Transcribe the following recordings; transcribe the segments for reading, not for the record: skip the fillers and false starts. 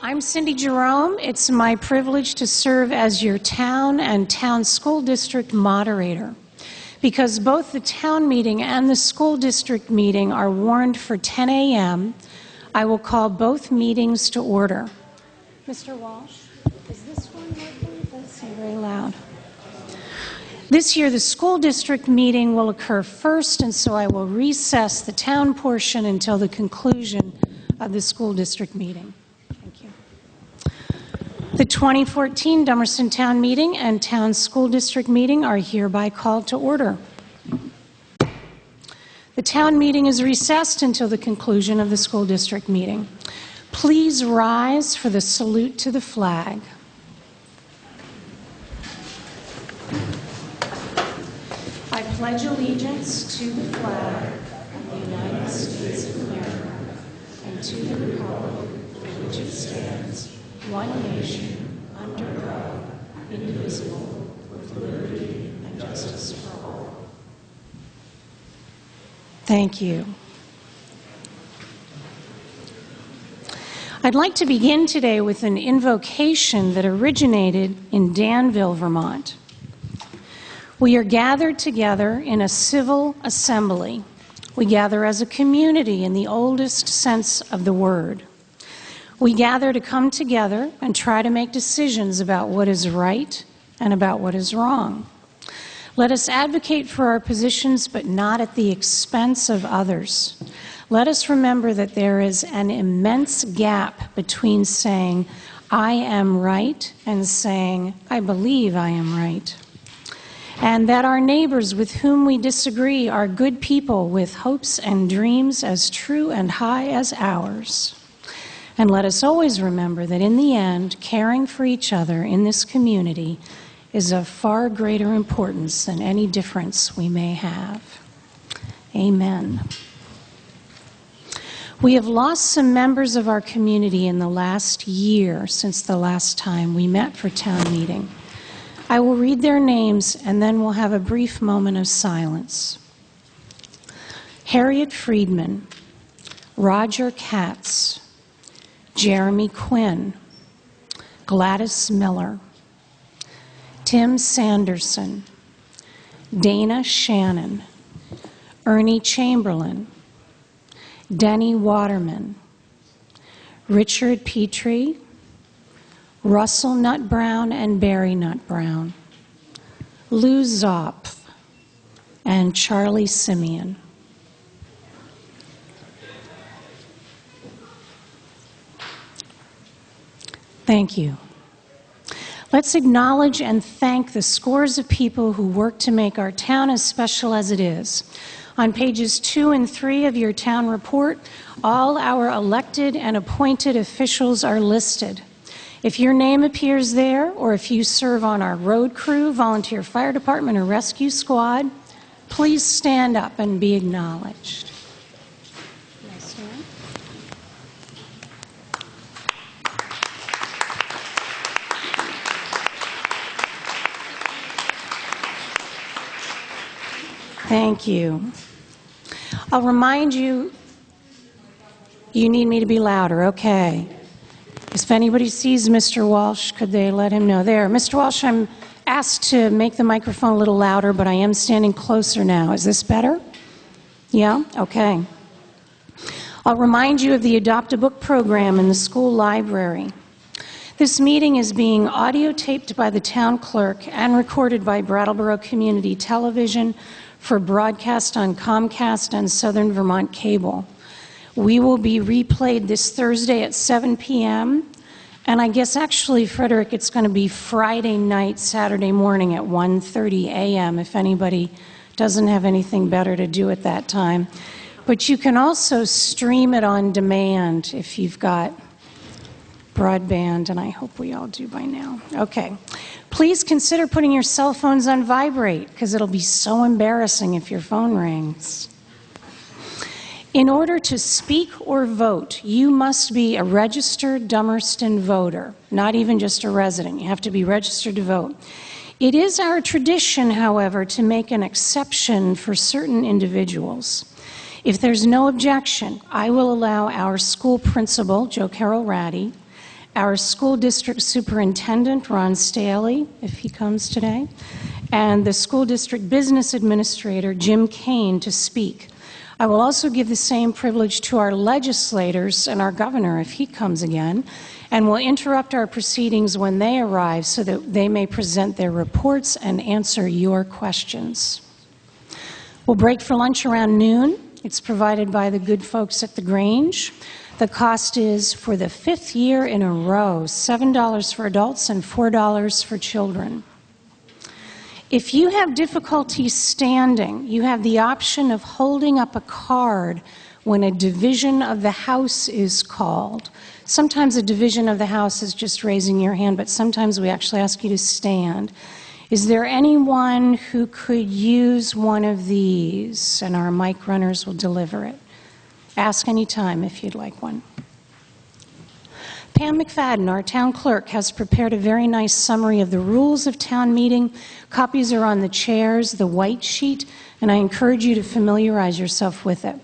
I'm Cindy Jerome. It's my privilege to serve as your town and town school district moderator. Because both the town meeting and the school district meeting are warned for 10 a.m., I will call both meetings to order. Mr. Walsh, is this one working? It does seem very loud. This year, the school district meeting will occur first, and so I will recess the town portion until the conclusion of the school district meeting. Thank you. The 2014 Dummerston Town Meeting and Town School District Meeting are hereby called to order. The town meeting is recessed until the conclusion of the school district meeting. Please rise for the salute to the flag. I pledge allegiance to the flag of the United States of America and to the republic for which it stands, one nation, under God, indivisible, with liberty and justice for all. Thank you. I'd like to begin today with an invocation that originated in Danville, Vermont. We are gathered together in a civil assembly. We gather as a community in the oldest sense of the word. We gather to come together and try to make decisions about what is right and about what is wrong. Let us advocate for our positions, but not at the expense of others. Let us remember that there is an immense gap between saying, I am right, and saying, I believe I am right. And that our neighbors with whom we disagree are good people with hopes and dreams as true and high as ours. And let us always remember that in the end, caring for each other in this community is of far greater importance than any difference we may have. Amen. We have lost some members of our community in the last year since the last time we met for town meeting. I will read their names and then we'll have a brief moment of silence. Harriet Friedman, Roger Katz, Jeremy Quinn, Gladys Miller, Tim Sanderson, Dana Shannon, Ernie Chamberlain, Denny Waterman, Richard Petrie, Russell Nutt Brown and Barry Nutt Brown, Lou Zopf, and Charlie Simeon. Thank you. Let's acknowledge and thank the scores of people who work to make our town as special as it is. On pages 2 and 3 of your town report, all our elected and appointed officials are listed. If your name appears there, or if you serve on our road crew, volunteer fire department, or rescue squad, please stand up and be acknowledged. Can I stand? Thank you. I'll remind you, you need me to be louder, okay. If anybody sees Mr. Walsh, could they let him know? There, Mr. Walsh, I'm asked to make the microphone a little louder, but I am standing closer now. Is this better? Yeah? Okay. I'll remind you of the Adopt a Book program in the school library. This meeting is being audio taped by the town clerk and recorded by Brattleboro Community Television for broadcast on Comcast and Southern Vermont Cable. We will be replayed this Thursday at 7 p.m. And I guess actually, Frederick, it's going to be Friday night, Saturday morning at 1:30 a.m. if anybody doesn't have anything better to do at that time. But you can also stream it on demand if you've got broadband, and I hope we all do by now. Okay. Please consider putting your cell phones on vibrate, because it'll be so embarrassing if your phone rings. In order to speak or vote, you must be a registered Dummerston voter, not even just a resident. You have to be registered to vote. It is our tradition, however, to make an exception for certain individuals. If there's no objection, I will allow our school principal, Joe Carroll Ratty, our school district superintendent, Ron Staley, if he comes today, and the school district business administrator, Jim Kane, to speak. I will also give the same privilege to our legislators and our governor, if he comes again, and will interrupt our proceedings when they arrive so that they may present their reports and answer your questions. We'll break for lunch around noon. It's provided by the good folks at the Grange. The cost is, for the 5th year in a row, $7 for adults and $4 for children. If you have difficulty standing, you have the option of holding up a card when a division of the House is called. Sometimes a division of the House is just raising your hand, but sometimes we actually ask you to stand. Is there anyone who could use one of these? And our mic runners will deliver it. Ask anytime if you'd like one. Pam McFadden, our town clerk, has prepared a very nice summary of the rules of town meeting. Copies are on the chairs, the white sheet, and I encourage you to familiarize yourself with it.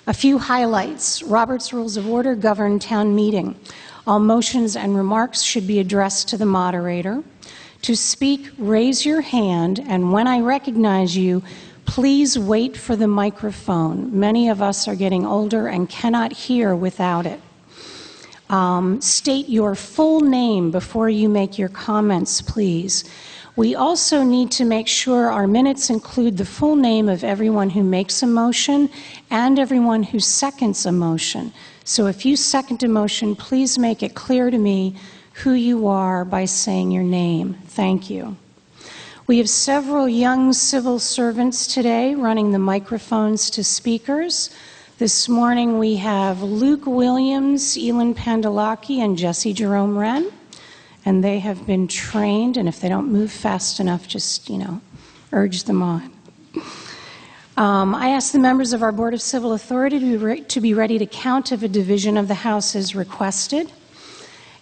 A few highlights. Robert's Rules of Order govern town meeting. All motions and remarks should be addressed to the moderator. To speak, raise your hand, and when I recognize you, please wait for the microphone. Many of us are getting older and cannot hear without it. State your full name before you make your comments, please. We also need to make sure our minutes include the full name of everyone who makes a motion and everyone who seconds a motion. So if you second a motion, please make it clear to me who you are by saying your name. Thank you. We have several young civil servants today running the microphones to speakers. This morning we have Luke Williams, Elin Pandalaki, and Jesse Jerome Wren, and they have been trained, and if they don't move fast enough, just, urge them on. I ask the members of our Board of Civil Authority to be ready to count if a division of the House is requested.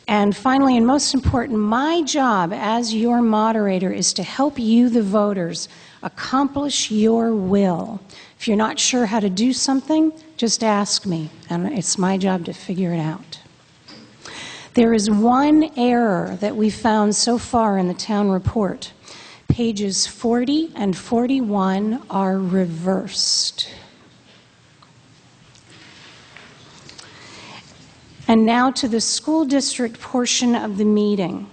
And finally, and most important, my job as your moderator is to help you, the voters, accomplish your will. If you're not sure how to do something, just ask me, and it's my job to figure it out. There is one error that we found so far in the town report. Pages 40 and 41 are reversed. And now to the school district portion of the meeting.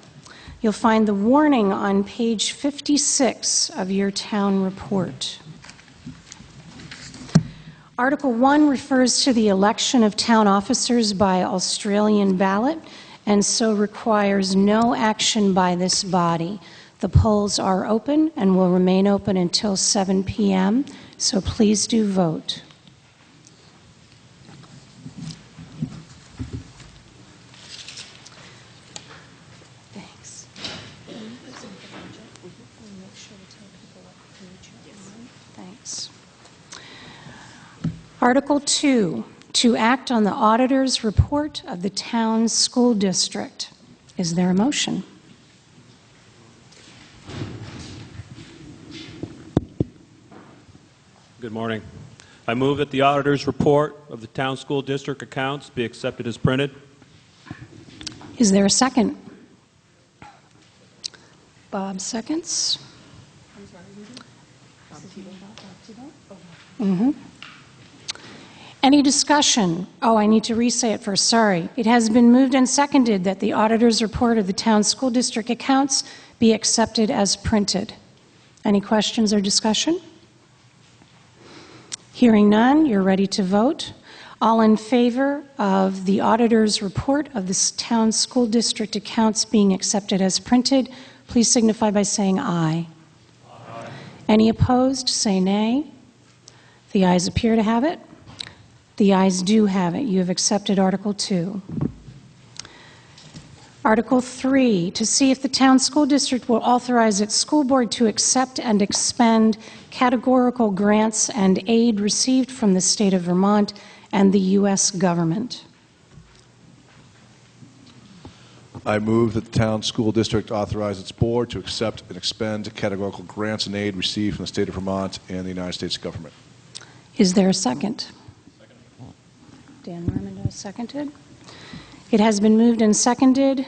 You'll find the warning on page 56 of your town report. Article 1 refers to the election of town officers by Australian ballot, and so requires no action by this body. The polls are open and will remain open until 7 p.m., so please do vote. Thanks. Thanks. Article 2, to act on the auditor's report of the town school district. Is there a motion? Good morning. I move that the auditor's report of the town school district accounts be accepted as printed. Is there a second? Bob seconds. Mm-hmm. Any discussion? Oh, I need to re-say it first, sorry. It has been moved and seconded that the auditor's report of the town school district accounts be accepted as printed. Any questions or discussion? Hearing none, you're ready to vote. All in favor of the auditor's report of the town school district accounts being accepted as printed, please signify by saying aye. Aye. Any opposed, say nay. The ayes appear to have it. The ayes do have it. You have accepted Article 2. Article 3, to see if the town school district will authorize its school board to accept and expend categorical grants and aid received from the state of Vermont and the U.S. government. I move that the town school district authorize its board to accept and expend categorical grants and aid received from the state of Vermont and the United States government. Is there a second? Dan Mermendo seconded. It has been moved and seconded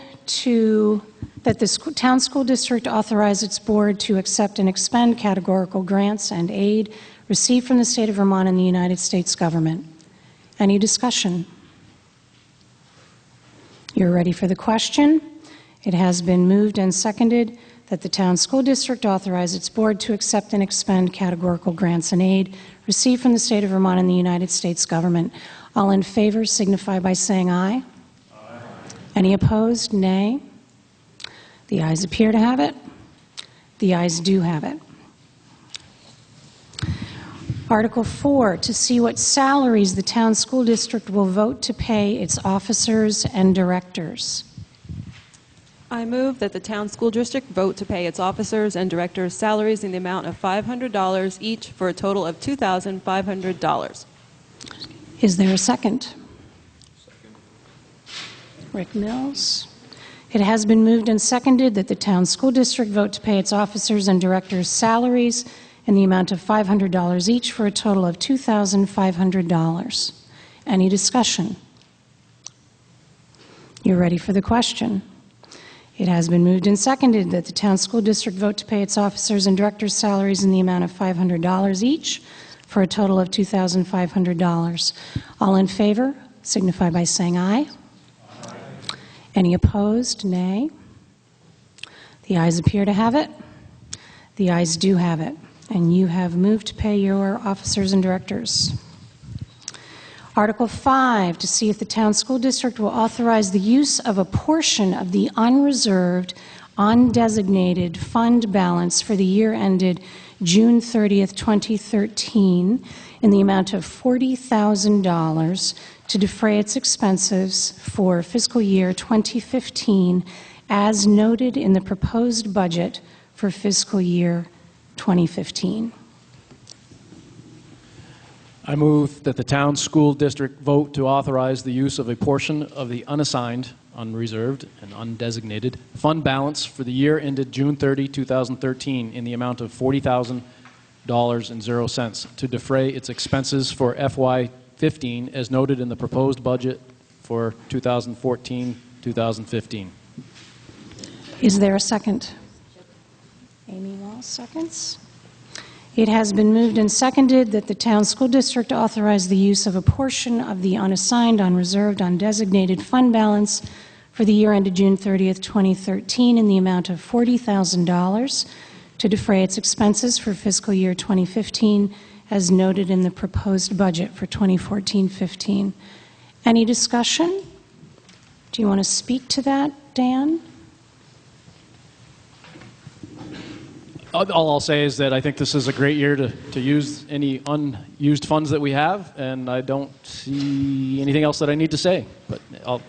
that the town school district authorize its board to accept and expend categorical grants and aid received from the state of Vermont and the United States government. Any discussion? You're ready for the question? It has been moved and seconded that the town school district authorize its board to accept and expend categorical grants and aid received from the state of Vermont and the United States government. All in favor signify by saying aye. Aye. Any opposed? Nay. The ayes appear to have it. The ayes do have it. Article 4, to see what salaries the town school district will vote to pay its officers and directors. I move that the town school district vote to pay its officers and directors salaries in the amount of $500 each for a total of $2,500. Is there a second? Second. Rick Mills. It has been moved and seconded that the town school district vote to pay its officers and directors salaries in the amount of $500 each for a total of $2,500. Any discussion? You're ready for the question. It has been moved and seconded that the town school district vote to pay its officers and directors salaries in the amount of $500 each for a total of $2,500. All in favor signify by saying aye. Aye. Any opposed? Nay. The ayes appear to have it. The ayes do have it. And you have moved to pay your officers and directors. Article 5, to see if the town school district will authorize the use of a portion of the unreserved, undesignated fund balance for the year ended June 30th, 2013, in the amount of $40,000 to defray its expenses for fiscal year 2015 as noted in the proposed budget for fiscal year 2015. I move that the town school district vote to authorize the use of a portion of the unassigned, unreserved, and undesignated fund balance for the year ended June 30, 2013 in the amount of $40,000.00 to defray its expenses for FY15 as noted in the proposed budget for 2014-2015. Is there a second? Amy Walsh seconds. It has been moved and seconded that the town school district authorize the use of a portion of the unassigned, unreserved, undesignated fund balance for the year ended June 30th, 2013 in the amount of $40,000 to defray its expenses for fiscal year 2015 as noted in the proposed budget for 2014-15. Any discussion? Do you want to speak to that, Dan? All I'll say is that I think this is a great year to use any unused funds that we have, and I don't see anything else that I need to say. But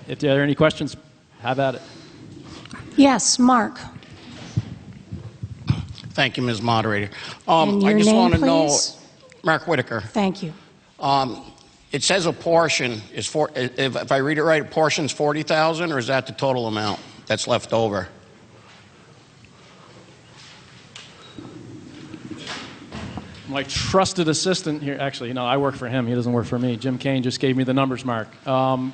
if there are any questions, have at it. Yes, Mark. Thank you, Ms. Moderator. And your I just name, want to know, please? Mark Whitaker. Thank you. It says a portion is if I read it right, a portion's 40,000, or is that the total amount that's left over? My trusted assistant here, actually, no, I work for him. He doesn't work for me. Jim Kane just gave me the numbers, Mark.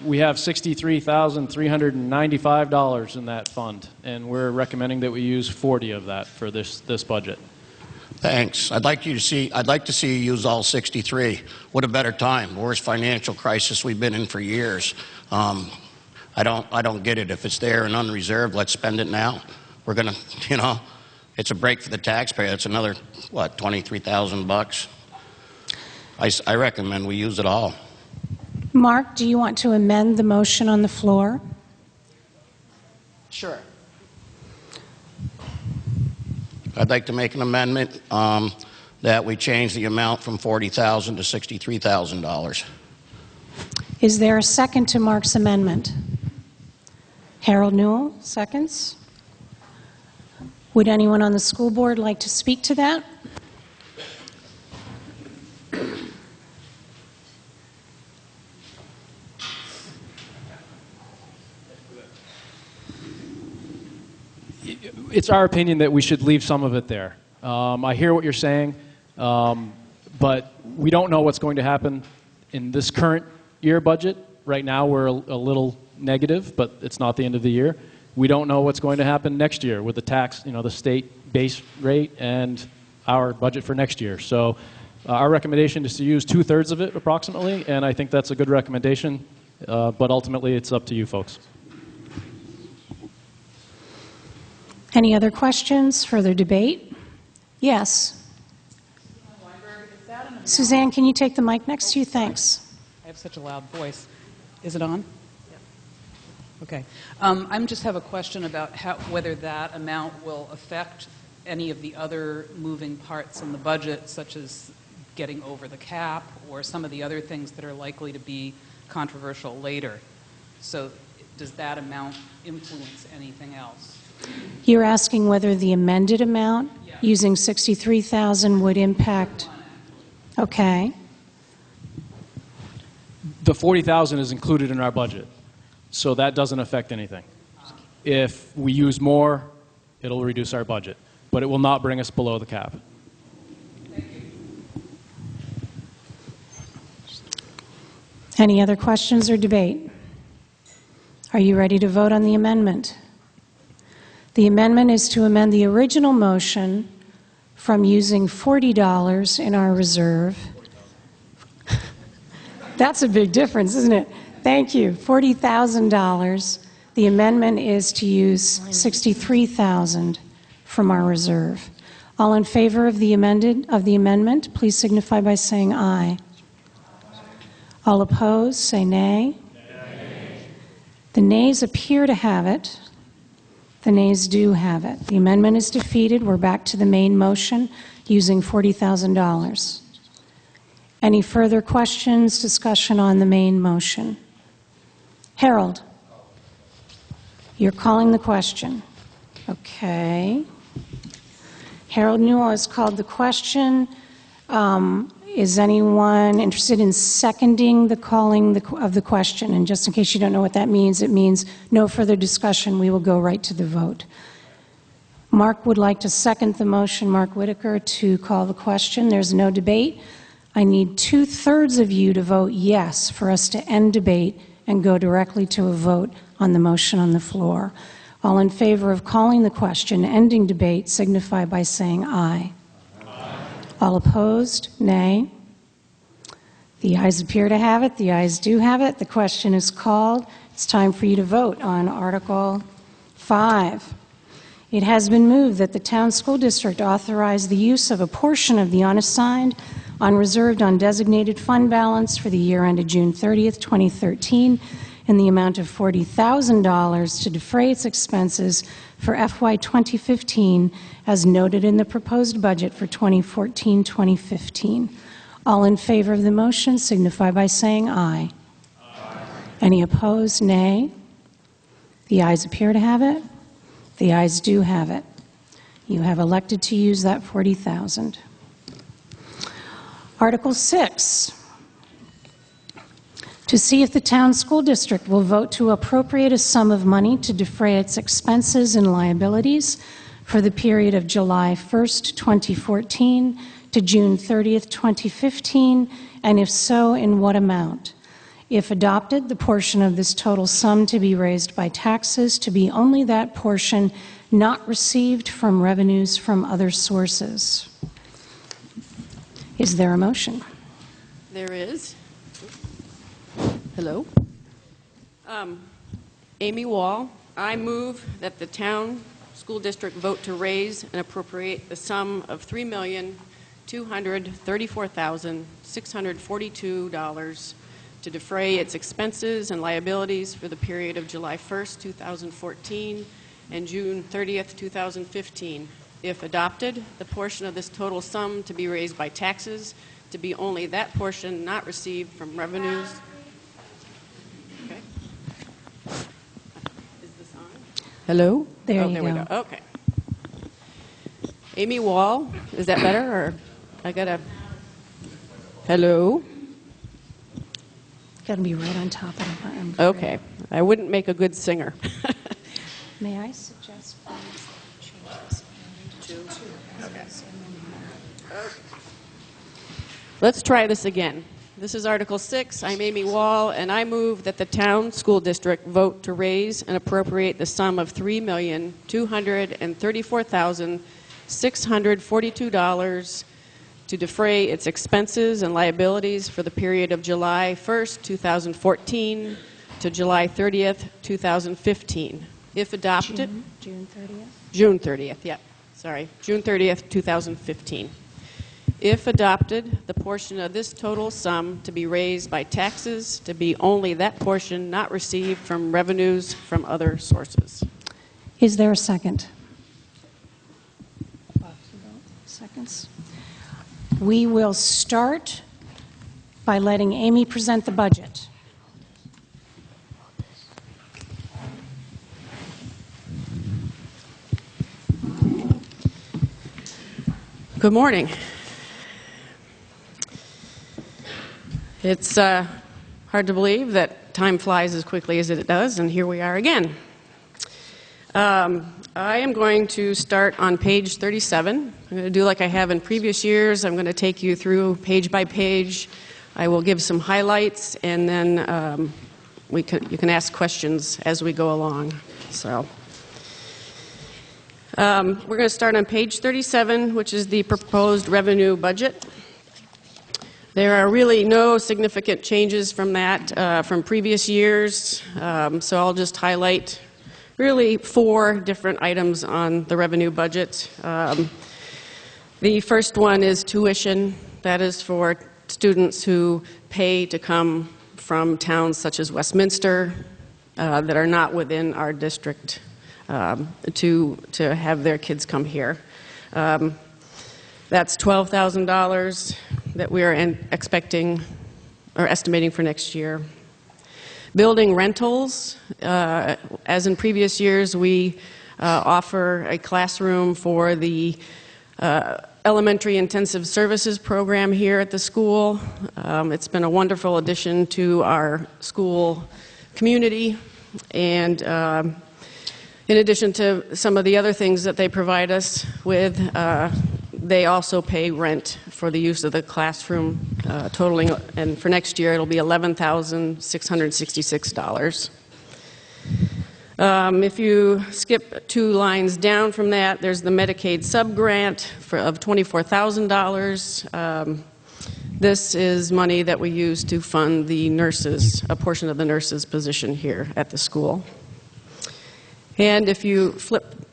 We have $63,395 in that fund, and we're recommending that we use 40 of that for this budget. Thanks. I'd like to see you use all 63. What a better time. Worst financial crisis we've been in for years. I don't get it. If it's there and unreserved, let's spend it now. We're gonna, it's a break for the taxpayer. It's another, what, $23,000? I recommend we use it all. Mark, do you want to amend the motion on the floor? Sure. I'd like to make an amendment that we change the amount from $40,000 to $63,000. Is there a second to Mark's amendment? Harold Newell, seconds. Would anyone on the school board like to speak to that? It's our opinion that we should leave some of it there. I hear what you're saying, but we don't know what's going to happen in this current year budget. Right now, we're a little negative, but it's not the end of the year. We don't know what's going to happen next year with the tax, the state base rate and our budget for next year. So our recommendation is to use 2/3 of it approximately, and I think that's a good recommendation, but ultimately it's up to you folks. Any other questions, further debate? Yes. Suzanne, can you take the mic next to you? Thanks. I have such a loud voice. Is it on? Okay. I just have a question about whether that amount will affect any of the other moving parts in the budget, such as getting over the cap or some of the other things that are likely to be controversial later. So does that amount influence anything else? You're asking whether the amended amount, using 63,000, would impact... Okay. The 40,000 is included in our budget, so that doesn't affect anything. If we use more, it'll reduce our budget, but it will not bring us below the cap. Any other questions or debate? Are you ready to vote on the amendment? The amendment is to amend the original motion from using $40 in our reserve. That's a big difference, isn't it? Thank you. $40,000. The amendment is to use $63,000 from our reserve. All in favor of the amendment, please signify by saying aye. All opposed, say nay. Nay. The nays appear to have it. The nays do have it. The amendment is defeated. We're back to the main motion using $40,000. Any further questions, discussion on the main motion? Harold, you're calling the question. Okay. Harold Newell has called the question. Is anyone interested in seconding the calling of the question? And just in case you don't know what that means, it means no further discussion. We will go right to the vote. Mark would like to second the motion, Mark Whitaker, to call the question. There's no debate. I need 2/3 of you to vote yes for us to end debate and go directly to a vote on the motion on the floor. All in favor of calling the question, ending debate, signify by saying aye. All opposed, nay. The ayes appear to have it. The ayes do have it. The question is called. It's time for you to vote on Article 5. It has been moved that the Town School District authorize the use of a portion of the unassigned, unreserved, undesignated fund balance for the year ended June 30th, 2013, in the amount of $40,000 to defray its expenses for FY 2015 as noted in the proposed budget for 2014-2015. All in favor of the motion signify by saying aye. Aye. Any opposed, nay. The ayes appear to have it. The ayes do have it. You have elected to use that $40,000. Article 6. To see if the town school district will vote to appropriate a sum of money to defray its expenses and liabilities for the period of July 1st, 2014 to June 30th, 2015, and if so, in what amount? If adopted, the portion of this total sum to be raised by taxes to be only that portion not received from revenues from other sources. Is there a motion? There is. Hello. Amy Wall. I move that the town school district vote to raise and appropriate the sum of $3,234,642 to defray its expenses and liabilities for the period of July 1st, 2014 and June 30th, 2015. If adopted, the portion of this total sum to be raised by taxes to be only that portion not received from revenues. Okay. Is this on? Hello? There you there go. We go. Okay. Amy Wall, is that better, or I gotta? Hello? Got to be right on top of the button. Okay. I wouldn't make a good singer. May I suggest change this Okay. Let's try this again. This is Article 6. I'm Amy Wall, and I move that the town school district vote to raise and appropriate the sum of $3,234,642 to defray its expenses and liabilities for the period of July 1st, 2014 to July 30th, 2015. If adopted... June 30th? June 30th, yeah. Sorry. June 30th, 2015. If adopted, the portion of this total sum to be raised by taxes to be only that portion not received from revenues from other sources. Is there a second? Seconds. We will start by letting Amy present the budget. Good morning. It's hard to believe that time flies as quickly as it does, and here we are again. I am going to start on page 37. I'm going to do like I have in previous years. I'm going to take you through page by page. I will give some highlights, and then you can ask questions as we go along. So. We're going to start on page 37, which is the proposed revenue budget. There are really no significant changes from that from previous years, so I'll just highlight really 4 different items on the revenue budget. The first one is tuition. That is for students who pay to come from towns such as Westminster that are not within our district. To have their kids come here. That's $12,000 that we are expecting or estimating for next year. Building rentals, as in previous years, we offer a classroom for the elementary intensive services program here at the school. It's been a wonderful addition to our school community, and in addition to some of the other things that they provide us with, they also pay rent for the use of the classroom, totaling, and for next year it'll be $11,666. If you skip 2 lines down from that, there's the Medicaid sub-grant of $24,000. This is money that we use to fund the nurses, a portion of the nurses' position here at the school. And if you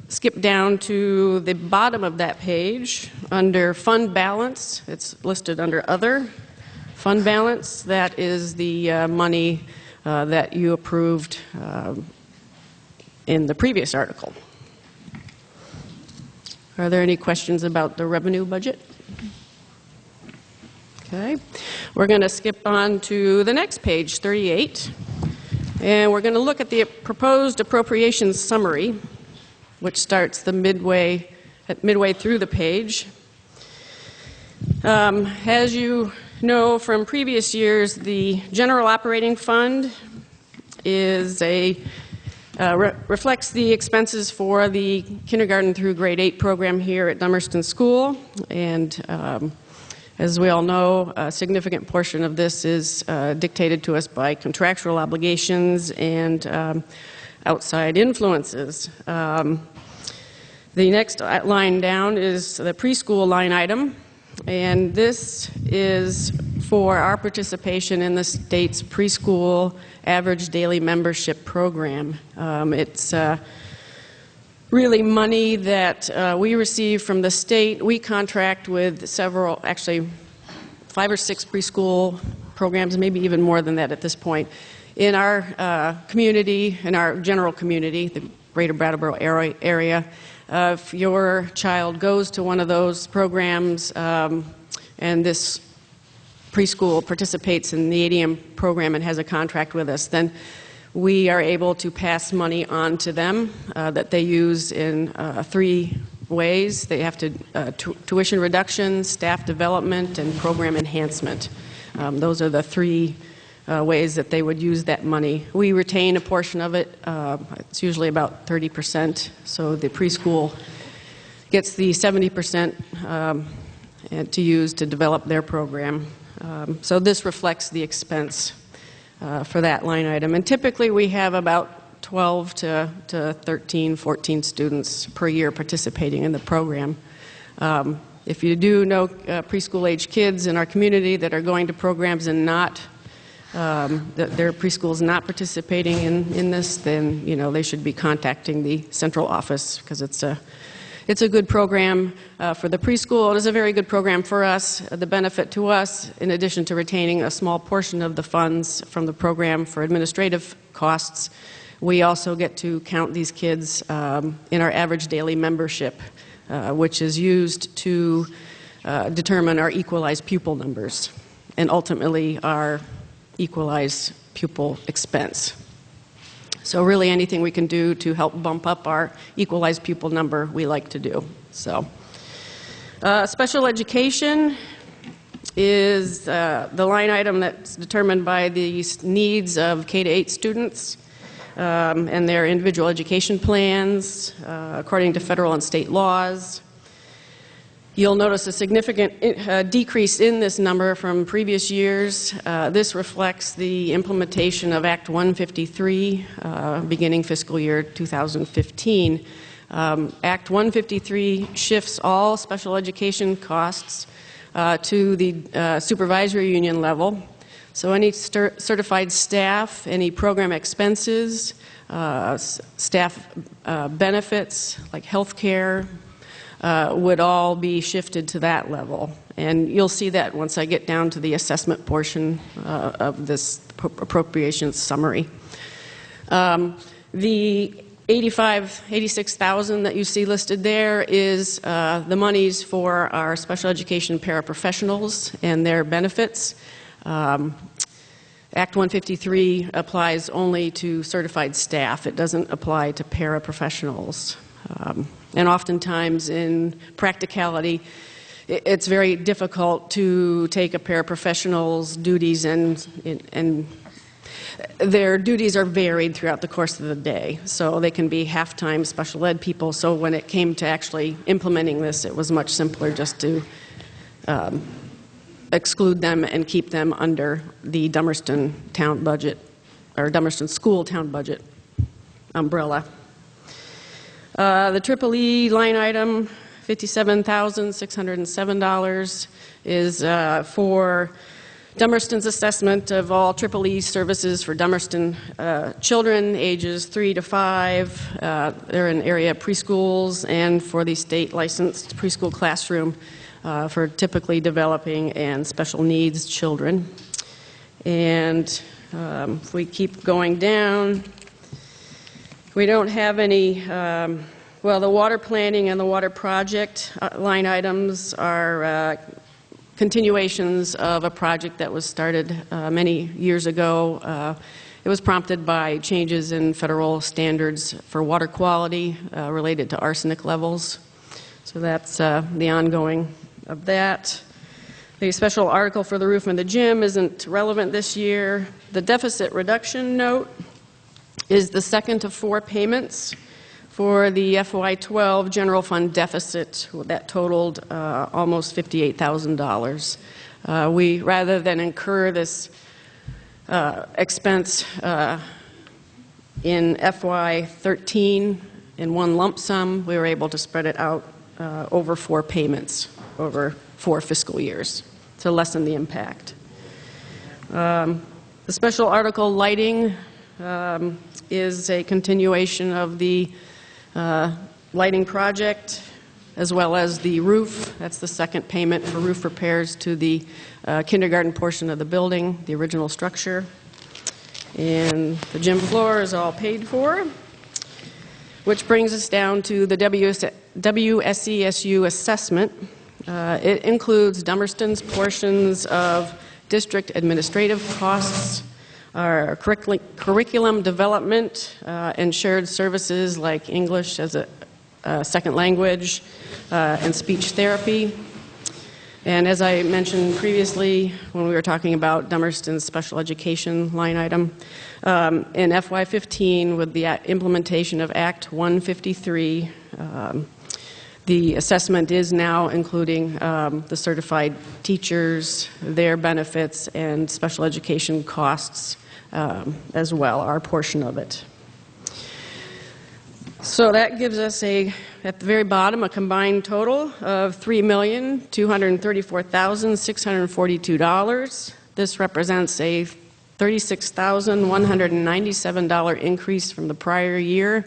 skip down to the bottom of that page, under fund balance, it's listed under other. Fund balance, that is the money that you approved in the previous article. Are there any questions about the revenue budget? Okay. We're going to skip on to the next page, 38. And we're going to look at the proposed appropriations summary, which starts midway through the page. As you know from previous years, the general operating fund is reflects the expenses for the kindergarten through grade 8 program here at Dummerston School, and as we all know, a significant portion of this is dictated to us by contractual obligations and outside influences. The next line down is the preschool line item, and this is for our participation in the state's preschool average daily membership program. It's really money that we receive from the state. We contract with several, actually 5 or 6 preschool programs, maybe even more than that at this point, in our community, in our general community, the greater Brattleboro area. If your child goes to one of those programs and this preschool participates in the ADM program and has a contract with us, then we are able to pass money on to them that they use in 3 ways. They have to tuition reduction, staff development, and program enhancement. Those are the 3 ways that they would use that money. We retain a portion of it. It's usually about 30%. So the preschool gets the 70% to use to develop their program. So this reflects the expense for that line item. And typically we have about 12 to 13, 14 students per year participating in the program. If you do know preschool-age kids in our community that are going to programs and not, that their preschool is not participating in this, then they should be contacting the central office, because it's a good program for the preschool. It is a very good program for us. The benefit to us, in addition to retaining a small portion of the funds from the program for administrative costs, we also get to count these kids in our average daily membership, which is used to determine our equalized pupil numbers and ultimately our equalized pupil expense. So really anything we can do to help bump up our equalized pupil number, we like to do. So, special education is the line item that's determined by the needs of K-8 students and their individual education plans according to federal and state laws. You'll notice a significant decrease in this number from previous years. This reflects the implementation of Act 153 beginning fiscal year 2015. Act 153 shifts all special education costs to the supervisory union level. So any certified staff, any program expenses, staff benefits like health care, would all be shifted to that level. And you'll see that once I get down to the assessment portion of this appropriations summary. The $86,000 that you see listed there is the monies for our special education paraprofessionals and their benefits. Act 153 applies only to certified staff. It doesn't apply to paraprofessionals. And oftentimes in practicality, it's very difficult to take a paraprofessional's duties and their duties are varied throughout the course of the day. So they can be half-time special ed people. So when it came to actually implementing this, it was much simpler just to exclude them and keep them under the Dummerston town budget, or Dummerston school town budget umbrella. The EEE line item, $57,607, is for Dummerston's assessment of all EEE services for Dummerston children ages 3 to 5. They're in area preschools, and for the state licensed preschool classroom for typically developing and special needs children. And if we keep going down, we don't have any, well, the water planning and the water project line items are continuations of a project that was started many years ago. It was prompted by changes in federal standards for water quality related to arsenic levels. So that's the ongoing of that. The special article for the roof and the gym isn't relevant this year. The deficit reduction note is the second of 4 payments for the FY12 general fund deficit that totaled almost $58,000. We, rather than incur this expense in FY13 in one lump sum, we were able to spread it out over 4 payments over 4 fiscal years to lessen the impact. The special article lighting is a continuation of the lighting project, as well as the roof. That's the second payment for roof repairs to the kindergarten portion of the building, the original structure. And the gym floor is all paid for, which brings us down to the WSESU assessment. It includes Dummerston's portions of district administrative costs, our curriculum development, and shared services like English as a second language and speech therapy. And as I mentioned previously when we were talking about Dummerston's special education line item, in FY15 with the implementation of Act 153, The assessment is now including the certified teachers, their benefits, and special education costs as well, our portion of it. So that gives us at the very bottom, a combined total of $3,234,642. This represents a $36,197 increase from the prior year,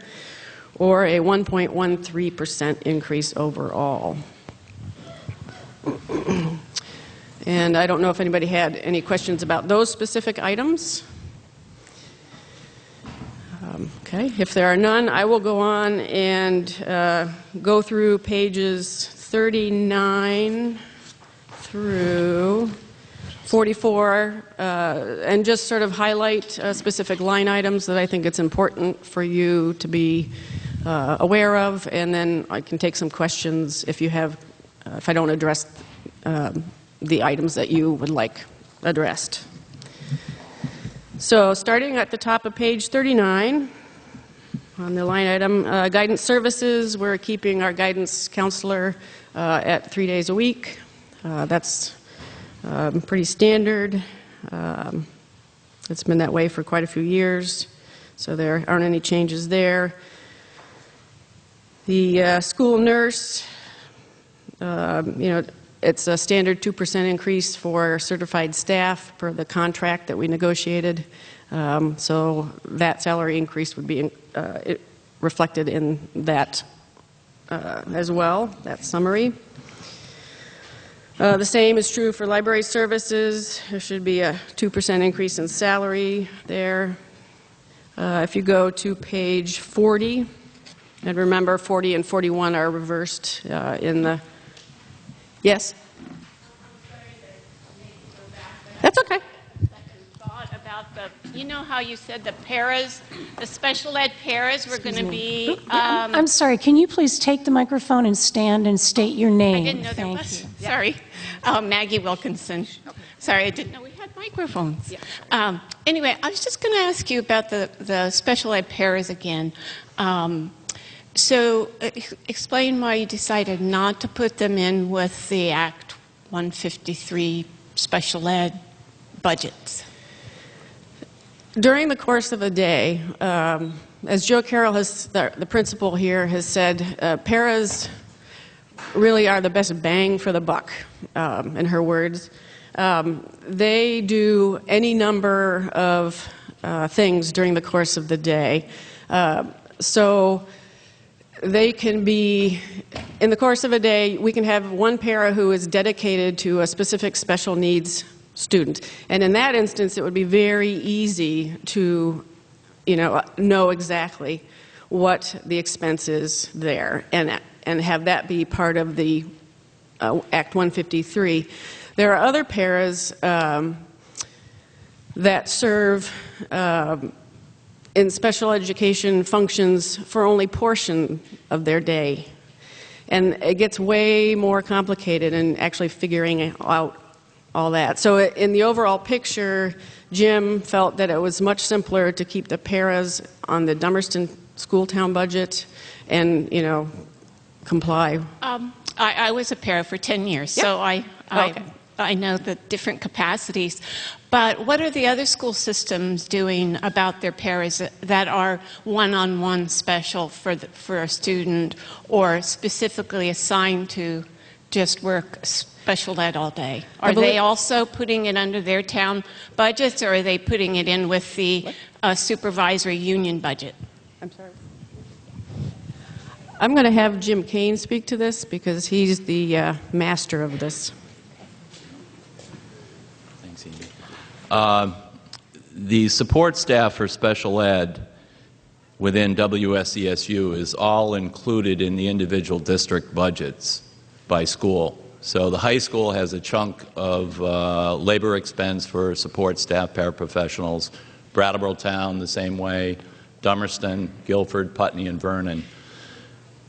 or a 1.13% increase overall. And I don't know if anybody had any questions about those specific items. Okay, if there are none, I will go on and go through pages 39 through 44 and just sort of highlight specific line items that I think it's important for you to be aware of, and then I can take some questions if you have, if I don't address the items that you would like addressed. So starting at the top of page 39, on the line item, guidance services, we're keeping our guidance counselor at 3 days a week. That's pretty standard. It's been that way for quite a few years, so there aren't any changes there. The school nurse, it's a standard 2% increase for certified staff per the contract that we negotiated. So that salary increase would be reflected in that as well, that summary. The same is true for library services. There should be a 2% increase in salary there. If you go to page 40, and remember 40 and 41 are reversed in the... Yes? That's okay. You know how you said the paras, the special ed paras were going to be... I'm sorry, can you please take the microphone and stand and state your name? I didn't know there was. Sorry. Maggie Wilkinson. Sorry, I didn't know we had microphones. Yeah. Anyway, I was just going to ask you about the special ed paras again. So explain why you decided not to put them in with the Act 153 special ed budgets. During the course of a day, as Joe Carroll, the principal here, has said, paras really are the best bang for the buck, in her words. They do any number of things during the course of the day. So they can be, in the course of a day, we can have one para who is dedicated to a specific special needs student. And in that instance, it would be very easy to, know exactly what the expense is there and have that be part of the Act 153. There are other paras that serve in special education functions for only portion of their day. And it gets way more complicated in actually figuring out all that. So in the overall picture, Jim felt that it was much simpler to keep the paras on the Dummerston school town budget and, comply. I was a para for 10 years, Yep. so I know the different capacities. But what are the other school systems doing about their paras that are one-on-one special for a student or specifically assigned to just work special ed all day? Are they also putting it under their town budgets, or are they putting it in with the supervisory union budget? I'm sorry. I'm going to have Jim Kane speak to this because he's the master of this. Thanks, Amy. The support staff for special ed within WSESU is all included in the individual district budgets by school. So the high school has a chunk of labor expense for support staff, paraprofessionals. Brattleboro Town the same way, Dummerston, Guilford, Putney, and Vernon.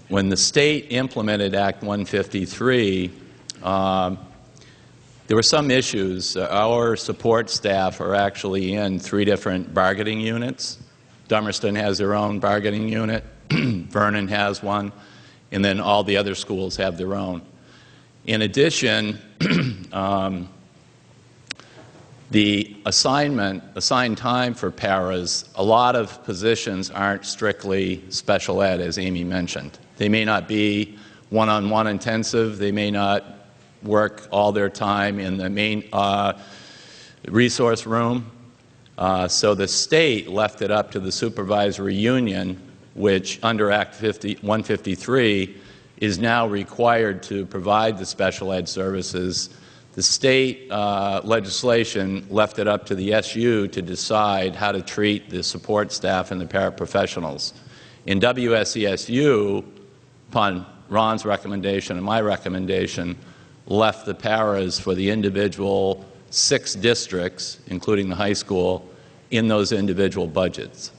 When the state implemented Act 153, there were some issues. Our support staff are actually in 3 different bargaining units. Dummerston has their own bargaining unit. Vernon has one. and then all the other schools have their own. In addition, the assigned time for paras, a lot of positions aren't strictly special ed, as Amy mentioned. They may not be one-on-one intensive. They may not work all their time in the main resource room. So the state left it up to the supervisory union, which under Act 153 is now required to provide the special ed services. The state legislation left it up to the SU to decide how to treat the support staff and the paraprofessionals. In WSESU, upon Ron's recommendation and my recommendation, left the paras for the individual 6 districts, including the high school, in those individual budgets.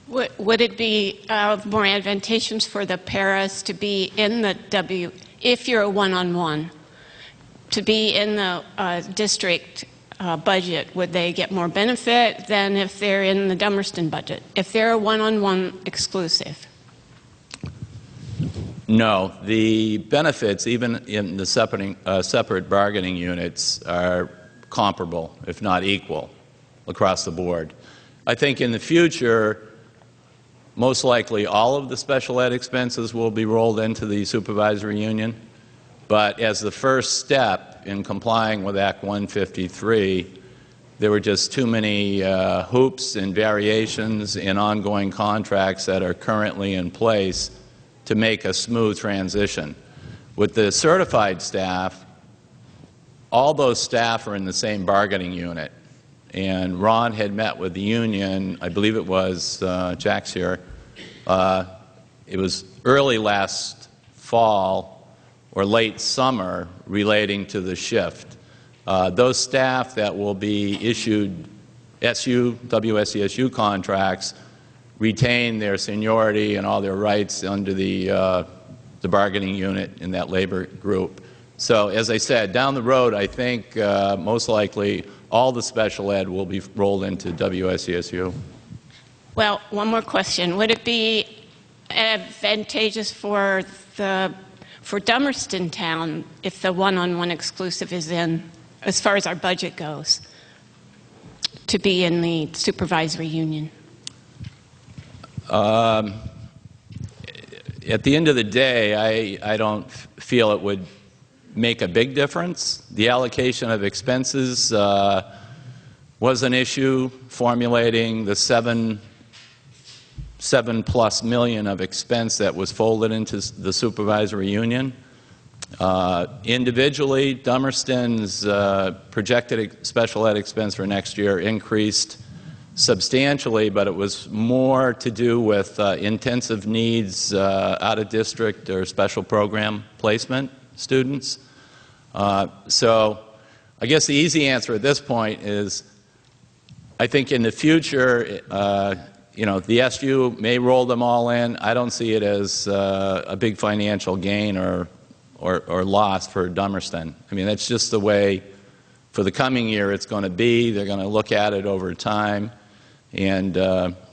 Would it be more advantageous for the paras to be in the if you're a one-on-one, to be in the district budget? Would they get more benefit than if they're in the Dummerston budget, if they're a one-on-one exclusive? No. The benefits, even in the separate bargaining units, are comparable, if not equal, across the board. I think in the future, most likely all of the special ed expenses will be rolled into the supervisory union. But as the first step in complying with Act 153, there were just too many hoops and variations in ongoing contracts that are currently in place to make a smooth transition. With the certified staff, all those staff are in the same bargaining unit. And Ron had met with the union, I believe it was, Jack's here, it was early last fall or late summer relating to the shift. Those staff that will be issued WSESU contracts retain their seniority and all their rights under the bargaining unit in that labor group. So as I said, down the road, I think most likely all the special ed will be rolled into WSESU. Well, one more question. Would it be advantageous for Dummerston Town if the one-on-one exclusive is in, as far as our budget goes, to be in the supervisory union? At the end of the day, I don't feel it would make a big difference. The allocation of expenses was an issue, formulating the $7+ million of expense that was folded into the supervisory union. Individually, Dummerston's projected special ed expense for next year increased substantially, but it was more to do with intensive needs out of district or special program placement students. So I guess the easy answer at this point is I think in the future, the SU may roll them all in. I don't see it as a big financial gain or loss for Dummerston. I mean, that's just the way for the coming year it's going to be. They're going to look at it over time, and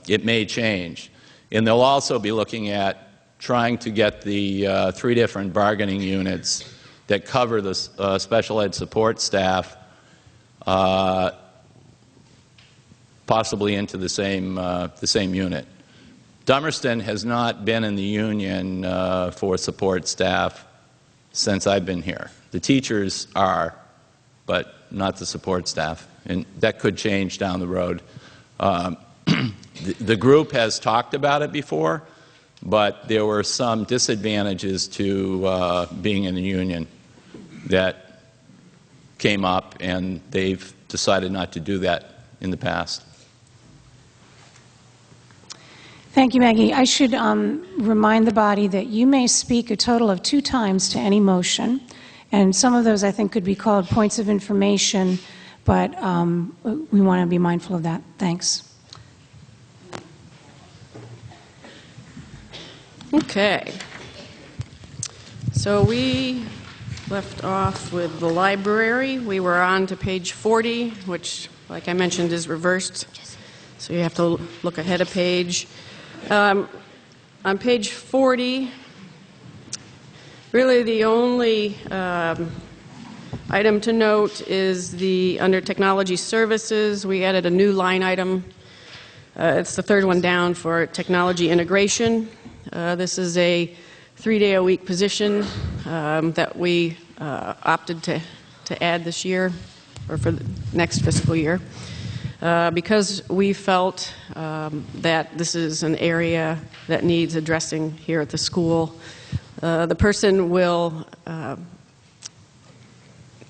it may change. And they'll also be looking at trying to get the 3 different bargaining units that cover the special ed support staff possibly into the same unit. Dummerston has not been in the union for support staff since I've been here. The teachers are, but not the support staff, and that could change down the road. The group has talked about it before, but there were some disadvantages to being in the union that came up, and they've decided not to do that in the past. Thank you, Maggie. I should remind the body that you may speak a total of 2 times to any motion, and some of those I think could be called points of information, but we want to be mindful of that. Thanks. Okay. So we left off with the library. We were on to page 40, which, like I mentioned, is reversed. So you have to look ahead a page. On page 40, Really, the only item to note is under technology services, we added a new line item. It's the third one down for technology integration. This is a 3-day-a-week position that we opted to add this year, or for the next fiscal year, because we felt that this is an area that needs addressing here at the school. The person will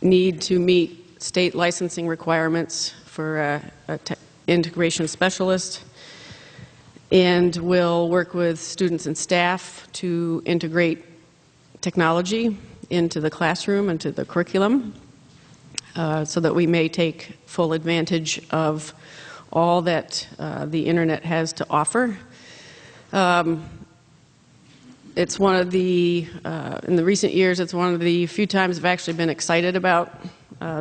need to meet state licensing requirements for an integration specialist, and will work with students and staff to integrate technology into the classroom, into the curriculum, so that we may take full advantage of all that the internet has to offer. It's one of the, in the recent years, it's one of the few times I've actually been excited about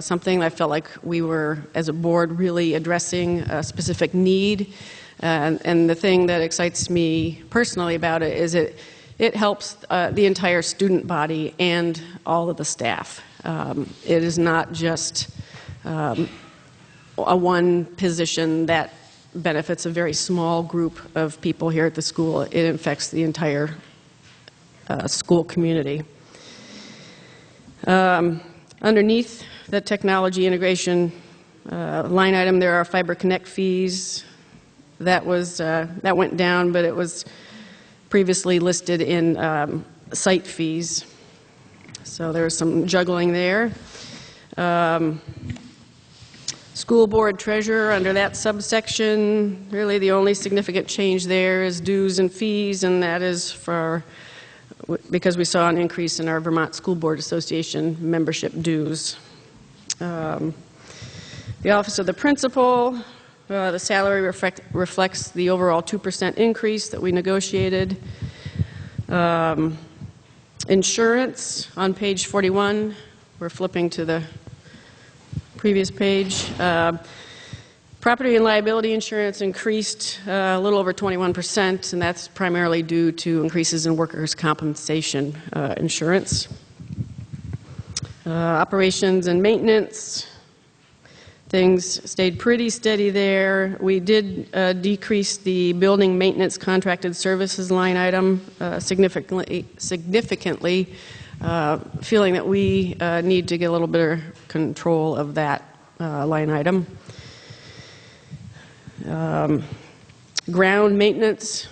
something. I felt like we were, as a board, really addressing a specific need. And the thing that excites me personally about it is it helps the entire student body and all of the staff. It is not just a one position that benefits a very small group of people here at the school. It affects the entire school community. Underneath the technology integration line item, there are Fiber Connect fees. That went down, but it was previously listed in site fees. So there's some juggling there. School board treasurer, under that subsection, really the only significant change there is dues and fees, and that is because we saw an increase in our Vermont School Board Association membership dues. The Office of the Principal, the salary reflects the overall 2% increase that we negotiated. Insurance, on page 41, we're flipping to the previous page. Property and liability insurance increased a little over 21%, and that's primarily due to increases in workers' compensation insurance. Operations and maintenance, things stayed pretty steady there. We did decrease the building maintenance contracted services line item significantly, feeling that we need to get a little bit of control of that line item. Ground maintenance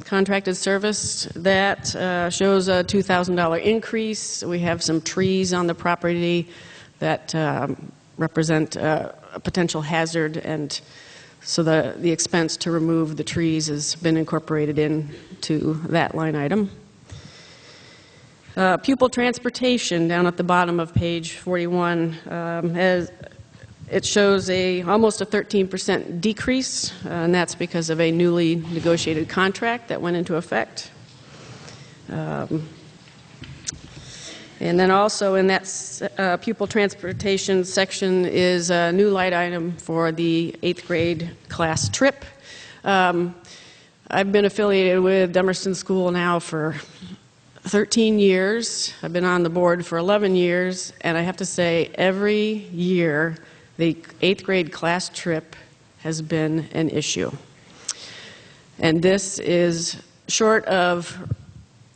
contracted service, that shows a $2,000 increase. We have some trees on the property that represent a potential hazard, and so the expense to remove the trees has been incorporated into that line item. Pupil transportation, down at the bottom of page 41, it shows almost a 13% decrease, and that's because of a newly negotiated contract that went into effect. And then also in that pupil transportation section is a new line item for the 8th grade class trip. I've been affiliated with Dummerston School now for 13 years. I've been on the board for 11 years, and I have to say every year the 8th grade class trip has been an issue. And this is short of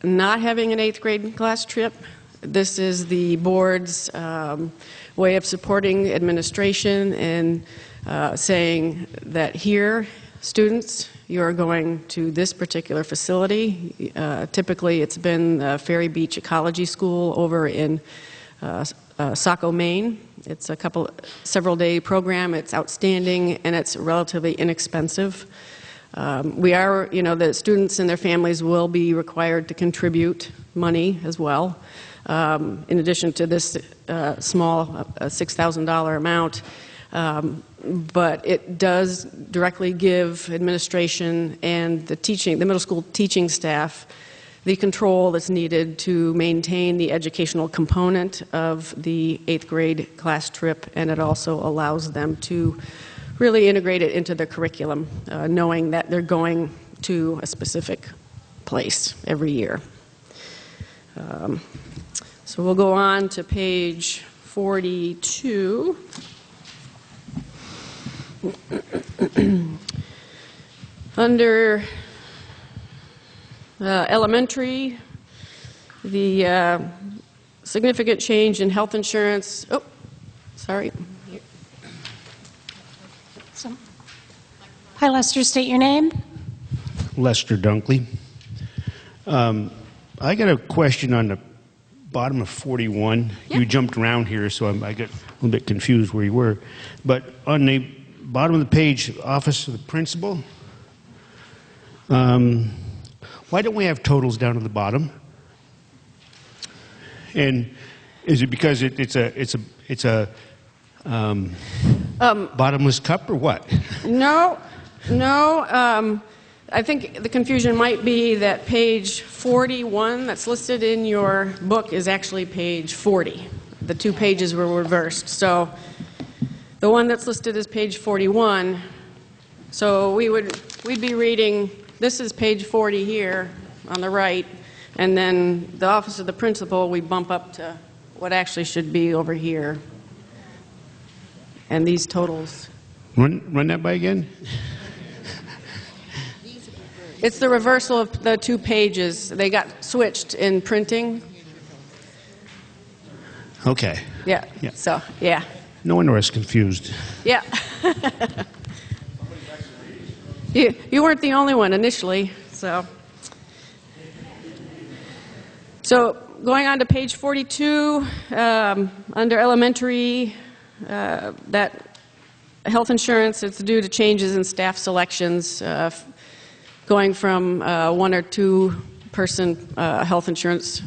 not having an 8th grade class trip. This is the board's way of supporting administration and saying that here, students, you're going to this particular facility. Typically, it's been Ferry Beach Ecology School over in Saco, Maine. It's a several-day program. It's outstanding, and it's relatively inexpensive. The students and their families will be required to contribute money as well, in addition to this small $6,000 amount. But it does directly give administration and the middle school teaching staff the control that's needed to maintain the educational component of the 8th grade class trip, and it also allows them to really integrate it into their curriculum, knowing that they're going to a specific place every year. So we'll go on to page 42. Under elementary, the significant change in health insurance. Oh, sorry. Hi, Lester. State your name. Lester Dunkley. I got a question on the bottom of 41. You jumped around here, so I got a little bit confused where you were. But on the bottom of the page, Office of the Principal, why don't we have totals down at the bottom? And is it because it's a bottomless cup or what? No. I think the confusion might be that page 41 that's listed in your book is actually page 40. The two pages were reversed. So the one that's listed is page 41. So we'd be reading, this is page 40 here on the right, and then the Office of the Principal, we bump up to what actually should be over here. And these totals. Run that by again? It's the reversal of the two pages. They got switched in printing. Okay. Yeah. So, yeah. No wonder I was confused. Yeah. You weren't the only one initially, so. So going on to page 42, under elementary, that health insurance, it's due to changes in staff selections, going from one or two person health insurance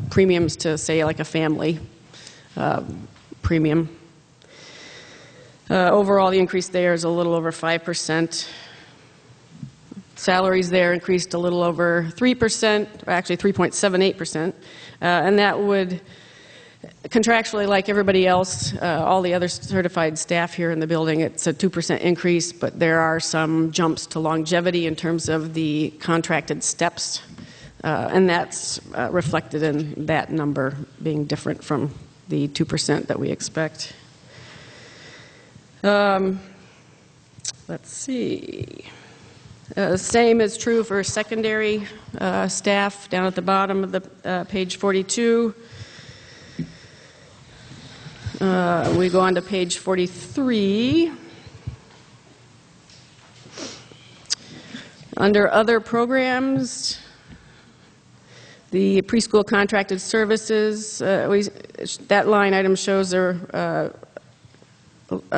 premiums to, say, like a family premium. Overall, the increase there is a little over 5%. Salaries there increased a little over 3%, actually 3.78%, and that would contractually, like everybody else, all the other certified staff here in the building, it's a 2% increase, but there are some jumps to longevity in terms of the contracted steps, and that's reflected in that number being different from the 2% that we expect. Let's see. Same is true for secondary staff down at the bottom of the page 42. We go on to page 43. Under other programs, the preschool contracted services, that line item shows a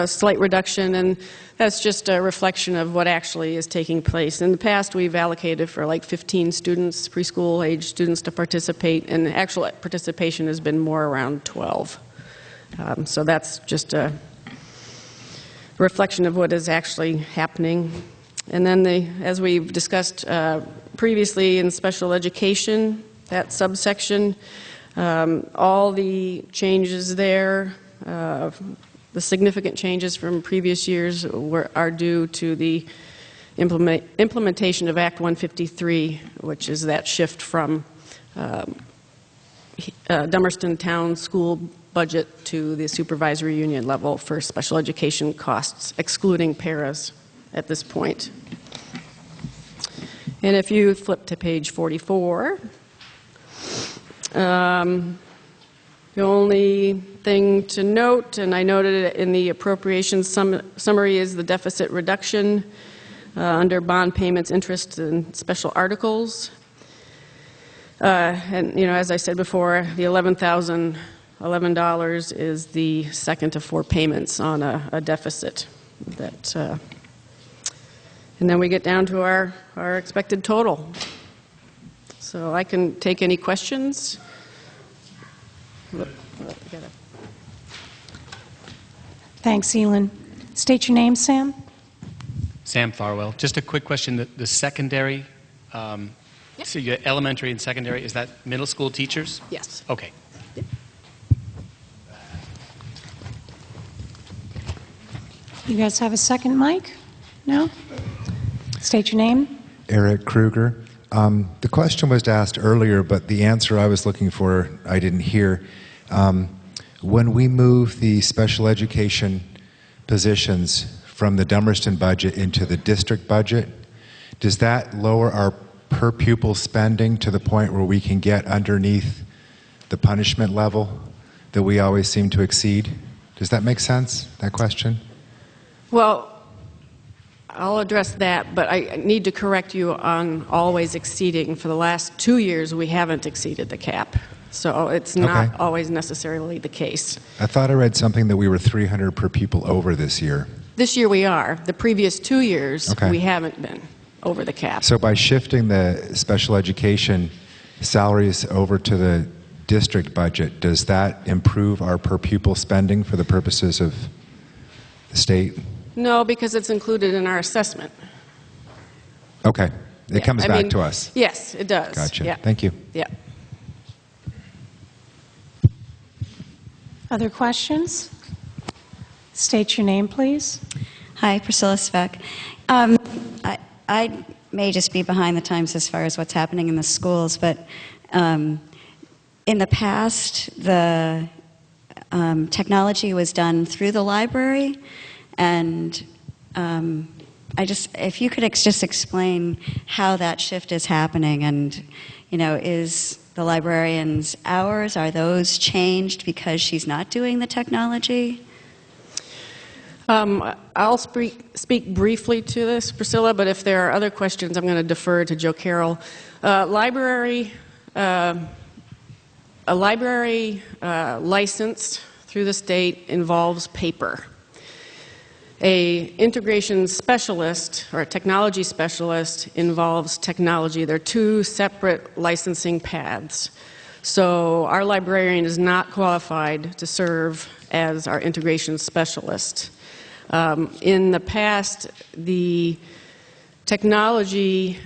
slight reduction, and that's just a reflection of what actually is taking place. In the past, we've allocated for like 15 students, preschool age students, to participate, and actual participation has been more around 12. So that's just a reflection of what is actually happening. And then, as we've discussed previously in special education, that subsection, all the changes there, the significant changes from previous years are due to the implementation of Act 153, which is that shift from Dummerston Town School budget to the supervisory union level for special education costs, excluding paras at this point. And if you flip to page 44, the only thing to note, and I noted it in the appropriations summary, is the deficit reduction under bond payments, interest, and special articles. And, as I said before, the $11,011 is the second of four payments on a deficit. And then we get down to our expected total. So I can take any questions. Thanks, Elin. State your name, Sam. Sam Farwell. Just a quick question. The secondary, so you got elementary and secondary, is that middle school teachers? Yes. Okay. You guys have a second mic? No? State your name. Eric Kruger. The question was asked earlier, but the answer I was looking for, I didn't hear. When we move the special education positions from the Dummerston budget into the district budget, does that lower our per pupil spending to the point where we can get underneath the punishment level that we always seem to exceed? Does that make sense, that question? Well, I'll address that, but I need to correct you on always exceeding. For the last 2 years, we haven't exceeded the cap. So it's not always necessarily the case. I thought I read something that we were 300 per pupil over this year. This year we are. The previous 2 years, we haven't been over the cap. So by shifting the special education salaries over to the district budget, does that improve our per pupil spending for the purposes of the state? No, because it's included in our assessment. Okay. It comes back to us. Yes, it does. Gotcha. Yeah. Thank you. Yeah. Other questions? State your name, please. Hi, Priscilla Speck. I may just be behind the times as far as what's happening in the schools, but in the past, the technology was done through the library, and if you could just explain how that shift is happening, and is the librarian's hours, are those changed because she's not doing the technology? I'll speak briefly to this, Priscilla, but if there are other questions, I'm going to defer to Joe Carroll. A library license through the state involves paper. A integration specialist or a technology specialist involves technology. They're two separate licensing paths. So our librarian is not qualified to serve as our integration specialist. In the past, the technology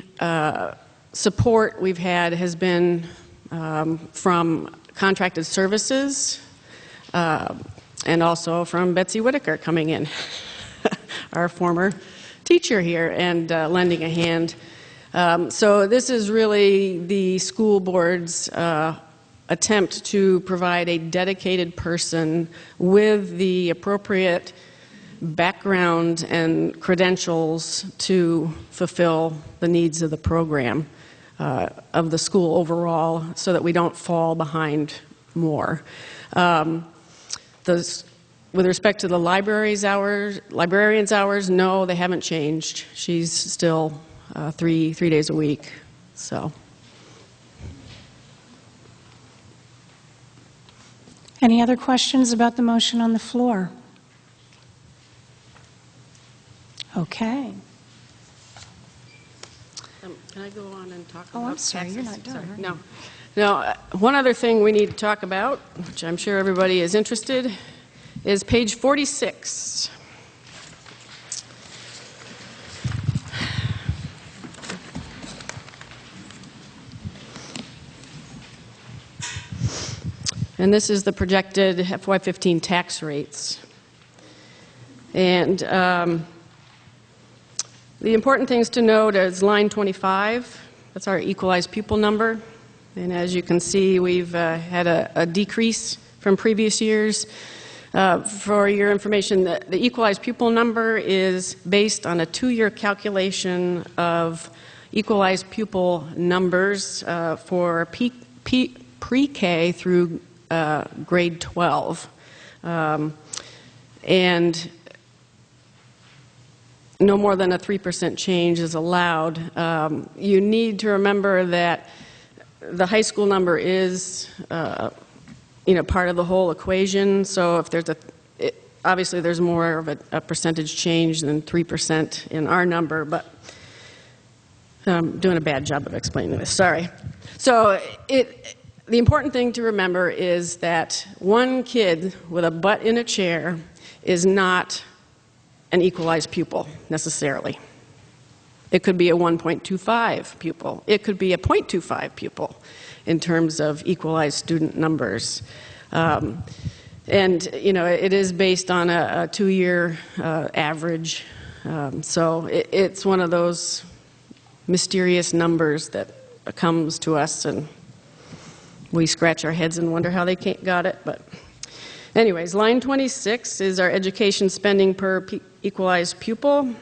support we've had has been from contracted services and also from Betsy Whitaker coming in, our former teacher here, and lending a hand. So this is really the school board's attempt to provide a dedicated person with the appropriate background and credentials to fulfill the needs of the program of the school overall, so that we don't fall behind more. With respect to the librarian's hours, no, they haven't changed. She's still 3 days a week. So. Any other questions about the motion on the floor? Okay. Can I go on and talk about I'm sorry, taxes? you're not done. Sorry. No. No, one other thing we need to talk about, which I'm sure everybody is interested, is page 46. And this is the projected FY15 tax rates. And the important things to note is line 25. That's our equalized pupil number. And as you can see, we've had a decrease from previous years. For your information, the equalized pupil number is based on a 2-year calculation of equalized pupil numbers for pre-K through grade 12. And no more than a 3% change is allowed. You need to remember that the high school number is, part of the whole equation. So if there's obviously there's more of a percentage change than 3% in our number, but I'm doing a bad job of explaining this. Sorry. So the important thing to remember is that one kid with a butt in a chair is not an equalized pupil, necessarily. It could be a 1.25 pupil. It could be a 0.25 pupil in terms of equalized student numbers. And, it is based on a 2-year average. So it's one of those mysterious numbers that comes to us, and we scratch our heads and wonder how they got it. But anyways, line 26 is our education spending per equalized pupil.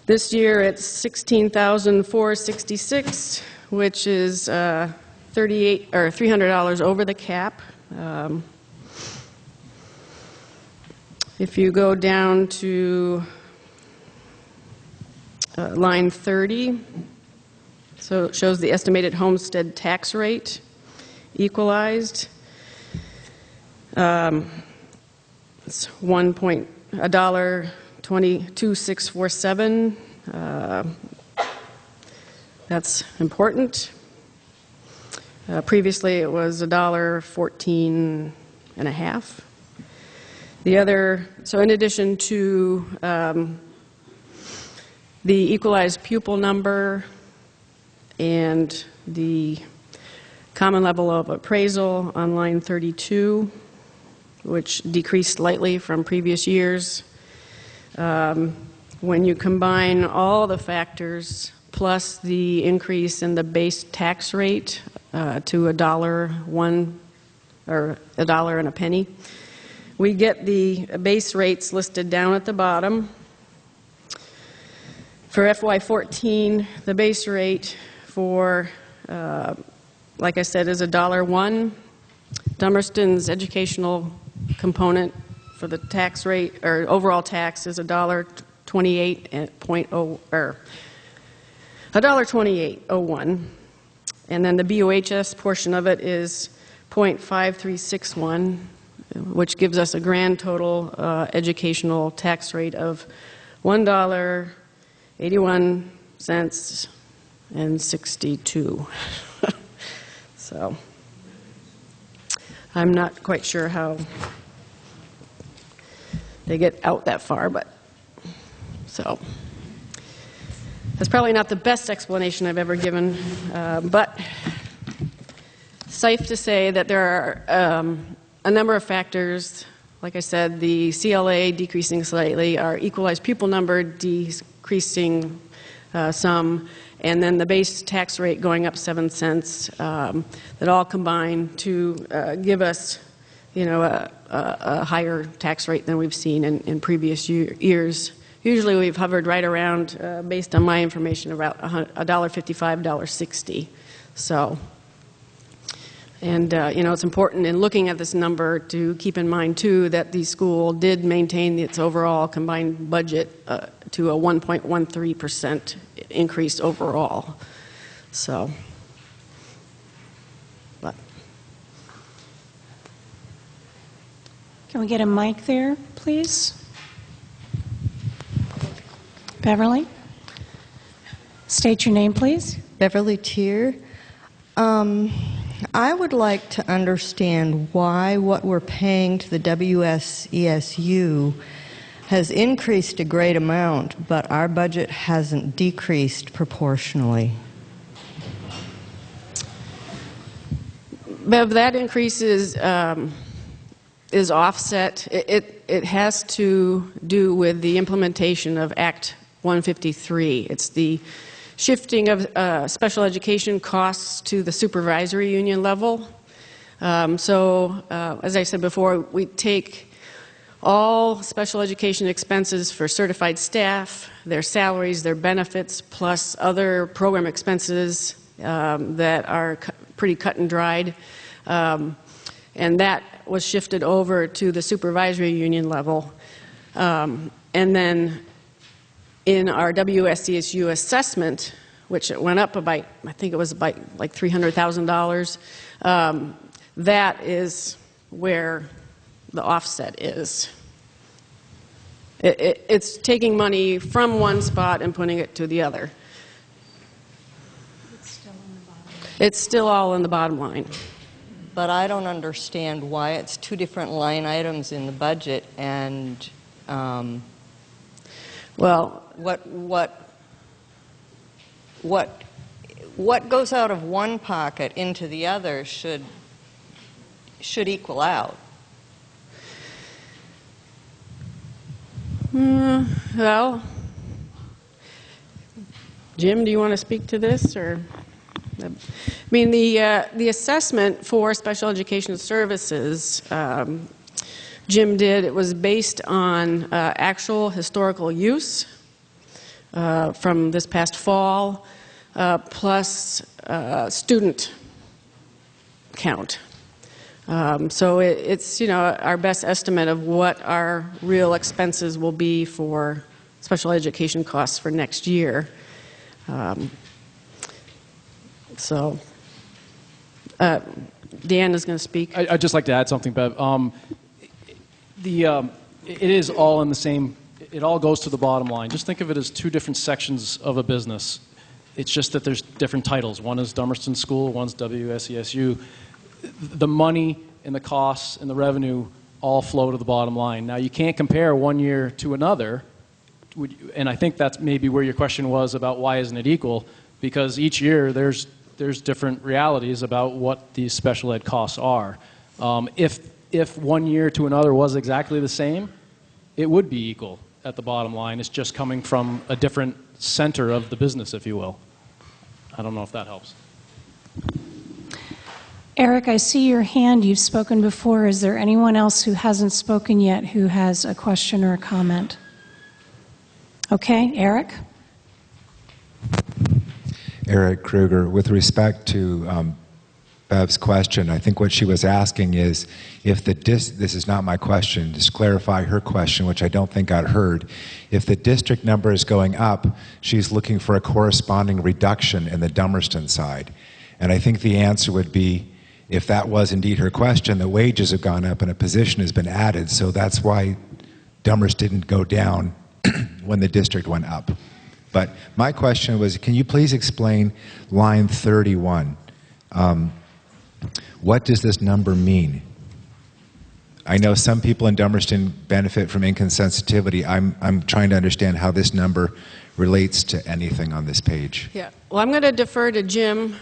This year it's $16,466, which is $300 over the cap. If you go down to line 30, so it shows the estimated homestead tax rate equalized. It's $1.2647. That's important. Previously, it was $1.14.5. The other, so in addition to the equalized pupil number and the common level of appraisal on line 32, which decreased slightly from previous years, when you combine all the factors plus the increase in the base tax rate to $1 or $1.01, we get the base rates listed down at the bottom. For FY14, the base rate for, like I said, is $1.01. Dummerston's educational component for the tax rate, or overall tax, is $1.28.0 or $1.2801, and then the BOHS portion of it is .5361, which gives us a grand total educational tax rate of $1.81.62. So I'm not quite sure how they get out that far, but so that's probably not the best explanation I've ever given, but safe to say that there are a number of factors. Like I said, the CLA decreasing slightly, our equalized pupil number decreasing some, and then the base tax rate going up 7 cents, that all combine to give us, a higher tax rate than we've seen in previous years. Usually we've hovered right around, based on my information, about $1.55, $1.60. So, and it's important in looking at this number to keep in mind too that the school did maintain its overall combined budget to a 1.13% increase overall. So, but Can we get a mic there, please? Beverly? State your name, please. Beverly Tier. I would like to understand why what we're paying to the WSESU has increased a great amount, but our budget hasn't decreased proportionally. Bev, that increase is offset. It has to do with the implementation of Act 153. It's the shifting of special education costs to the supervisory union level. As I said before, we take all special education expenses for certified staff, their salaries, their benefits, plus other program expenses that are pretty cut and dried. And that was shifted over to the supervisory union level. And then in our WSCSU assessment, which it went up about, I think it was about like $300,000, that is where the offset is. It's taking money from one spot and putting it to the other. It's still all in the bottom line. But I don't understand why it's two different line items in the budget, and well, what goes out of one pocket into the other should equal out. Well, Jim, do you want to speak to this, or? I mean, the assessment for special education services, Jim did, it was based on actual historical use from this past fall, plus student count. So it's, you know, our best estimate of what our real expenses will be for special education costs for next year. So, Deanna's going to speak. I'd just like to add something, Bev. It is all in the same, it all goes to the bottom line. Just think of it as two different sections of a business. It's just that there's different titles. One is Dummerston School, one's WSESU. The money and the costs and the revenue all flow to the bottom line. Now, you can't compare one year to another, and I think that's maybe where your question was about why isn't it equal, because each year there's different realities about what these special ed costs are. If one year to another was exactly the same, it would be equal at the bottom line. It's just coming from a different center of the business, if you will. I don't know if that helps. Eric, I see your hand. You've spoken before. Is there anyone else who hasn't spoken yet who has a question or a comment? Okay, Eric? Eric Kruger, with respect to Bev's question, I think what she was asking is if this is not my question, just clarify her question, which I don't think got heard. If the district number is going up, she's looking for a corresponding reduction in the Dummerston side. And I think the answer would be, if that was indeed her question, the wages have gone up and a position has been added, so that's why Dummerston didn't go down when the district went up. But my question was, can you please explain line 31? What does this number mean? I know some people in Dummerston benefit from income sensitivity. I'm trying to understand how this number relates to anything on this page. Yeah. Well, I'm going to defer to Jim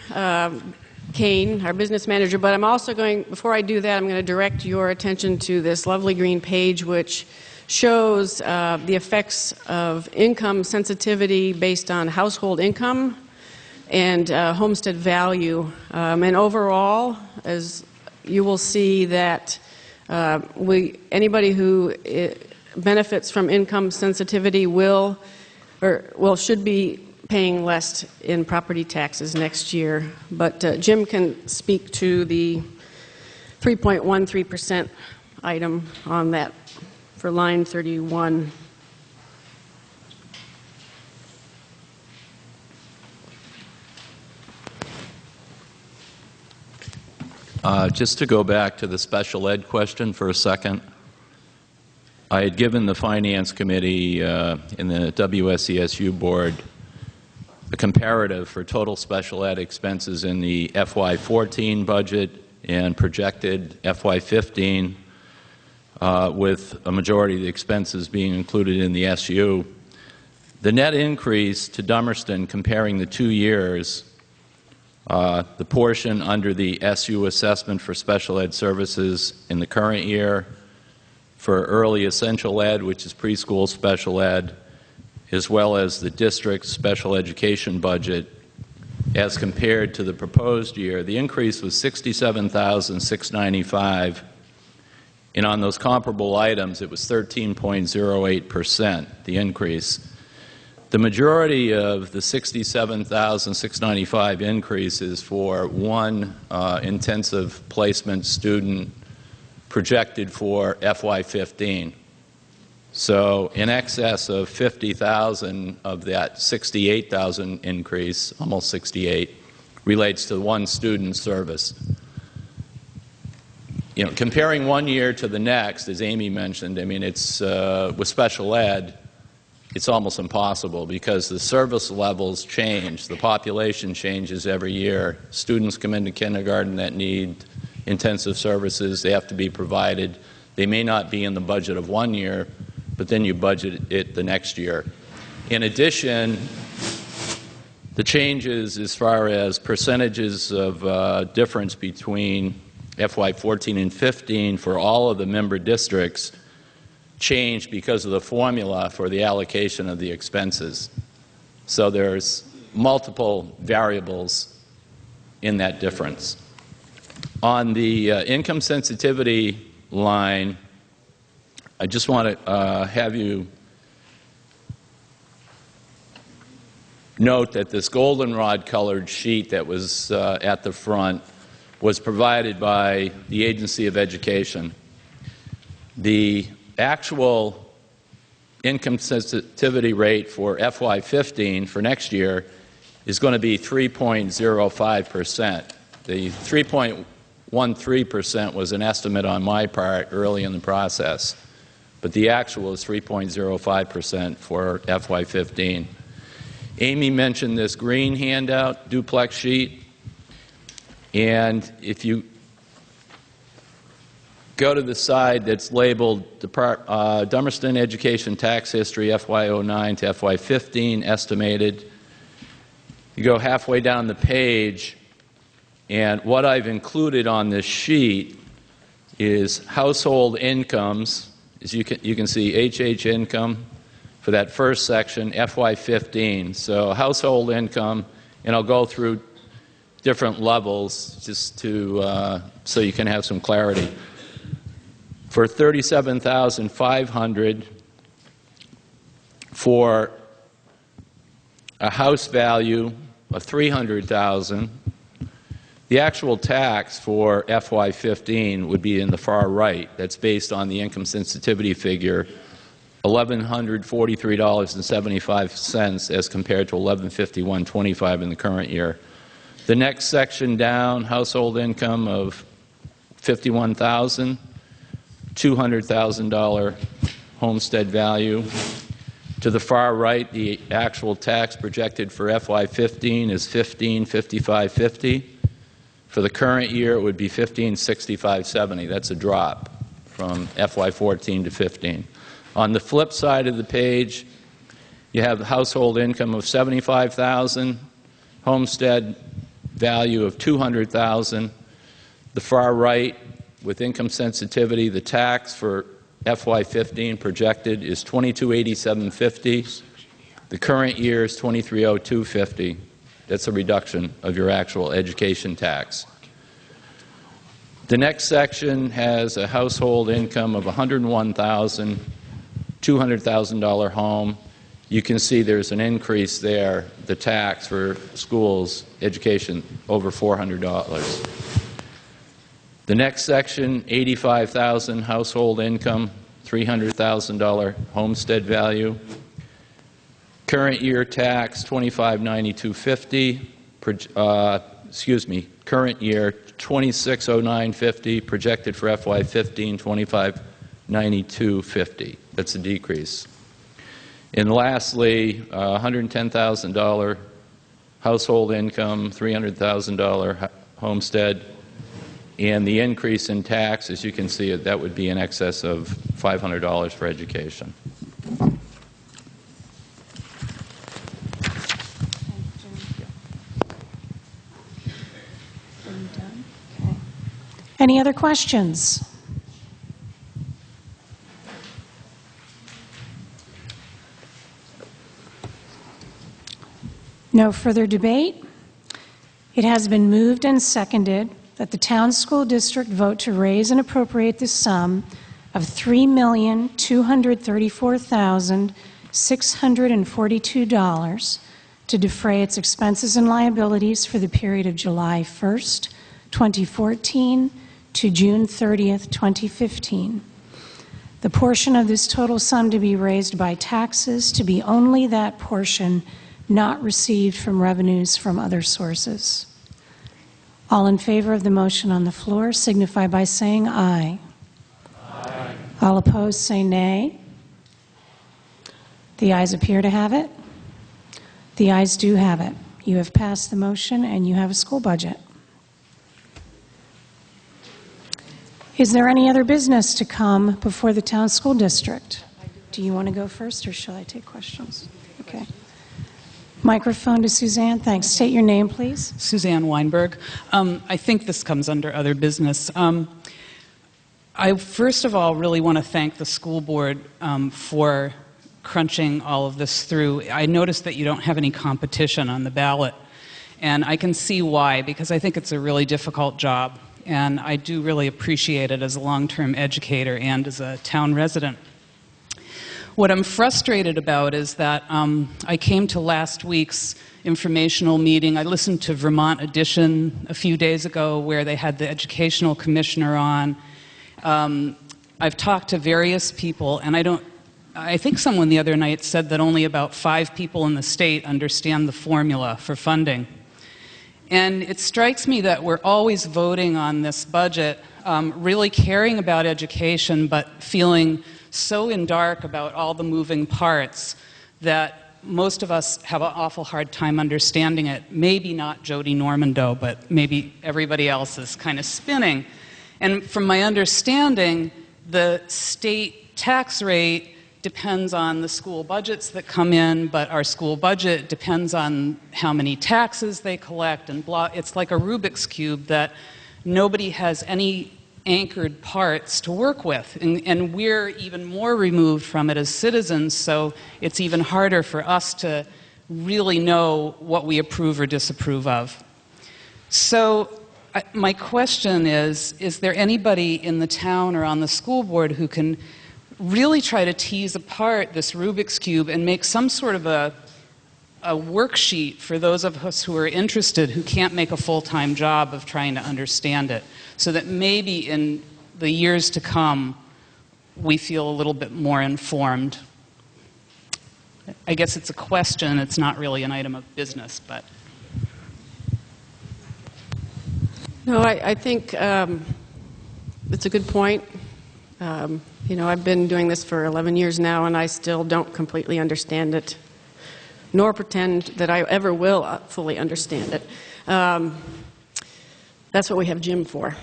Kane, our business manager, but I'm also going, before I do that, I'm going to direct your attention to this lovely green page, which shows the effects of income sensitivity based on household income and homestead value. And overall, as you will see that anybody who benefits from income sensitivity should be paying less in property taxes next year. But Jim can speak to the 3.13% item on that for line 31. Just to go back to the special ed question for a second, I had given the Finance Committee in the WSESU board a comparative for total special ed expenses in the FY14 budget and projected FY15, with a majority of the expenses being included in the SU. The net increase to Dummerston comparing the 2 years, the portion under the SU assessment for special ed services in the current year for early essential ed, which is preschool special ed, as well as the district's special education budget as compared to the proposed year, the increase was $67,695, and on those comparable items it was 13.08%, the increase. The majority of the $67,695 increase is for one intensive placement student projected for FY15. So in excess of 50,000 of that 68,000 increase, almost 68, relates to one student service. You know, comparing one year to the next, as Amy mentioned, I mean, it's with special ed, it's almost impossible because the service levels change, the population changes every year. Students come into kindergarten that need intensive services, they have to be provided. They may not be in the budget of 1 year, but then you budget it the next year. In addition, the changes as far as percentages of difference between FY14 and 15 for all of the member districts changed because of the formula for the allocation of the expenses. So there's multiple variables in that difference. On the income sensitivity line, I just want to have you note that this goldenrod colored sheet that was at the front was provided by the Agency of Education. The actual income sensitivity rate for FY15 for next year is going to be 3.05%. The 3.13% was an estimate on my part early in the process, but the actual is 3.05% for FY15. Amy mentioned this green handout, duplex sheet, and if you go to the side that's labeled Dummerston Education Tax History FY09 to FY15 estimated, you go halfway down the page, and what I've included on this sheet is household incomes. As you can see, HH income for that first section, FY15. So household income, and I'll go through different levels just to so you can have some clarity. For $37,500 for a house value of $300,000, the actual tax for FY15 would be in the far right. That's based on the income sensitivity figure, $1,143.75 as compared to $1,151.25 in the current year. The next section down, household income of $51,000, $200,000 homestead value. To the far right, the actual tax projected for FY15 is $1,555.50. For the current year, it would be $1,565.70. That's a drop from FY14 to 15. On the flip side of the page, you have the household income of $75,000, homestead value of $200,000. The far right, with income sensitivity, the tax for FY15 projected is $2,287.50. The current year is $2,302.50. That's a reduction of your actual education tax. The next section has a household income of $101,000, $200,000 home. You can see there's an increase there, the tax for schools, education, over $400. The next section, $85,000 household income, $300,000 homestead value. Current year tax, $2592.50. Excuse me, current year, $2609.50. Projected for FY15, $2592.50. That's a decrease. And lastly, $110,000 household income, $300,000 homestead. And the increase in tax, as you can see, that would be in excess of $500 for education. Any other questions? No further debate. It has been moved and seconded that the town school district vote to raise and appropriate the sum of $3,234,642 to defray its expenses and liabilities for the period of July 1st, 2014 to June 30th, 2015. The portion of this total sum to be raised by taxes to be only that portion not received from revenues from other sources. All in favor of the motion on the floor signify by saying aye. Aye. All opposed say nay. The ayes appear to have it. The ayes do have it. You have passed the motion and you have a school budget. Is there any other business to come before the town school district? Do you want to go first or shall I take questions? Okay. Microphone to Suzanne. Thanks. State your name, please. Suzanne Weinberg. I think this comes under other business. I first of all really want to thank the school board for crunching all of this through. I noticed that you don't have any competition on the ballot, and I can see why, because I think it's a really difficult job, and I do really appreciate it as a long-term educator and as a town resident. What I'm frustrated about is that I came to last week's informational meeting. I listened to Vermont Edition a few days ago where they had the educational commissioner on. I've talked to various people, and I think someone the other night said that only about 5 people in the state understand the formula for funding. And it strikes me that we're always voting on this budget, really caring about education, but feeling so in dark about all the moving parts that most of us have an awful hard time understanding it. Maybe not Jody Normando, but maybe everybody else is kind of spinning. And from my understanding, the state tax rate depends on the school budgets that come in, but our school budget depends on how many taxes they collect and blah. It's like a Rubik's Cube that nobody has any anchored parts to work with. And we're even more removed from it as citizens, so it's even harder for us to really know what we approve or disapprove of. So my question is there anybody in the town or on the school board who can really try to tease apart this Rubik's Cube and make some sort of a worksheet for those of us who are interested, who can't make a full-time job of trying to understand it, so that maybe in the years to come we feel a little bit more informed? I guess it's a question, it's not really an item of business, but... No, I think it's a good point. You know, I've been doing this for 11 years now, and I still don't completely understand it, nor pretend that I ever will fully understand it. That's what we have Jim for.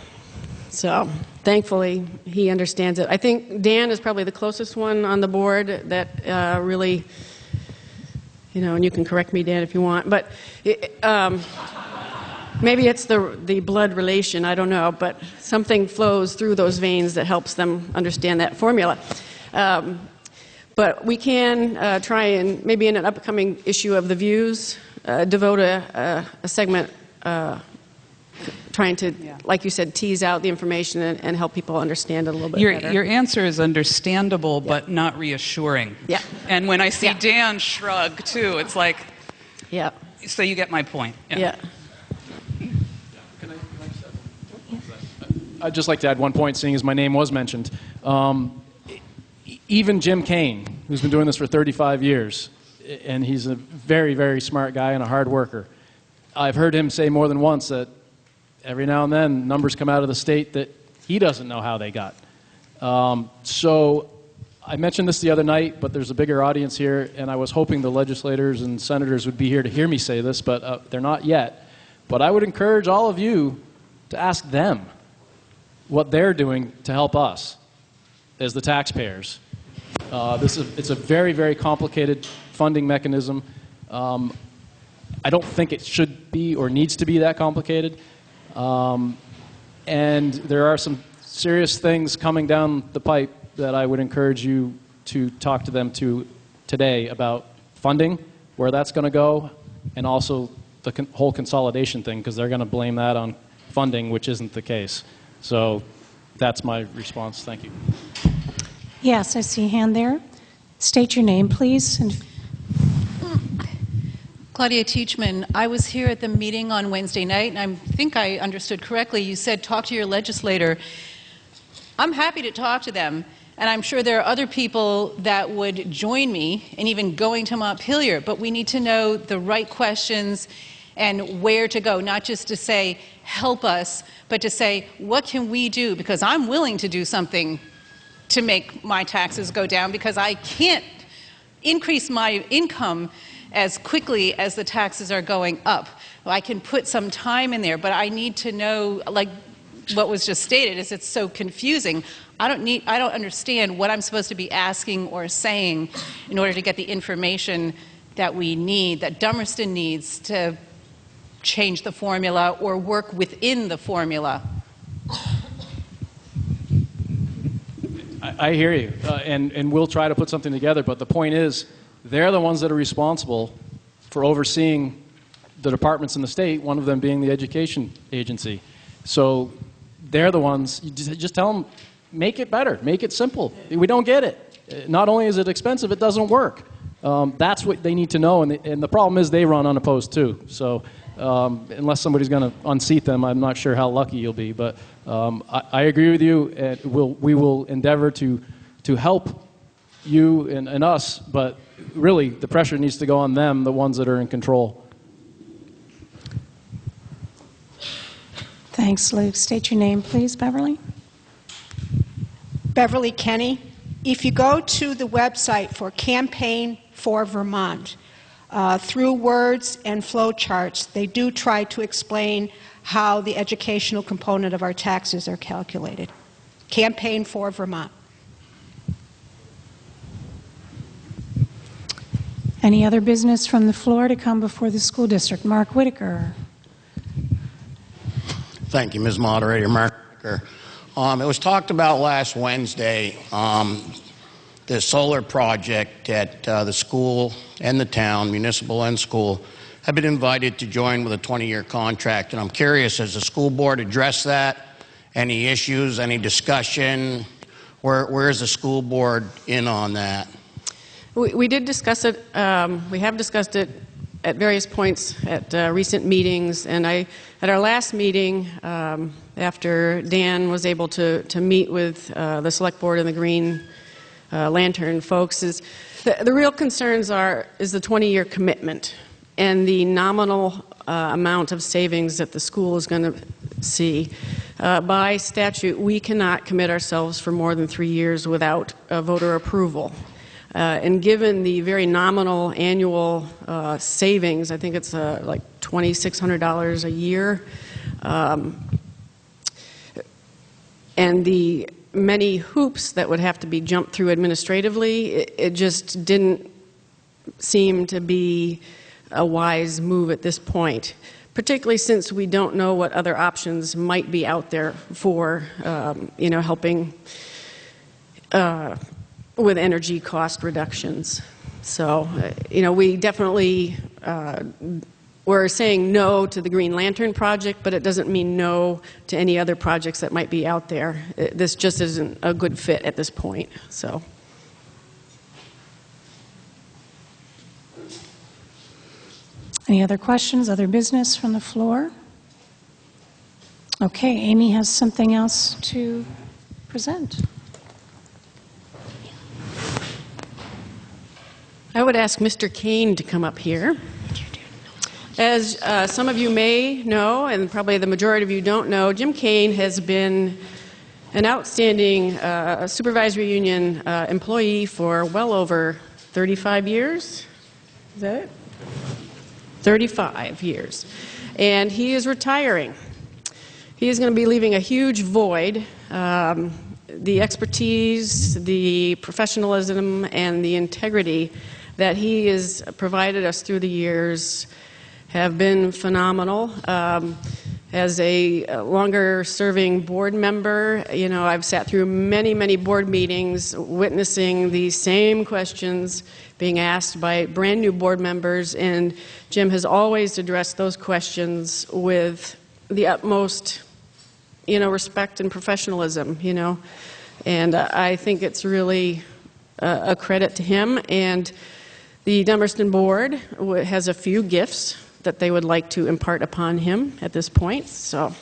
So thankfully, he understands it. I think Dan is probably the closest one on the board that really, you know, and you can correct me, Dan, if you want, but maybe it's the blood relation, I don't know, but something flows through those veins that helps them understand that formula. But we can try and, maybe in an upcoming issue of The Views, devote a segment trying to, like you said, tease out the information and help people understand it a little bit better. Your answer is understandable, but not reassuring. Yeah. And when I see Dan shrug, too, it's like... Yeah. So you get my point. Yeah. I'd just like to add one point, seeing as my name was mentioned. Even Jim Kane, who's been doing this for 35 years, and he's a very, very smart guy and a hard worker, I've heard him say more than once that every now and then numbers come out of the state that he doesn't know how they got. So I mentioned this the other night, but there's a bigger audience here, and I was hoping the legislators and senators would be here to hear me say this, but they're not yet. But I would encourage all of you to ask them what they're doing to help us as the taxpayers. It's a very, very complicated funding mechanism. I don't think it should be or needs to be that complicated. And there are some serious things coming down the pipe that I would encourage you to talk to them today about funding, where that's going to go, and also the whole consolidation thing, because they're going to blame that on funding, which isn't the case. So that's my response. Thank you. Yes, I see a hand there. State your name, please. Claudia Teachman, I was here at the meeting on Wednesday night, and I think I understood correctly. You said talk to your legislator. I'm happy to talk to them, and I'm sure there are other people that would join me in even going to Montpelier, but we need to know the right questions and where to go, not just to say, help us, but to say, what can we do? Because I'm willing to do something to make my taxes go down, because I can't increase my income as quickly as the taxes are going up. I can put some time in there, but I need to know, like what was just stated, is it's so confusing. I don't understand what I'm supposed to be asking or saying in order to get the information that we need, that Dummerston needs to change the formula or work within the formula. I hear you, and we'll try to put something together, but the point is, they're the ones that are responsible for overseeing the departments in the state, one of them being the education agency. So they're the ones, you just tell them, make it better, make it simple. We don't get it. Not only is it expensive, it doesn't work. That's what they need to know, and the problem is they run unopposed too. So unless somebody's going to unseat them, I'm not sure how lucky you'll be. But I agree with you, and we will endeavor to help you and us, but really the pressure needs to go on them, the ones that are in control. Thanks, Luke. State your name, please, Beverly. Beverly Kenny. If you go to the website for Campaign for Vermont, through words and flow charts, they do try to explain how the educational component of our taxes are calculated. Campaign for Vermont. Any other business from the floor to come before the school district? Mark Whitaker. Thank you, Ms. Moderator. Mark Whitaker. It was talked about last Wednesday, the solar project at the school and the town, municipal and school, have been invited to join with a 20-year contract. And I'm curious, has the school board addressed that? Any issues, any discussion? Where is the school board in on that? We did discuss it. We have discussed it at various points at recent meetings. And at our last meeting, after Dan was able to meet with the select board and the Green Lantern folks, is the real concerns is the 20-year commitment and the nominal amount of savings that the school is going to see. By statute, we cannot commit ourselves for more than 3 years without voter approval. And given the very nominal annual savings, I think it's like $2,600 a year, and the many hoops that would have to be jumped through administratively, it just didn't seem to be a wise move at this point, particularly since we don't know what other options might be out there for helping with energy cost reductions. So, we definitely, we're saying no to the Green Lantern project, but it doesn't mean no to any other projects that might be out there. This just isn't a good fit at this point, so. Any other questions, other business from the floor? Okay, Amy has something else to present. I would ask Mr. Kane to come up here. As some of you may know, and probably the majority of you don't know, Jim Kane has been an outstanding supervisory union employee for well over 35 years. Is that it? 35 years. And he is retiring. He is going to be leaving a huge void. The expertise, the professionalism, and the integrity that he has provided us through the years have been phenomenal. As a longer-serving board member, I've sat through many, many board meetings witnessing these same questions being asked by brand new board members, and Jim has always addressed those questions with the utmost, respect and professionalism, And I think it's really a credit to him. And the Dummerston board has a few gifts that they would like to impart upon him at this point. So.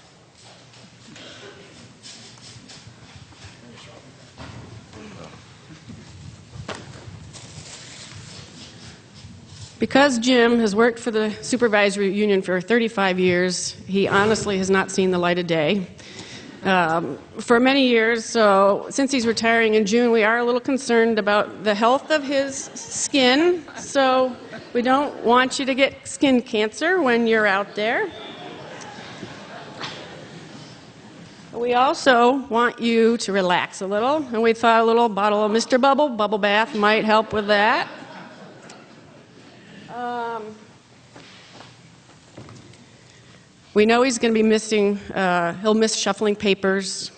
Because Jim has worked for the supervisory union for 35 years, he honestly has not seen the light of day for many years. So since he's retiring in June, we are a little concerned about the health of his skin. So we don't want you to get skin cancer when you're out there. We also want you to relax a little, and we thought a little bottle of Mr. Bubble Bath might help with that. We know he's going to be missing, he'll miss shuffling papers,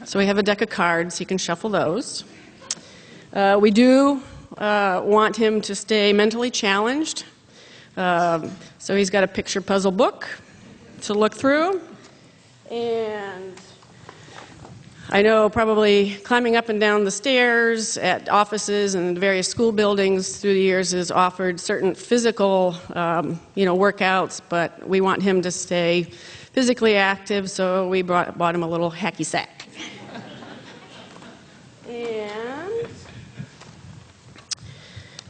So we have a deck of cards. He can shuffle those. We do want him to stay mentally challenged. So he's got a picture puzzle book to look through. And I know probably climbing up and down the stairs at offices and various school buildings through the years has offered certain physical, workouts, but we want him to stay physically active, so we bought him a little hacky sack. And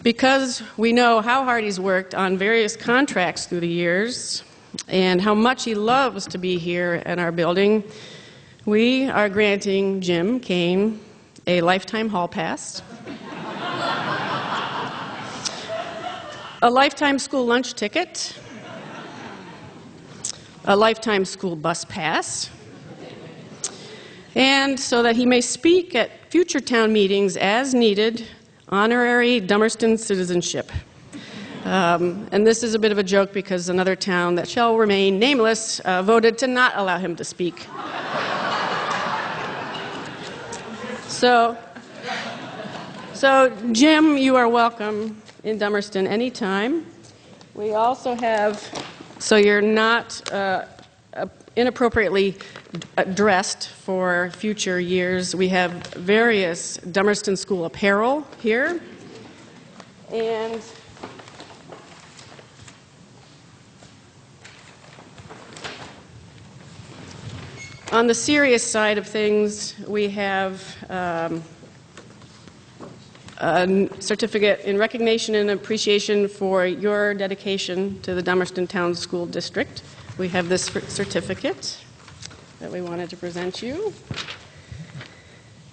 because we know how hard he's worked on various contracts through the years and how much he loves to be here at our building, we are granting Jim Kane a lifetime hall pass, a lifetime school lunch ticket, a lifetime school bus pass, and so that he may speak at future town meetings as needed, honorary Dummerston citizenship. And this is a bit of a joke because another town that shall remain nameless voted to not allow him to speak. So Jim, you are welcome in Dummerston anytime. We also have, so you're not inappropriately dressed for future years, we have various Dummerston School apparel here. And on the serious side of things, we have a certificate in recognition and appreciation for your dedication to the Dummerston Town School District. We have this certificate that we wanted to present you.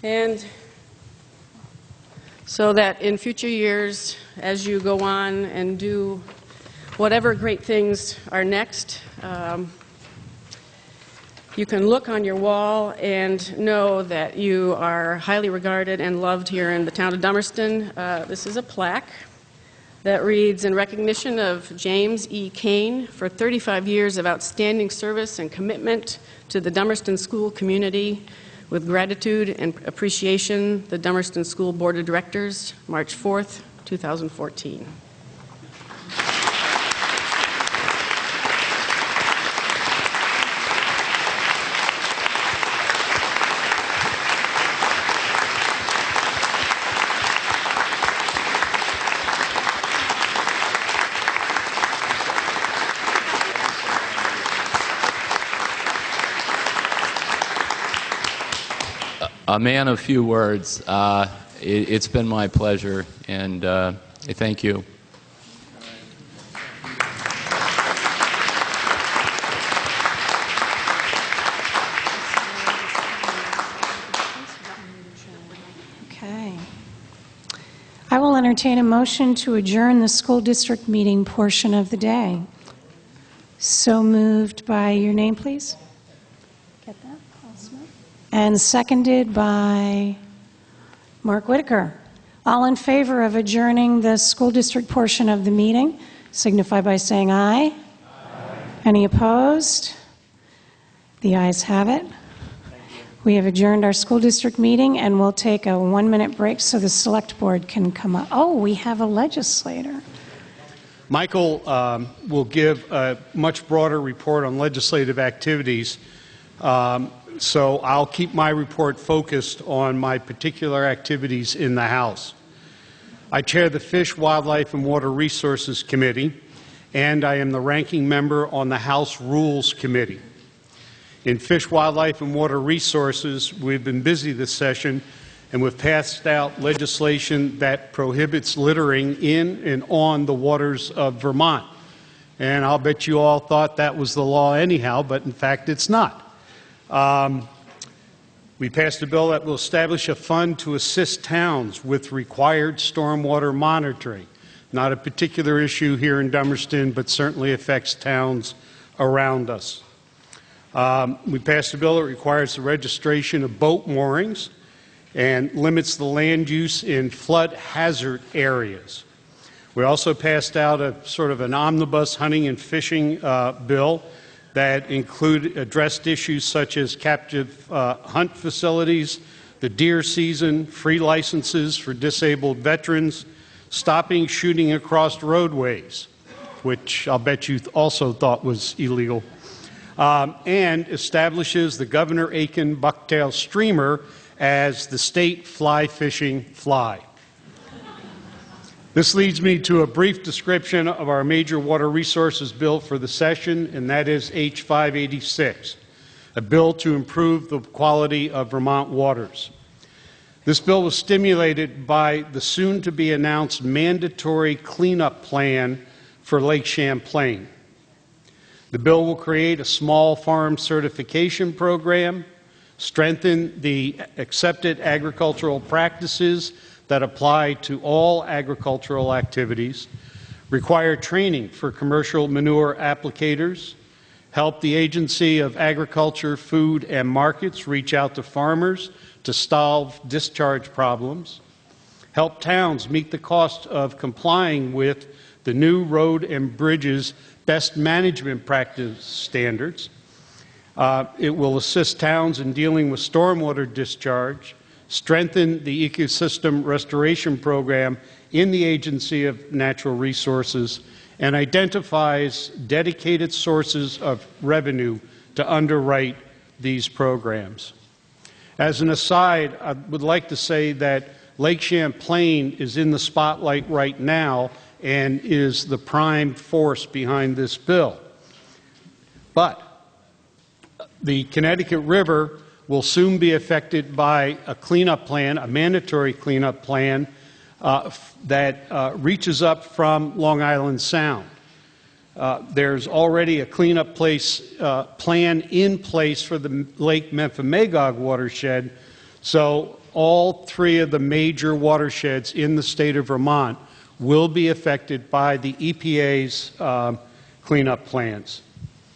And so that in future years, as you go on and do whatever great things are next, you can look on your wall and know that you are highly regarded and loved here in the town of Dummerston. This is a plaque that reads, "In recognition of James E. Kane for 35 years of outstanding service and commitment to the Dummerston school community, with gratitude and appreciation, the Dummerston School Board of Directors, March 4th, 2014. A man of few words. It's been my pleasure, and thank you. Okay. I will entertain a motion to adjourn the school district meeting portion of the day. So moved by your name, please. Get that? And seconded by Mark Whitaker. All in favor of adjourning the school district portion of the meeting, signify by saying aye. Aye. Any opposed? The ayes have it. We have adjourned our school district meeting, and we'll take a 1-minute break so the select board can come up. Oh, we have a legislator. Michael will give a much broader report on legislative activities. So I'll keep my report focused on my particular activities in the House. I chair the Fish, Wildlife, and Water Resources Committee, and I am the ranking member on the House Rules Committee. In Fish, Wildlife, and Water Resources, we've been busy this session, and we've passed out legislation that prohibits littering in and on the waters of Vermont. And I'll bet you all thought that was the law anyhow, but in fact it's not. We passed a bill that will establish a fund to assist towns with required stormwater monitoring. Not a particular issue here in Dummerston, but certainly affects towns around us. We passed a bill that requires the registration of boat moorings and limits the land use in flood hazard areas. We also passed out a sort of an omnibus hunting and fishing bill that addressed issues such as captive hunt facilities, the deer season, free licenses for disabled veterans, stopping shooting across roadways, which I'll bet you also thought was illegal, and establishes the Governor Aiken bucktail streamer as the state fly fishing fly. This leads me to a brief description of our major water resources bill for the session, and that is H586, a bill to improve the quality of Vermont waters. This bill was stimulated by the soon-to-be-announced mandatory cleanup plan for Lake Champlain. The bill will create a small farm certification program, strengthen the accepted agricultural practices that apply to all agricultural activities, require training for commercial manure applicators, help the Agency of Agriculture, Food, and Markets reach out to farmers to solve discharge problems, help towns meet the cost of complying with the new road and bridges best management practice standards. It will assist towns in dealing with stormwater discharge, strengthen the ecosystem restoration program in the Agency of Natural Resources, and identifies dedicated sources of revenue to underwrite these programs. As an aside, I would like to say that Lake Champlain is in the spotlight right now and is the prime force behind this bill. But the Connecticut River will soon be affected by a cleanup plan, a mandatory cleanup plan that reaches up from Long Island Sound. There's already a cleanup plan in place for the Lake Memphremagog watershed, so all three of the major watersheds in the state of Vermont will be affected by the EPA's cleanup plans.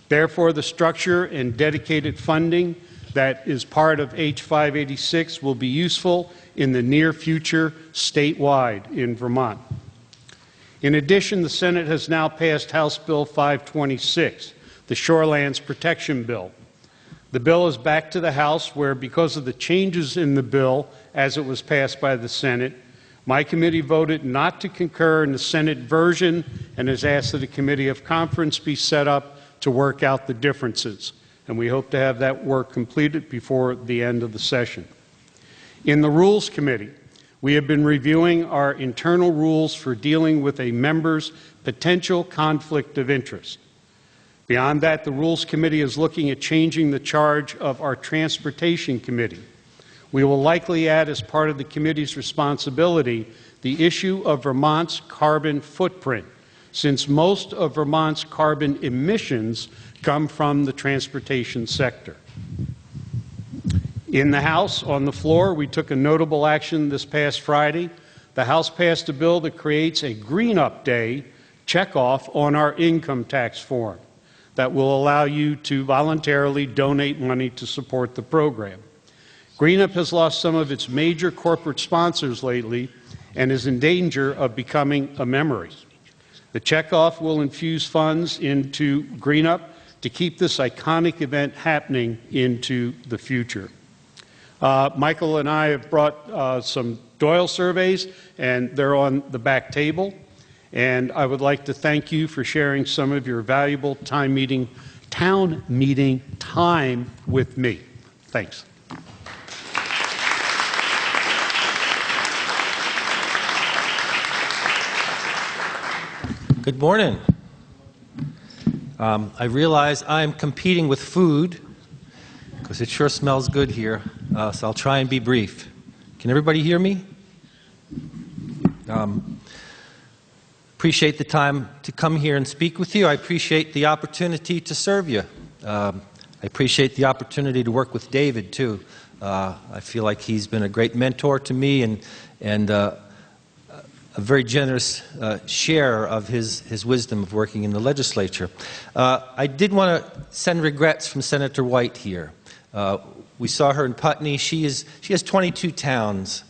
Therefore, the structure and dedicated funding that is part of H586 will be useful in the near future statewide in Vermont. In addition, the Senate has now passed House Bill 526, the Shorelands Protection Bill. The bill is back to the House where, because of the changes in the bill as it was passed by the Senate, my committee voted not to concur in the Senate version and has asked that a committee of conference be set up to work out the differences. And we hope to have that work completed before the end of the session. In the Rules Committee, we have been reviewing our internal rules for dealing with a member's potential conflict of interest. Beyond that, the Rules Committee is looking at changing the charge of our Transportation Committee. We will likely add, as part of the committee's responsibility, the issue of Vermont's carbon footprint, since most of Vermont's carbon emissions come from the transportation sector. In the House, on the floor, we took a notable action this past Friday. The House passed a bill that creates a Green Up Day checkoff on our income tax form that will allow you to voluntarily donate money to support the program. Green Up has lost some of its major corporate sponsors lately and is in danger of becoming a memory. The checkoff will infuse funds into Green Up to keep this iconic event happening into the future. Michael and I have brought some Doyle surveys, and they're on the back table. And I would like to thank you for sharing some of your valuable town meeting time with me. Thanks. Good morning. I realize I'm competing with food because it sure smells good here, so I'll try and be brief. Can everybody hear me? Appreciate the time to come here and speak with you. I appreciate the opportunity to serve you. I appreciate the opportunity to work with David, too. I feel like he's been a great mentor to me and a very generous share of his wisdom of working in the legislature. I did want to send regrets from Senator White here. We saw her in Putney. She has 22 towns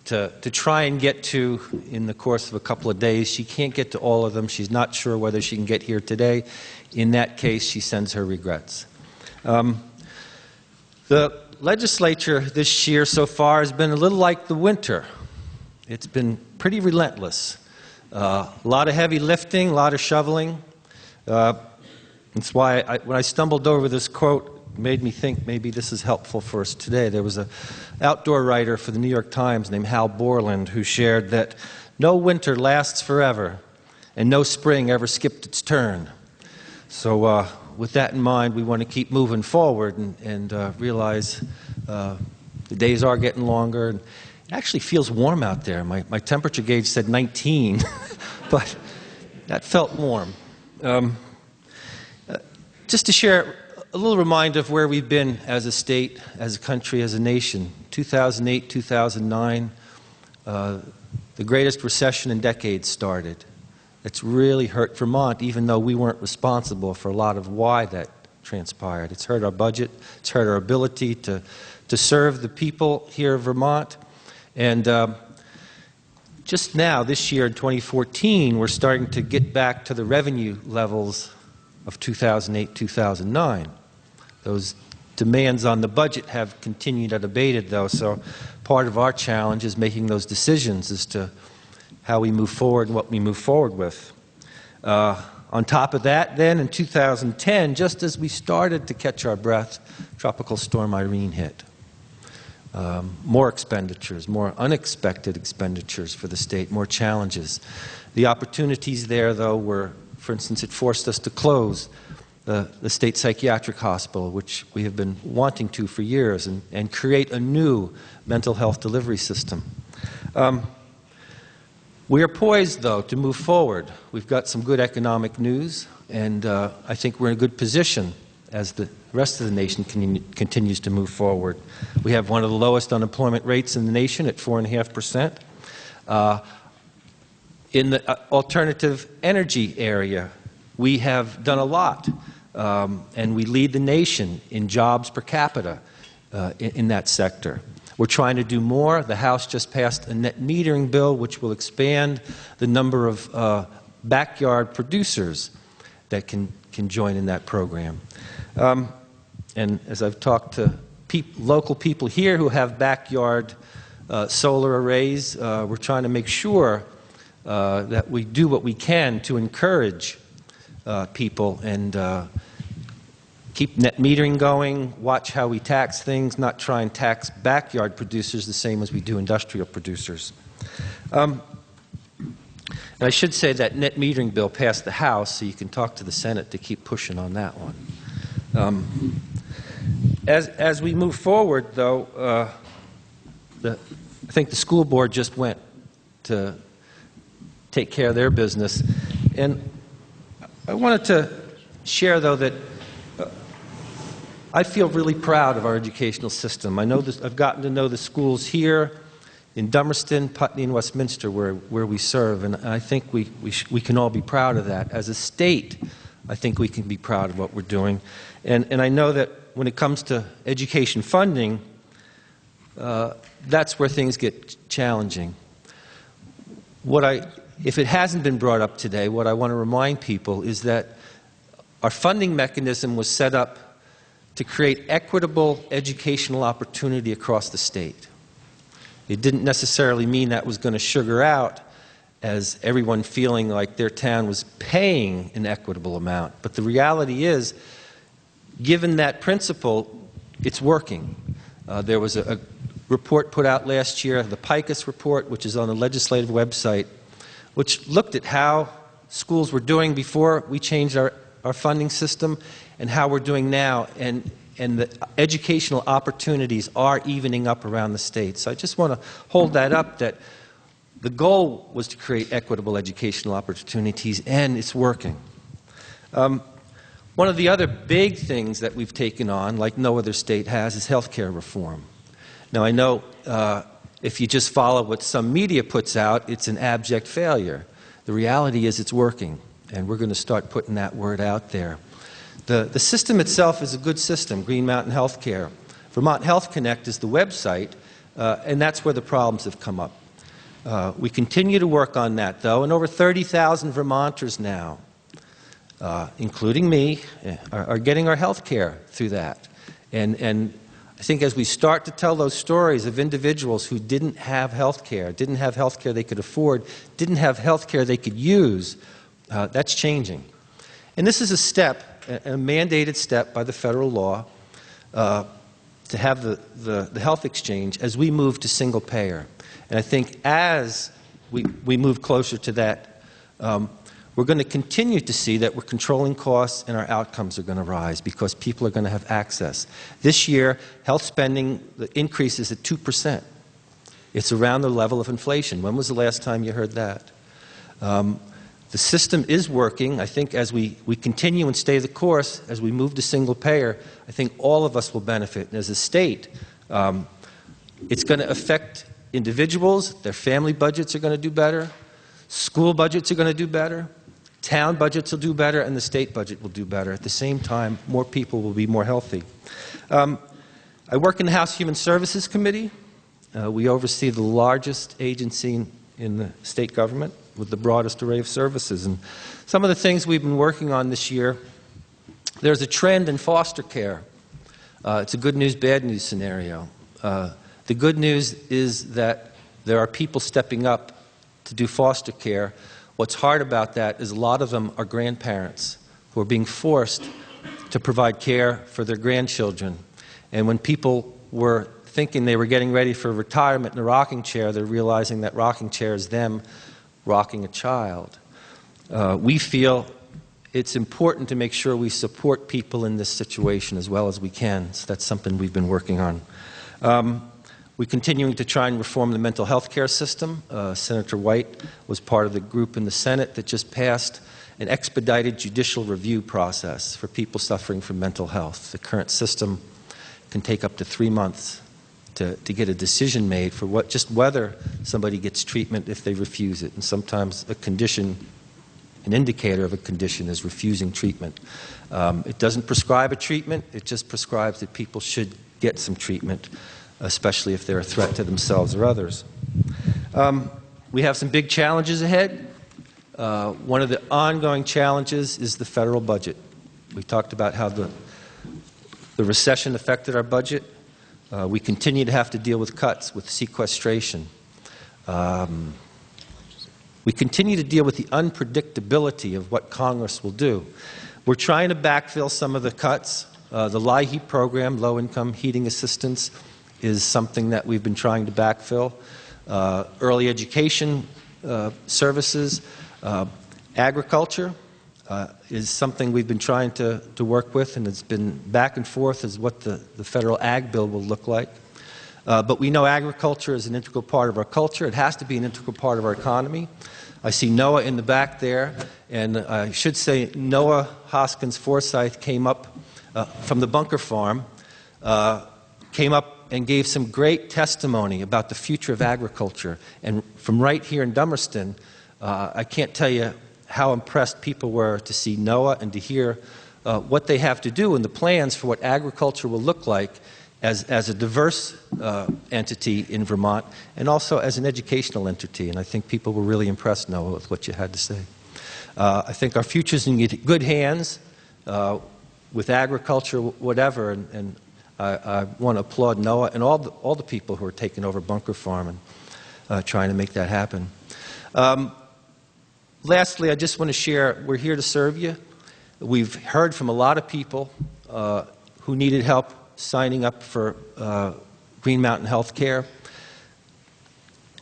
to try and get to in the course of a couple of days. She can't get to all of them. She's not sure whether she can get here today. In that case, she sends her regrets. The legislature this year so far has been a little like the winter. It's been pretty relentless. A lot of heavy lifting, a lot of shoveling. That's why when I stumbled over this quote, it made me think maybe this is helpful for us today. There was an outdoor writer for the New York Times named Hal Borland who shared that no winter lasts forever and no spring ever skipped its turn. So with that in mind, we want to keep moving forward and realize the days are getting longer. And it actually feels warm out there. My temperature gauge said 19, but that felt warm. Just to share a little reminder of where we've been as a state, as a country, as a nation. 2008, 2009, the greatest recession in decades started. It's really hurt Vermont, even though we weren't responsible for a lot of why that transpired. It's hurt our budget. It's hurt our ability to serve the people here in Vermont. And just now, this year in 2014, we're starting to get back to the revenue levels of 2008, 2009. Those demands on the budget have continued unabated, though, so part of our challenge is making those decisions as to how we move forward and what we move forward with. On top of that, then, in 2010, just as we started to catch our breath, Tropical Storm Irene hit. More expenditures, more unexpected expenditures for the state, more challenges. The opportunities there, though, were, for instance, it forced us to close the state psychiatric hospital, which we have been wanting to for years, and create a new mental health delivery system. We are poised, though, to move forward. We've got some good economic news, and I think we're in a good position as the rest of the nation continues to move forward. We have one of the lowest unemployment rates in the nation at 4.5%. In the alternative energy area, we have done a lot, and we lead the nation in jobs per capita in that sector. We're trying to do more. The House just passed a net metering bill which will expand the number of backyard producers that can join in that program. And as I've talked to local people here who have backyard solar arrays, we're trying to make sure that we do what we can to encourage people and keep net metering going, watch how we tax things, not try and tax backyard producers the same as we do industrial producers. And I should say that net metering bill passed the House, so you can talk to the Senate to keep pushing on that one. As we move forward, though, I think the school board just went to take care of their business. And I wanted to share, though, that I feel really proud of our educational system. I know this, I've gotten to know the schools here in Dummerston, Putney, and Westminster, where we serve, and I think we can all be proud of that. As a state, I think we can be proud of what we're doing. And I know that when it comes to education funding, that's where things get challenging. If it hasn't been brought up today, what I want to remind people is that our funding mechanism was set up to create equitable educational opportunity across the state. It didn't necessarily mean that was going to sugar out as everyone feeling like their town was paying an equitable amount. But the reality is, given that principle, it's working. There was a report put out last year, the PICUS report, which is on the legislative website, which looked at how schools were doing before we changed our funding system and how we're doing now, and the educational opportunities are evening up around the state. So I just want to hold that up, that the goal was to create equitable educational opportunities, and it's working. One of the other big things that we've taken on, like no other state has, is health care reform. Now, I know if you just follow what some media puts out, it's an abject failure. The reality is it's working, and we're going to start putting that word out there. The system itself is a good system, Green Mountain Health Care. Vermont Health Connect is the website, and that's where the problems have come up. We continue to work on that, though, and over 30,000 Vermonters now including me, are getting our health care through that. And I think as we start to tell those stories of individuals who didn't have health care they could afford, didn't have health care they could use, that's changing. And this is a step, a mandated step by the federal law, to have the health exchange as we move to single payer. And I think as we move closer to that, we're going to continue to see that we're controlling costs and our outcomes are going to rise because people are going to have access. This year, health spending, the increase is at 2%. It's around the level of inflation. When was the last time you heard that? The system is working. I think as we continue and stay the course, as we move to single payer, I think all of us will benefit. And as a state, it's going to affect individuals. Their family budgets are going to do better. School budgets are going to do better. Town budgets will do better, and the state budget will do better. At the same time, more people will be more healthy. I work in the House Human Services Committee. We oversee the largest agency in the state government with the broadest array of services. And some of the things we've been working on this year, there's a trend in foster care. It's a good news, bad news scenario. The good news is that there are people stepping up to do foster care. What's hard about that is a lot of them are grandparents who are being forced to provide care for their grandchildren. And when people were thinking they were getting ready for retirement in a rocking chair, they're realizing that rocking chair is them rocking a child. We feel it's important to make sure we support people in this situation as well as we can. So that's something we've been working on. We're continuing to try and reform the mental health care system. Senator White was part of the group in the Senate that just passed an expedited judicial review process for people suffering from mental health. The current system can take up to 3 months to get a decision made for just whether somebody gets treatment if they refuse it. And sometimes a condition, an indicator of a condition is refusing treatment. It doesn't prescribe a treatment, it just prescribes that people should get some treatment, especially if they're a threat to themselves or others. We have some big challenges ahead. One of the ongoing challenges is the federal budget. We talked about how the recession affected our budget. We continue to have to deal with cuts, with sequestration. We continue to deal with the unpredictability of what Congress will do. We're trying to backfill some of the cuts. The LIHEAP program, low-income heating assistance, is something that we've been trying to backfill. Early education services, agriculture is something we've been trying to work with, and it's been back and forth as what the federal ag bill will look like. But we know agriculture is an integral part of our culture. It has to be an integral part of our economy. I see Noah in the back there, and I should say Noah Hoskins Forsyth came up from the Bunker Farm, came up and gave some great testimony about the future of agriculture. And from right here in Dummerston, I can't tell you how impressed people were to see Noah and to hear what they have to do and the plans for what agriculture will look like as a diverse entity in Vermont and also as an educational entity. And I think people were really impressed, Noah, with what you had to say. I think our future's in good hands with agriculture, whatever, and I want to applaud Noah and all the people who are taking over Bunker Farm and trying to make that happen. Lastly, I just want to share, we're here to serve you. We've heard from a lot of people who needed help signing up for Green Mountain Health Care.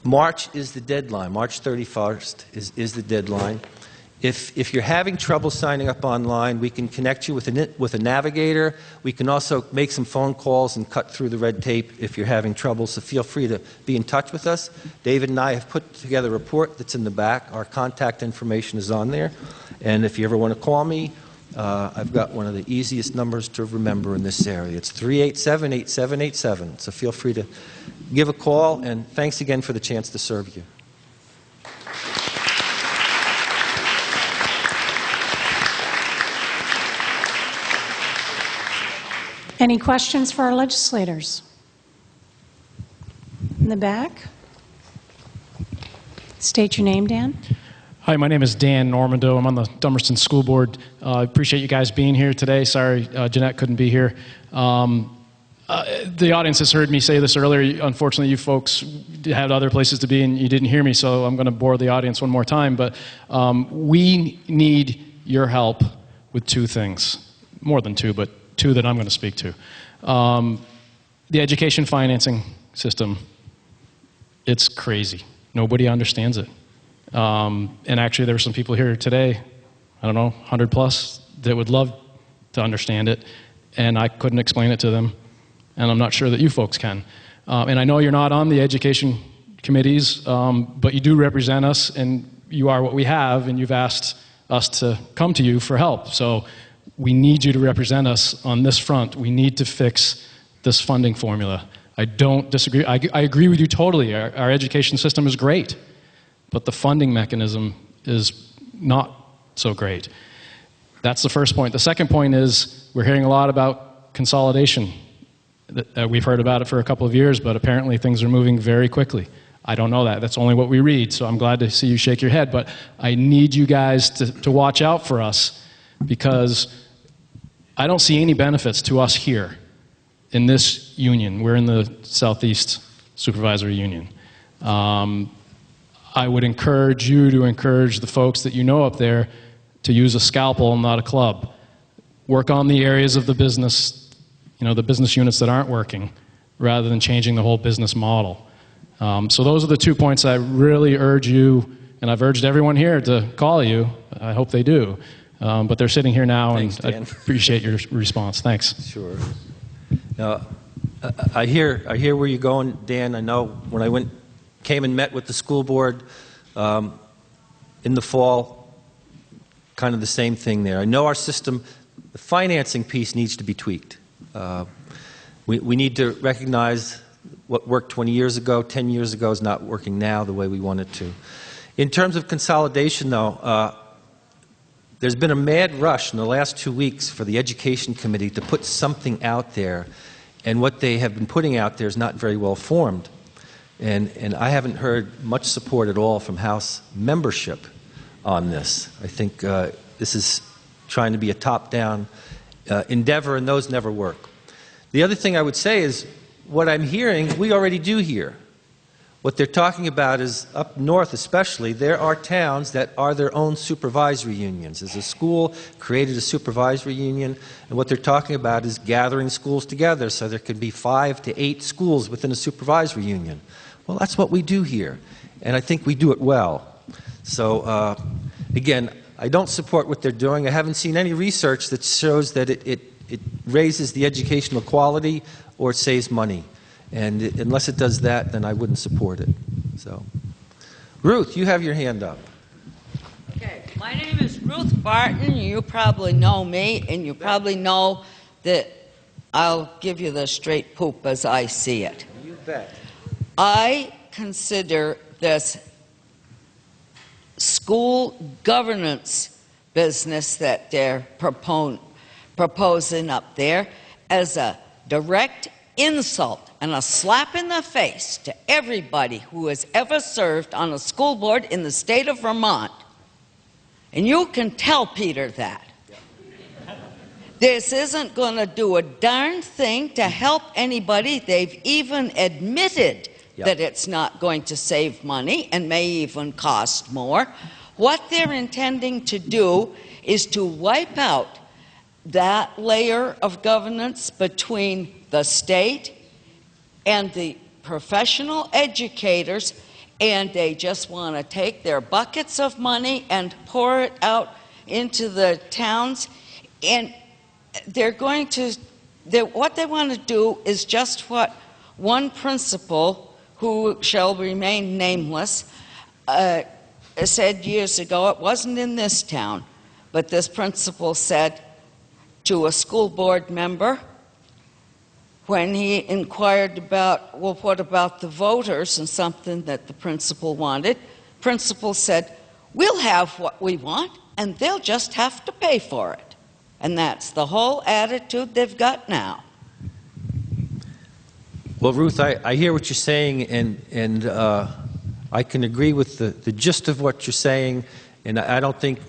March is the deadline. March 31st is the deadline. If you're having trouble signing up online, we can connect you with a navigator. We can also make some phone calls and cut through the red tape if you're having trouble, so feel free to be in touch with us. David and I have put together a report that's in the back. Our contact information is on there. And if you ever want to call me, I've got one of the easiest numbers to remember in this area. It's 387-8787. So feel free to give a call, and thanks again for the chance to serve you. Any questions for our legislators? In the back? State your name, Dan. Hi, my name is Dan Normando. I'm on the Dummerston School Board. I appreciate you guys being here today. Sorry, Jeanette couldn't be here. The audience has heard me say this earlier. Unfortunately, you folks had other places to be and you didn't hear me, so I'm going to bore the audience one more time. But we need your help with two things. More than two, but two that I'm going to speak to. The education financing system, it's crazy. Nobody understands it. And actually, there were some people here today, I don't know, 100 plus, that would love to understand it, and I couldn't explain it to them, and I'm not sure that you folks can. And I know you're not on the education committees, but you do represent us, and you are what we have, and you've asked us to come to you for help. So we need you to represent us on this front. We need to fix this funding formula. I don't disagree. I agree with you totally. Our education system is great, but the funding mechanism is not so great. That's the first point. The second point is we're hearing a lot about consolidation. We've heard about it for a couple of years, but apparently things are moving very quickly. I don't know that. That's only what we read, so I'm glad to see you shake your head. But I need you guys to watch out for us, because I don't see any benefits to us here in this union. We're in the Southeast Supervisory Union. I would encourage you to encourage the folks that you know up there to use a scalpel, not a club. Work on the areas of the business, the business units that aren't working, rather than changing the whole business model. So those are the 2 points I really urge you, and I've urged everyone here to call you. I hope they do. But they're sitting here now, and I appreciate your response. Thanks. Sure. Now, I hear where you're going, Dan. I know when I came and met with the school board in the fall, kind of the same thing there. I know our system, the financing piece needs to be tweaked. We need to recognize what worked 20 years ago, 10 years ago is not working now the way we want it to. In terms of consolidation, though, there's been a mad rush in the last 2 weeks for the Education Committee to put something out there, and what they have been putting out there is not very well formed. And I haven't heard much support at all from House membership on this. I think this is trying to be a top-down endeavor, and those never work. The other thing I would say is what I'm hearing, we already do here. What they're talking about is, up north especially, there are towns that are their own supervisory unions. As a school created a supervisory union, and what they're talking about is gathering schools together so there could be 5 to 8 schools within a supervisory union. Well, that's what we do here, and I think we do it well. So, again, I don't support what they're doing. I haven't seen any research that shows that it raises the educational quality or it saves money. And unless it does that, then I wouldn't support it. So, Ruth, you have your hand up. Okay, my name is Ruth Barton. You probably know me, and you probably know that I'll give you the straight poop as I see it. You bet. I consider this school governance business that they're proposing up there as a direct insult and a slap in the face to everybody who has ever served on a school board in the state of Vermont. And you can tell Peter that. This isn't going to do a darn thing to help anybody. They've even admitted that it's not going to save money and may even cost more. What they're intending to do is to wipe out that layer of governance between the state and the professional educators, and they just want to take their buckets of money and pour it out into the towns. And they're going to, what they want to do is just what one principal, who shall remain nameless, said years ago. It wasn't in this town, but this principal said to a school board member, when he inquired about, well, what about the voters, and something that the principal wanted, principal said, we'll have what we want, and they'll just have to pay for it. And that's the whole attitude they've got now. Well, Ruth, I hear what you're saying, and I can agree with the gist of what you're saying, And I don't think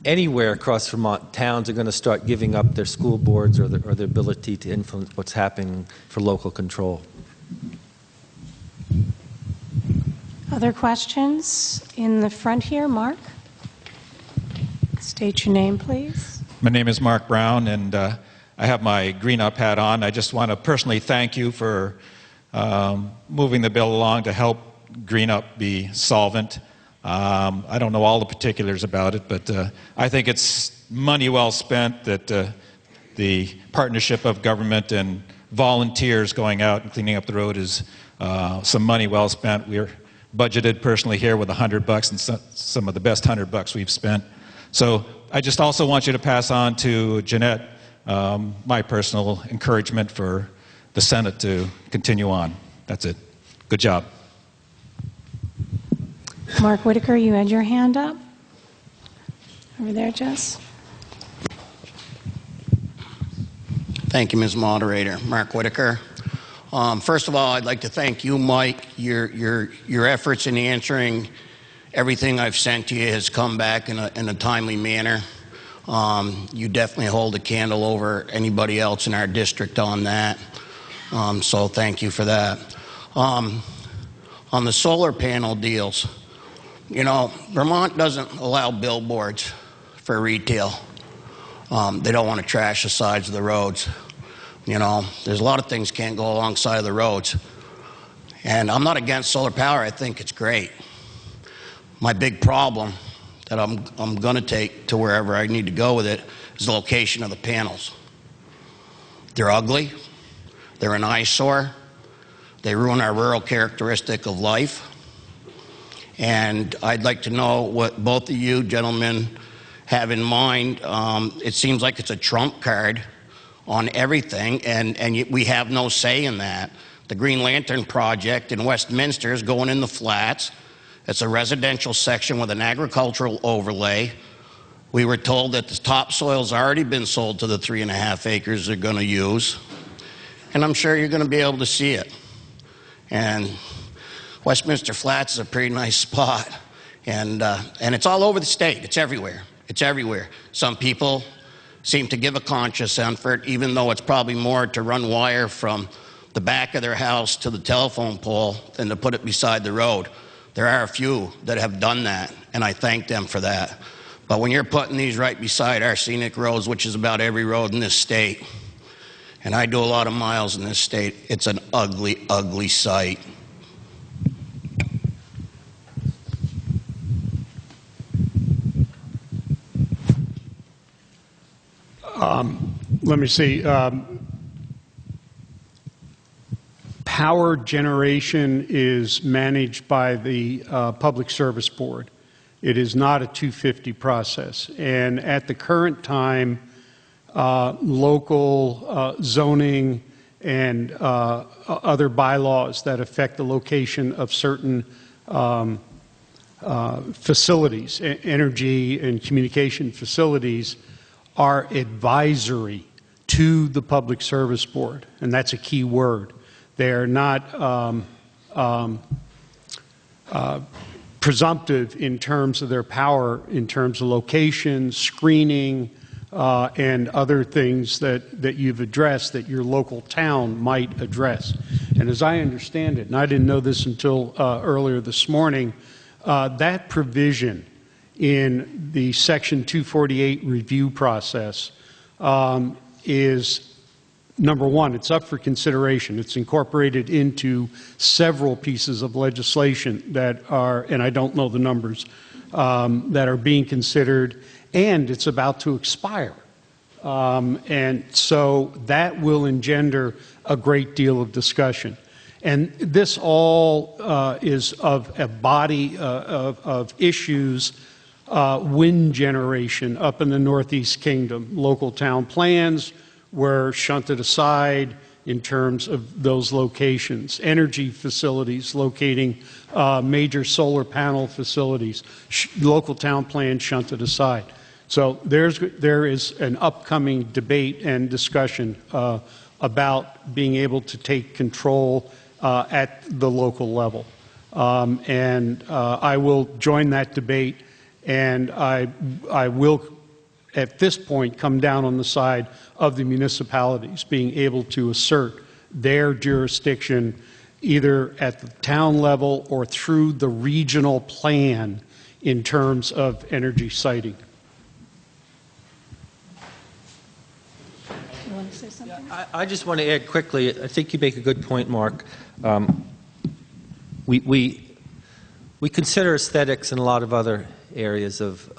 anywhere across Vermont towns are going to start giving up their school boards or their ability to influence what's happening for local control. Other questions in the front here? Mark? State your name, please. My name is Mark Brown, and I have my Green Up hat on. I just want to personally thank you for moving the bill along to help Green Up be solvent. I don't know all the particulars about it, but I think it's money well spent that the partnership of government and volunteers going out and cleaning up the road is some money well spent. We're budgeted personally here with $100 and some of the best $100 we've spent. So I just also want you to pass on to Jeanette my personal encouragement for the Senate to continue on. That's it. Good job. Mark Whitaker, you had your hand up. Over there, Jess. Thank you, Ms. Moderator. Mark Whitaker. First of all, I'd like to thank you, Mike. Your efforts in answering everything I've sent to you has come back in a timely manner. You definitely hold a candle over anybody else in our district on that. So thank you for that. On the solar panel deals, you know, Vermont doesn't allow billboards for retail. They don't want to trash the sides of the roads. You know, there's a lot of things can't go alongside of the roads. And I'm not against solar power. I think it's great. My big problem that I'm going to take to wherever I need to go with it is the location of the panels. They're ugly. They're an eyesore. They ruin our rural characteristic of life. And I'd like to know what both of you gentlemen have in mind. It seems like it's a trump card on everything, and yet we have no say in that. The Green Lantern project in Westminster is going in the flats. It's a residential section with an agricultural overlay. We were told that the topsoil's already been sold to the 3.5 acres they're going to use. And I'm sure you're going to be able to see it. And Westminster Flats is a pretty nice spot. And it's all over the state. It's everywhere. It's everywhere. Some people seem to give a conscious effort, even though it's probably more to run wire from the back of their house to the telephone pole than to put it beside the road. There are a few that have done that, and I thank them for that. But when you're putting these right beside our scenic roads, which is about every road in this state, and I do a lot of miles in this state, it's an ugly, ugly sight. Let me see. Power generation is managed by the Public Service Board. It is not a 250 process. And at the current time, local zoning and other bylaws that affect the location of certain facilities, energy and communication facilities, are advisory to the Public Service Board, and that's a key word. They are not presumptive in terms of their power, in terms of location, screening, and other things that you've addressed that your local town might address. And as I understand it, and I didn't know this until earlier this morning, that provision in the Section 248 review process is, number one, it's up for consideration. It's incorporated into several pieces of legislation that are, and I don't know the numbers, that are being considered, and it's about to expire. And so that will engender a great deal of discussion. And this all is of a body of issues. Wind generation up in the Northeast Kingdom. Local town plans were shunted aside in terms of those locations. Energy facilities locating major solar panel facilities. Local town plans shunted aside. So there is an upcoming debate and discussion about being able to take control at the local level. And I will join that debate. And I will, at this point, come down on the side of the municipalities being able to assert their jurisdiction either at the town level or through the regional plan in terms of energy siting. You want to say something? I just want to add quickly, I think you make a good point, Mark. We consider aesthetics in a lot of other areas of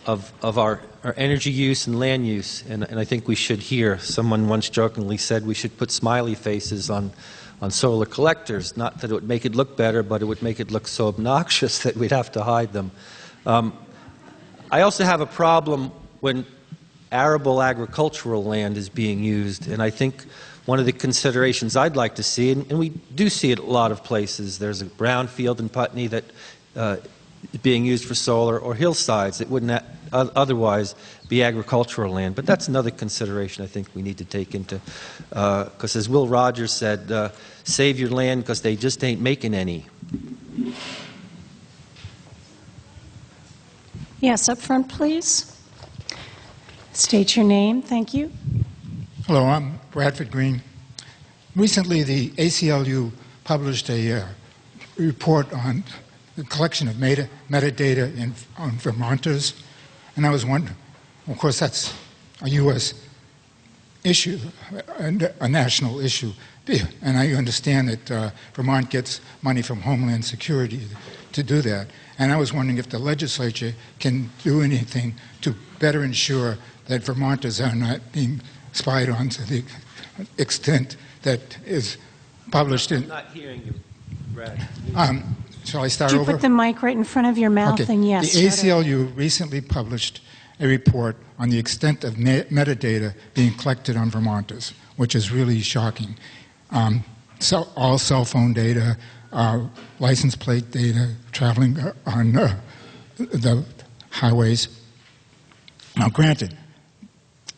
our energy use and land use, and I think we should here. Someone once jokingly said we should put smiley faces on solar collectors. Not that it would make it look better, but it would make it look so obnoxious that we'd have to hide them. I also have a problem when arable agricultural land is being used, and I think one of the considerations I'd like to see, and we do see it a lot of places, there's a brown field in Putney that is being used for solar, or hillsides that wouldn't otherwise be agricultural land. But that's another consideration I think we need to take into, because as Will Rogers said, save your land because they just ain't making any. Yes, up front, please. State your name. Thank you. Hello, I'm Bradford Green. Recently, the ACLU published a report on the collection of metadata on Vermonters, and I was wondering, of course, that's a U.S. issue, a national issue, and I understand that Vermont gets money from Homeland Security to do that, and I was wondering if the legislature can do anything to better ensure that Vermonters are not being spied on to the extent that is published in... I'm not hearing you, Brad. Shall I start Could you over? put the mic right in front of your mouth? Okay. And yes. The start over. ACLU recently published a report on the extent of metadata being collected on Vermonters, which is really shocking. So all cell phone data, license plate data, traveling on the highways. Now, granted,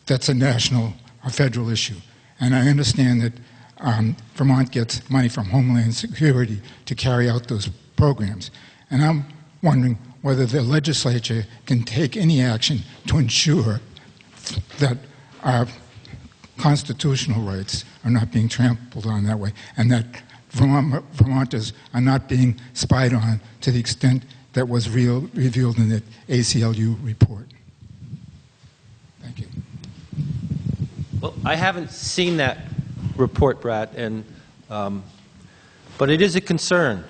that's a national or federal issue, and I understand that Vermont gets money from Homeland Security to carry out those programs. And I'm wondering whether the legislature can take any action to ensure that our constitutional rights are not being trampled on that way, and that Vermonters are not being spied on to the extent that was revealed in the ACLU report. Thank you. Well, I haven't seen that report, Brad, and but it is a concern,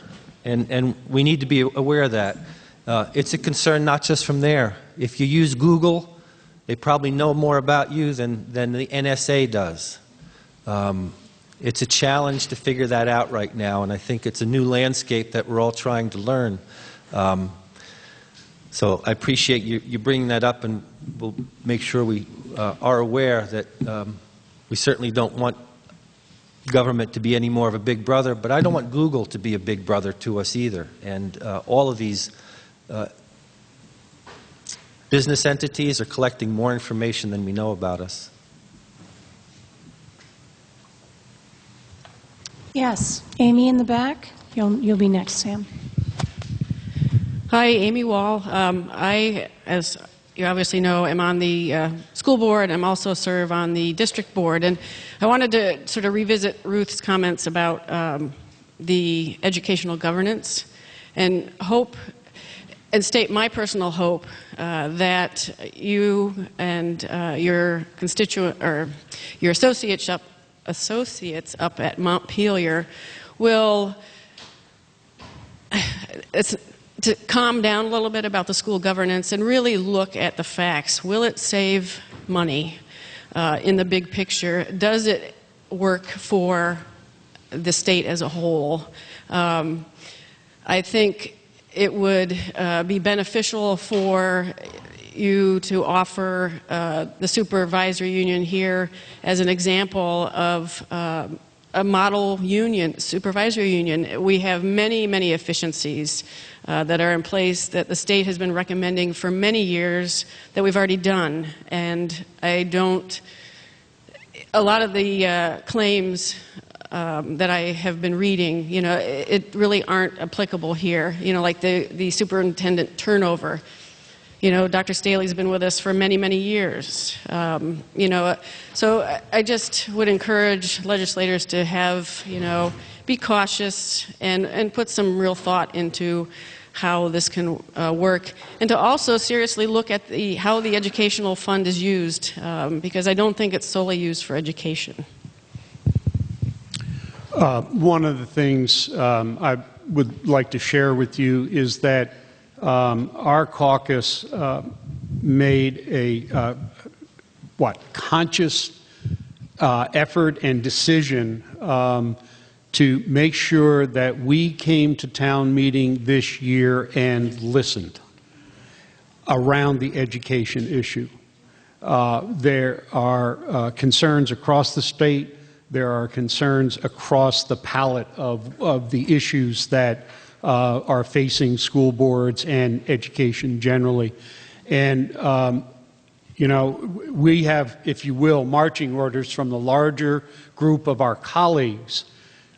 and we need to be aware of that. It's a concern not just from there. If you use Google, they probably know more about you than the NSA does. It's a challenge to figure that out right now, and I think it's a new landscape that we're all trying to learn. So I appreciate you bringing that up, and we'll make sure we are aware that we certainly don't want government to be any more of a big brother, but I don't want Google to be a big brother to us either. And all of these business entities are collecting more information than we know about us. Yes. Amy in the back. You'll be next, Sam. Hi, Amy Wall. I, as you obviously know, am on the school board. I'm also serve on the district board. And I wanted to sort of revisit Ruth's comments about the educational governance and hope, and state my personal hope that you and your constituent or your associates up at Montpelier will to calm down a little bit about the school governance and really look at the facts. Will it save money in the big picture? Does it work for the state as a whole? I think it would be beneficial for you to offer the supervisory union here as an example of a model union, supervisory union. We have many, many efficiencies that are in place that the state has been recommending for many years that we've already done. And I don't, a lot of the claims that I have been reading, it really aren't applicable here. Like the superintendent turnover. Dr. Staley's been with us for many, many years. So I just would encourage legislators to have, be cautious and put some real thought into how this can work, and to also seriously look at how the educational fund is used, because I don't think it's solely used for education. One of the things I would like to share with you is that our caucus made a conscious effort and decision to make sure that we came to town meeting this year and listened around the education issue. There are concerns across the state. There are concerns across the palette of the issues that are facing school boards and education generally. And, we have, if you will, marching orders from the larger group of our colleagues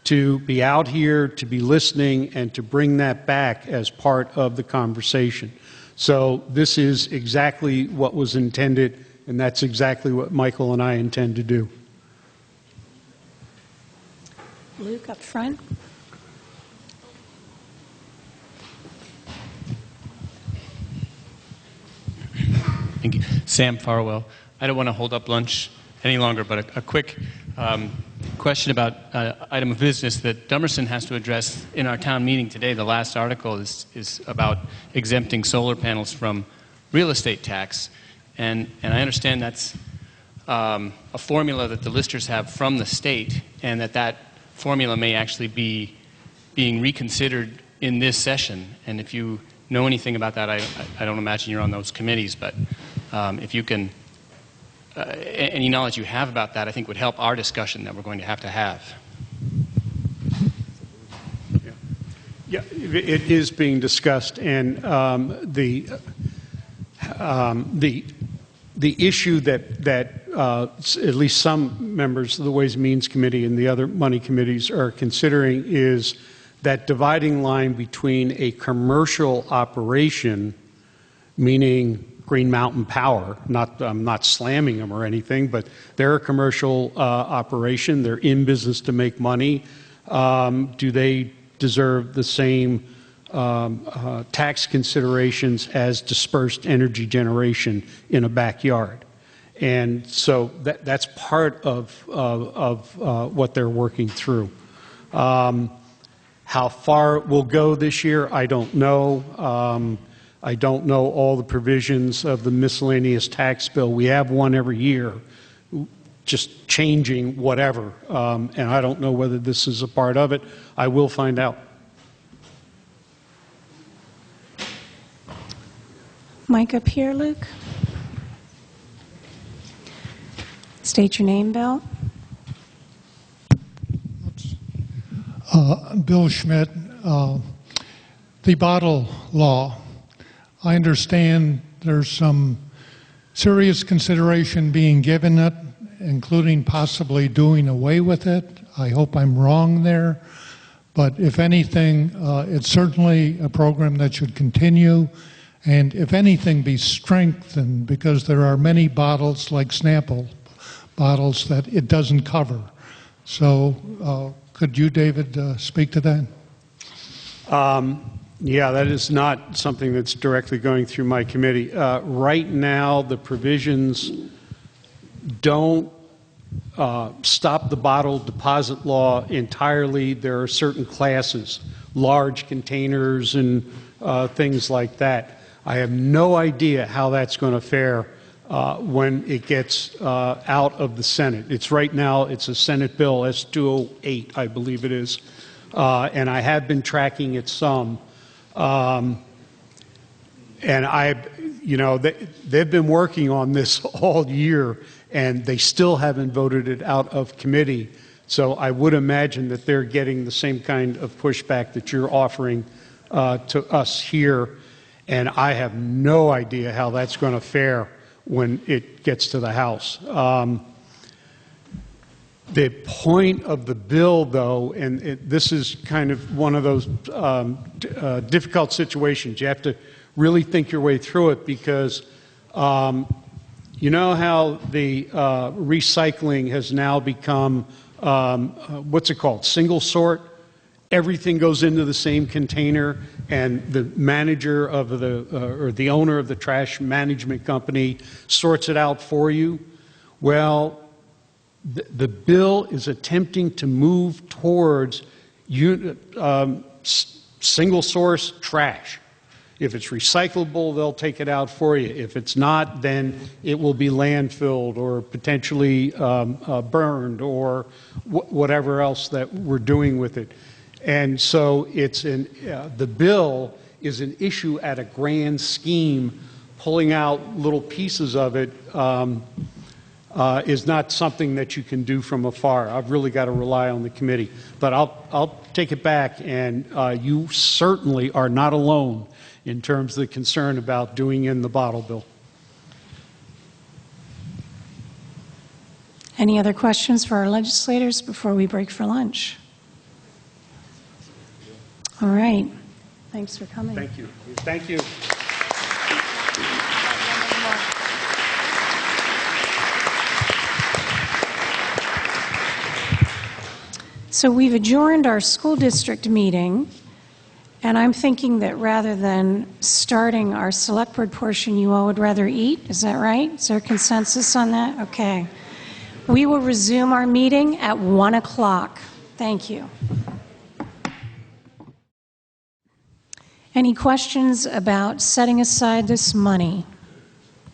to be out here, to be listening, and to bring that back as part of the conversation. So this is exactly what was intended, and that's exactly what Michael and I intend to do. Luke, up front. Thank you. Sam Farwell. I don't want to hold up lunch any longer, but a quick question about item of business that Dummerston has to address in our town meeting today. The last article is about exempting solar panels from real estate tax. And I understand that's a formula that the listers have from the state, and that formula may actually be being reconsidered in this session. And if you know anything about that, I don't imagine you're on those committees, but if you can, any knowledge you have about that, I think would help our discussion that we're going to have. Yeah, it is being discussed, and the issue that at least some members of the Ways and Means Committee and the other money committees are considering is that dividing line between a commercial operation, meaning Green Mountain Power, I'm not slamming them or anything, but they're a commercial operation. They're in business to make money. Do they deserve the same tax considerations as dispersed energy generation in a backyard? And so that's part of what they're working through. How far it will go this year, I don't know. I don't know all the provisions of the miscellaneous tax bill. We have one every year, just changing whatever. And I don't know whether this is a part of it. I will find out. Mic up here, Luke. State your name, Bill. Bill Schmidt. The bottle law. I understand there's some serious consideration being given it, including possibly doing away with it. I hope I'm wrong there. But if anything, it's certainly a program that should continue, and if anything, be strengthened, because there are many bottles, like Snapple bottles, that it doesn't cover. So could you, David, speak to that? Yeah, that is not something that's directly going through my committee. Right now, the provisions don't stop the bottle deposit law entirely. There are certain classes, large containers and things like that. I have no idea how that's going to fare when it gets out of the Senate. It's right now, it's a Senate bill, S-208, I believe it is. And I have been tracking it some. And they've been working on this all year, and they still haven't voted it out of committee. So I would imagine that they're getting the same kind of pushback that you're offering to us here. And I have no idea how that's going to fare when it gets to the House. The point of the bill, though, and this is kind of one of those difficult situations. You have to really think your way through it because you know how the recycling has now become, what's it called, single sort? Everything goes into the same container, and the manager of or the owner of the trash management company sorts it out for you. Well, the bill is attempting to move towards single source trash. If it's recyclable, they'll take it out for you. If it's not, then it will be landfilled or potentially burned or whatever else that we're doing with it. And so it's the bill is an issue at a grand scheme. Pulling out little pieces of it is not something that you can do from afar. I've really got to rely on the committee. But I'll take it back, and you certainly are not alone in terms of the concern about doing in the bottle bill. Any other questions for our legislators before we break for lunch? All right. Thanks for coming. Thank you. Thank you. So we've adjourned our school district meeting, and I'm thinking that rather than starting our select board portion, you all would rather eat. Is that right? Is there consensus on that? Okay. We will resume our meeting at 1 o'clock. Thank you. Any questions about setting aside this money?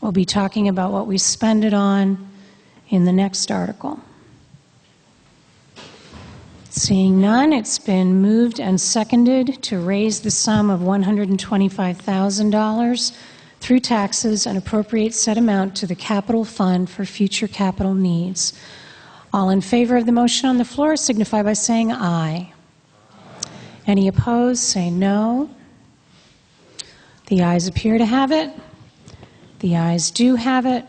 We'll be talking about what we spend it on in the next article. Seeing none, it's been moved and seconded to raise the sum of $125,000 through taxes and appropriate said amount to the capital fund for future capital needs. All in favor of the motion on the floor signify by saying aye. Any opposed, say no. The ayes appear to have it. The ayes do have it,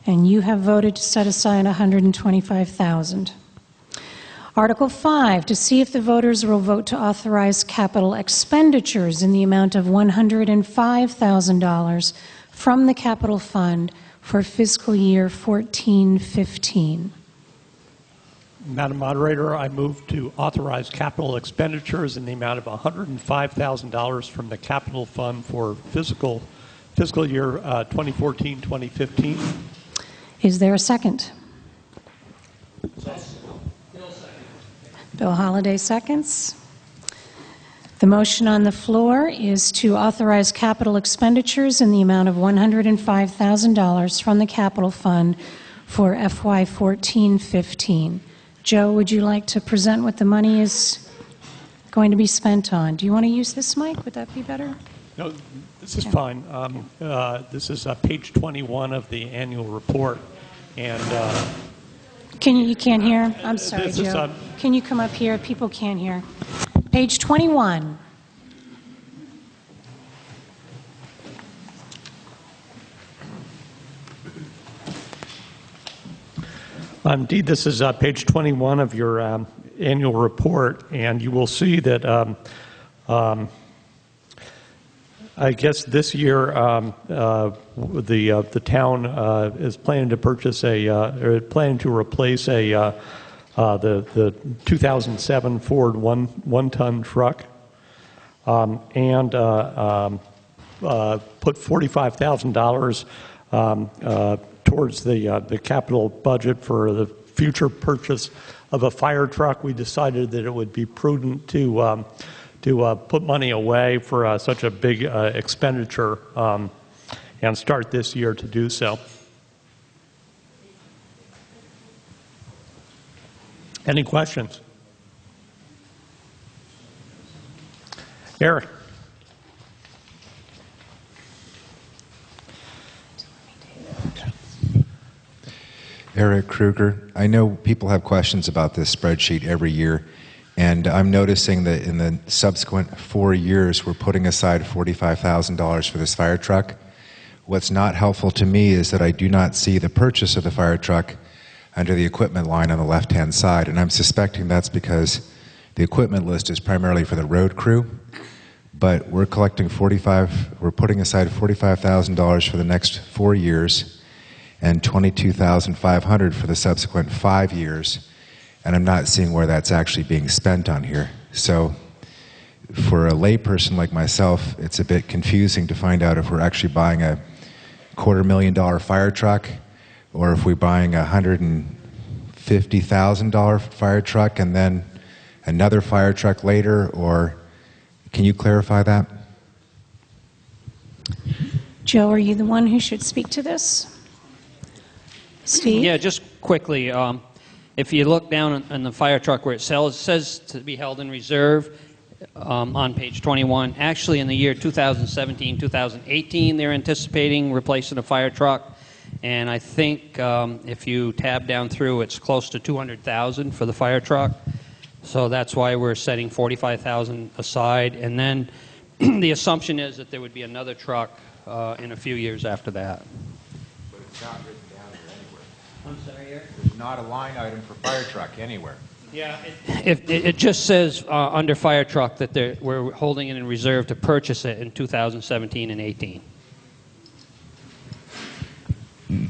and you have voted to set aside $125,000. Article 5, to see if the voters will vote to authorize capital expenditures in the amount of $105,000 from the capital fund for fiscal year 14-15. Madam Moderator, I move to authorize capital expenditures in the amount of $105,000 from the capital fund for fiscal year 2014-2015. Is there a second? Bill Holliday seconds. The motion on the floor is to authorize capital expenditures in the amount of $105,000 from the capital fund for FY 14-15. Joe, would you like to present what the money is going to be spent on? Do you want to use this mic? Would that be better? No, this is fine. This is page 21 of the annual report, and you can't hear? I'm sorry, Joe. Can you come up here? People can't hear. Page 21. Indeed, this is page 21 of your annual report, and you will see that I guess this year the town is planning to purchase planning to replace the 2007 Ford one-ton truck, and put $45,000 towards the capital budget for the future purchase of a fire truck. We decided that it would be prudent to put money away for such a big expenditure and start this year to do so. Any questions? Eric. Eric Kruger. I know people have questions about this spreadsheet every year, and I'm noticing that in the subsequent 4 years, we're putting aside $45,000 for this fire truck. What's not helpful to me is that I do not see the purchase of the fire truck under the equipment line on the left-hand side, and I'm suspecting that's because the equipment list is primarily for the road crew, but we're putting aside $45,000 for the next 4 years and $22,500 for the subsequent 5 years, and I'm not seeing where that's actually being spent on here. So for a layperson like myself, it's a bit confusing to find out if we're actually buying a $250,000 fire truck or if we're buying a $150,000 fire truck and then another fire truck later, or can you clarify that? Joe, are you the one who should speak to this? Steve? Yeah, just quickly, if you look down on the fire truck where it says to be held in reserve on page 21. Actually, in the year 2017, 2018, they're anticipating replacing a fire truck. And I think if you tab down through, it's close to $200,000 for the fire truck. So that's why we're setting $45,000 aside. And then the assumption is that there would be another truck in a few years after that. But it's not written down here anywhere. I'm sorry, Eric? There's not a line item for fire truck anywhere. Yeah, it just says under fire truck that we're holding it in reserve to purchase it in 2017 and 18.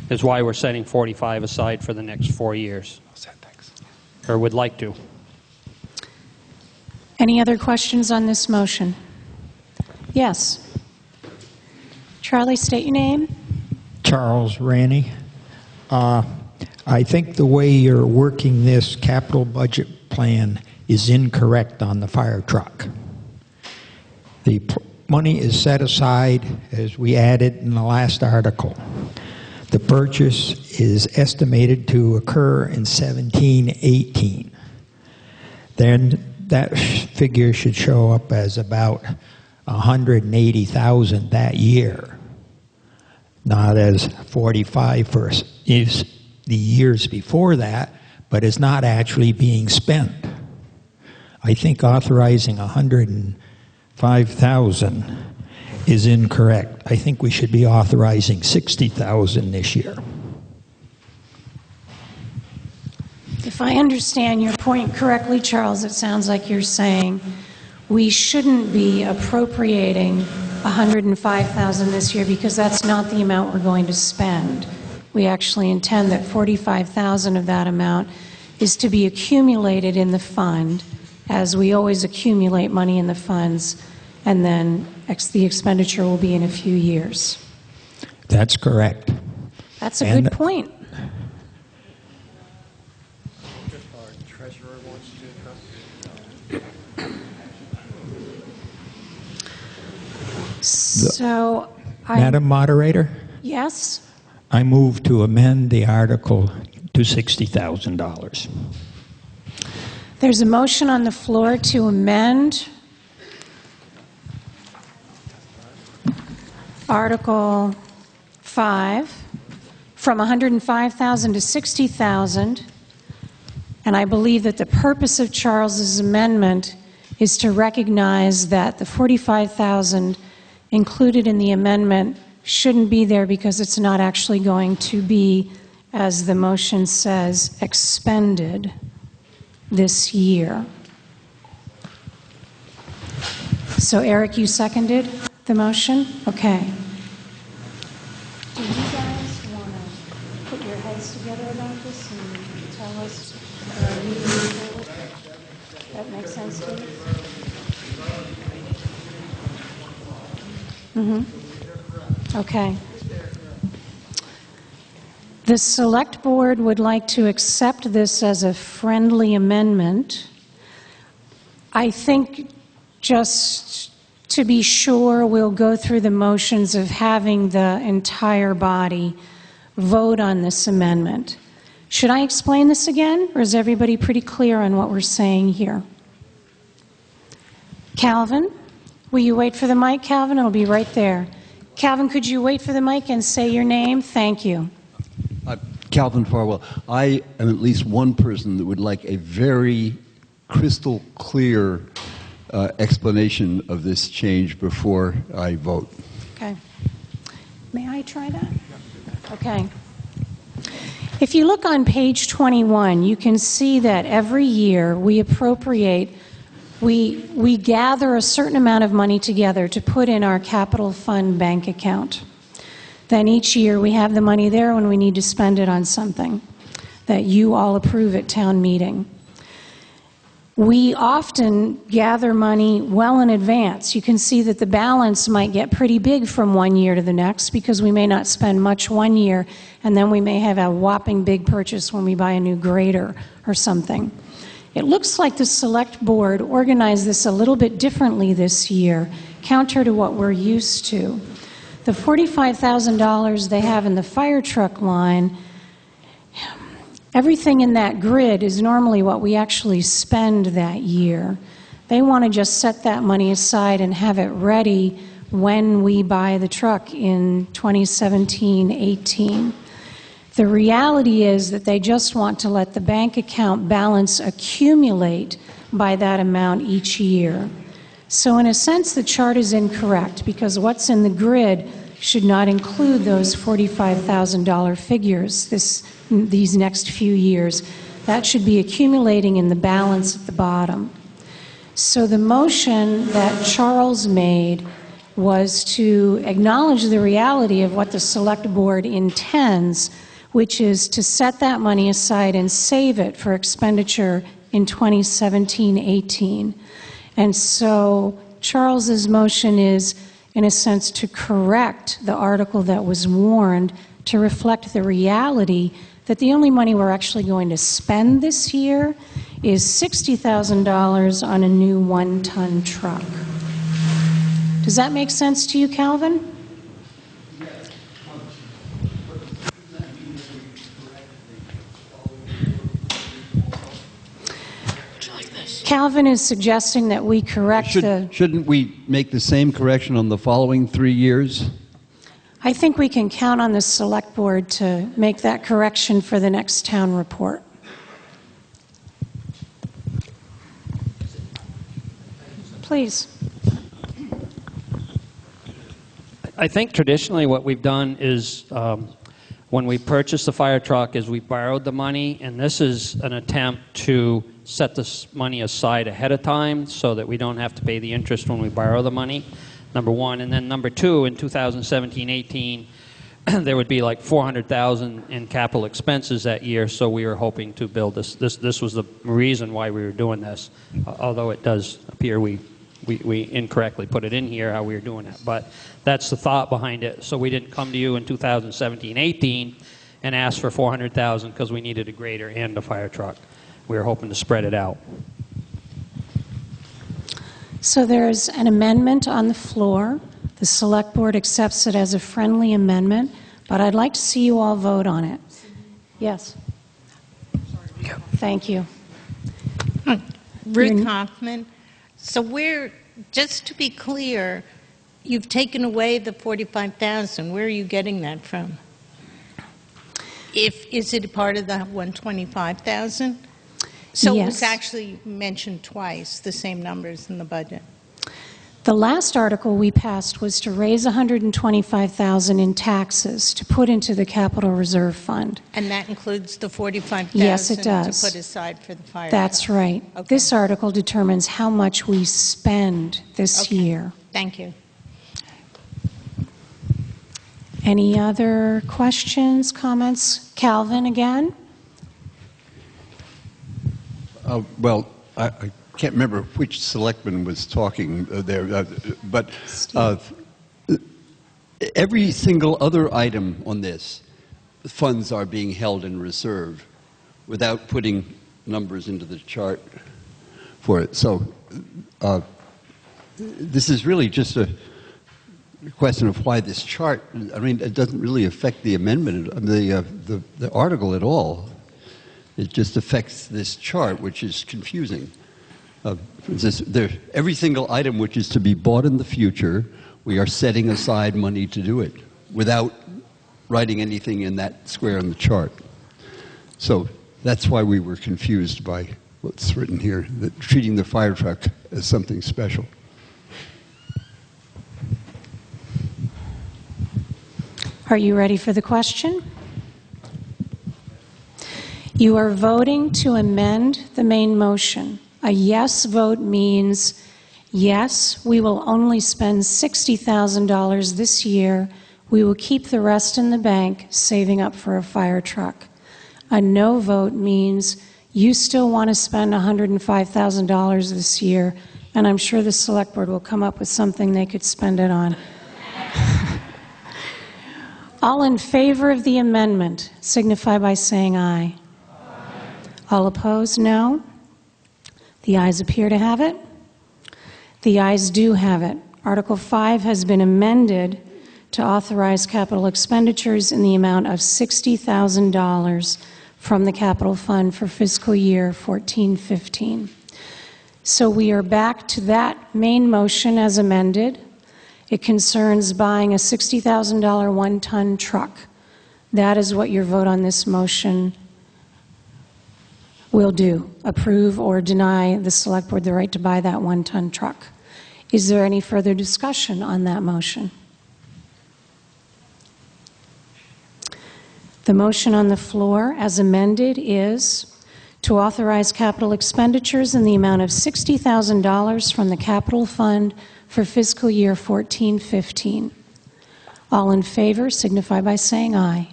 Is why we're setting 45 aside for the next 4 years. Thanks. Or would like to. Any other questions on this motion? Yes. Charlie, state your name. Charles Ranny. I think the way you're working this capital budget plan is incorrect on the fire truck. The money is set aside as we added in the last article. The purchase is estimated to occur in 17-18. Then that figure should show up as about $180,000 that year, not as 45 for the years before that, but is not actually being spent. I think authorizing $105,000 is incorrect. I think we should be authorizing $60,000 this year. If I understand your point correctly, Charles, it sounds like you're saying we shouldn't be appropriating $105,000 this year because that's not the amount we're going to spend. We actually intend that $45,000 of that amount is to be accumulated in the fund, as we always accumulate money in the funds, and then the expenditure will be in a few years. That's correct. That's a good point. So, Madam Moderator? Yes? I move to amend the article to $60,000. There's a motion on the floor to amend Article 5 from $105,000 to $60,000, and I believe that the purpose of Charles's amendment is to recognize that the $45,000 included in the amendment shouldn't be there because it's not actually going to be, as the motion says, expended this year. So, Eric, you seconded the motion? Okay. Do you guys want to put your heads together about this and tell us moving forward? That makes sense to you? Mm-hmm. Okay. The Select Board would like to accept this as a friendly amendment. I think just to be sure, we'll go through the motions of having the entire body vote on this amendment. Should I explain this again, or is everybody pretty clear on what we're saying here? Calvin, will you wait for the mic, Calvin? It'll be right there. Calvin, could you wait for the mic and say your name? Thank you. Calvin Farwell. I am at least one person that would like a very crystal clear explanation of this change before I vote. Okay. May I try that? Okay. If you look on page 21, you can see that every year we appropriate, we gather a certain amount of money together to put in our capital fund bank account. Then each year we have the money there when we need to spend it on something that you all approve at town meeting. We often gather money well in advance. You can see that the balance might get pretty big from one year to the next because we may not spend much one year, and then we may have a whopping big purchase when we buy a new grader or something. It looks like the select board organized this a little bit differently this year, counter to what we're used to. The $45,000 they have in the fire truck line, everything in that grid is normally what we actually spend that year. They want to just set that money aside and have it ready when we buy the truck in 2017-18. The reality is that they just want to let the bank account balance accumulate by that amount each year. So in a sense, the chart is incorrect because what's in the grid should not include those $45,000 figures these next few years. That should be accumulating in the balance at the bottom. So the motion that Charles made was to acknowledge the reality of what the select board intends, which is to set that money aside and save it for expenditure in 2017-18. And so Charles's motion is, in a sense, to correct the article that was warned to reflect the reality that the only money we're actually going to spend this year is $60,000 on a new one-ton truck. Does that make sense to you, Calvin? Calvin is suggesting that we correct Shouldn't we make the same correction on the following 3 years? I think we can count on the select board to make that correction for the next town report. Please. I think traditionally what we've done is when we purchased the fire truck is we borrowed the money, and this is an attempt to set this money aside ahead of time so that we don't have to pay the interest when we borrow the money, number one. And then number two, in 2017-18, there would be like $400,000 in capital expenses that year, so we were hoping to build this. This was the reason why we were doing this, although it does appear we incorrectly put it in here how we were doing it. But that's the thought behind it. So we didn't come to you in 2017-18 and ask for $400,000 because we needed a grader and a fire truck. We were hoping to spread it out. So there's an amendment on the floor. The select board accepts it as a friendly amendment, but I'd like to see you all vote on it. Yes. Thank you. Ruth Hoffman. So just to be clear, you've taken away the $45,000. Where are you getting that from? Is it a part of the $125,000? So Yes. It was actually mentioned twice, the same numbers in the budget. The last article we passed was to raise $125,000 in taxes to put into the capital reserve fund. And that includes the $45,000 Yes, it does. to put aside for the fire That's truck. right. Okay. This article determines how much we spend this year. Thank you. Any other questions, comments? Calvin again? Well, I can't remember which selectman was talking there, but every single other item on this, funds are being held in reserve without putting numbers into the chart for it. So this is really just a question of why this chart, I mean, it doesn't really affect the amendment, the article at all. It just affects this chart, which is confusing. Every single item which is to be bought in the future, we are setting aside money to do it without writing anything in that square on the chart. So that's why we were confused by what's written here, that treating the fire truck as something special. Are you ready for the question? You are voting to amend the main motion. A yes vote means, yes, we will only spend $60,000 this year. We will keep the rest in the bank, saving up for a fire truck. A no vote means you still want to spend $105,000 this year, and I'm sure the Select Board will come up with something they could spend it on. All in favor of the amendment signify by saying aye. All opposed, no. The ayes appear to have it. The ayes do have it. Article 5 has been amended to authorize capital expenditures in the amount of $60,000 from the capital fund for fiscal year 14-15. So we are back to that main motion as amended. It concerns buying a $60,000 one-ton truck. That is what your vote on this motion will do, approve or deny the Select Board the right to buy that one-ton truck. Is there any further discussion on that motion? The motion on the floor as amended is to authorize capital expenditures in the amount of $60,000 from the capital fund for fiscal year 14-15. All in favor signify by saying aye.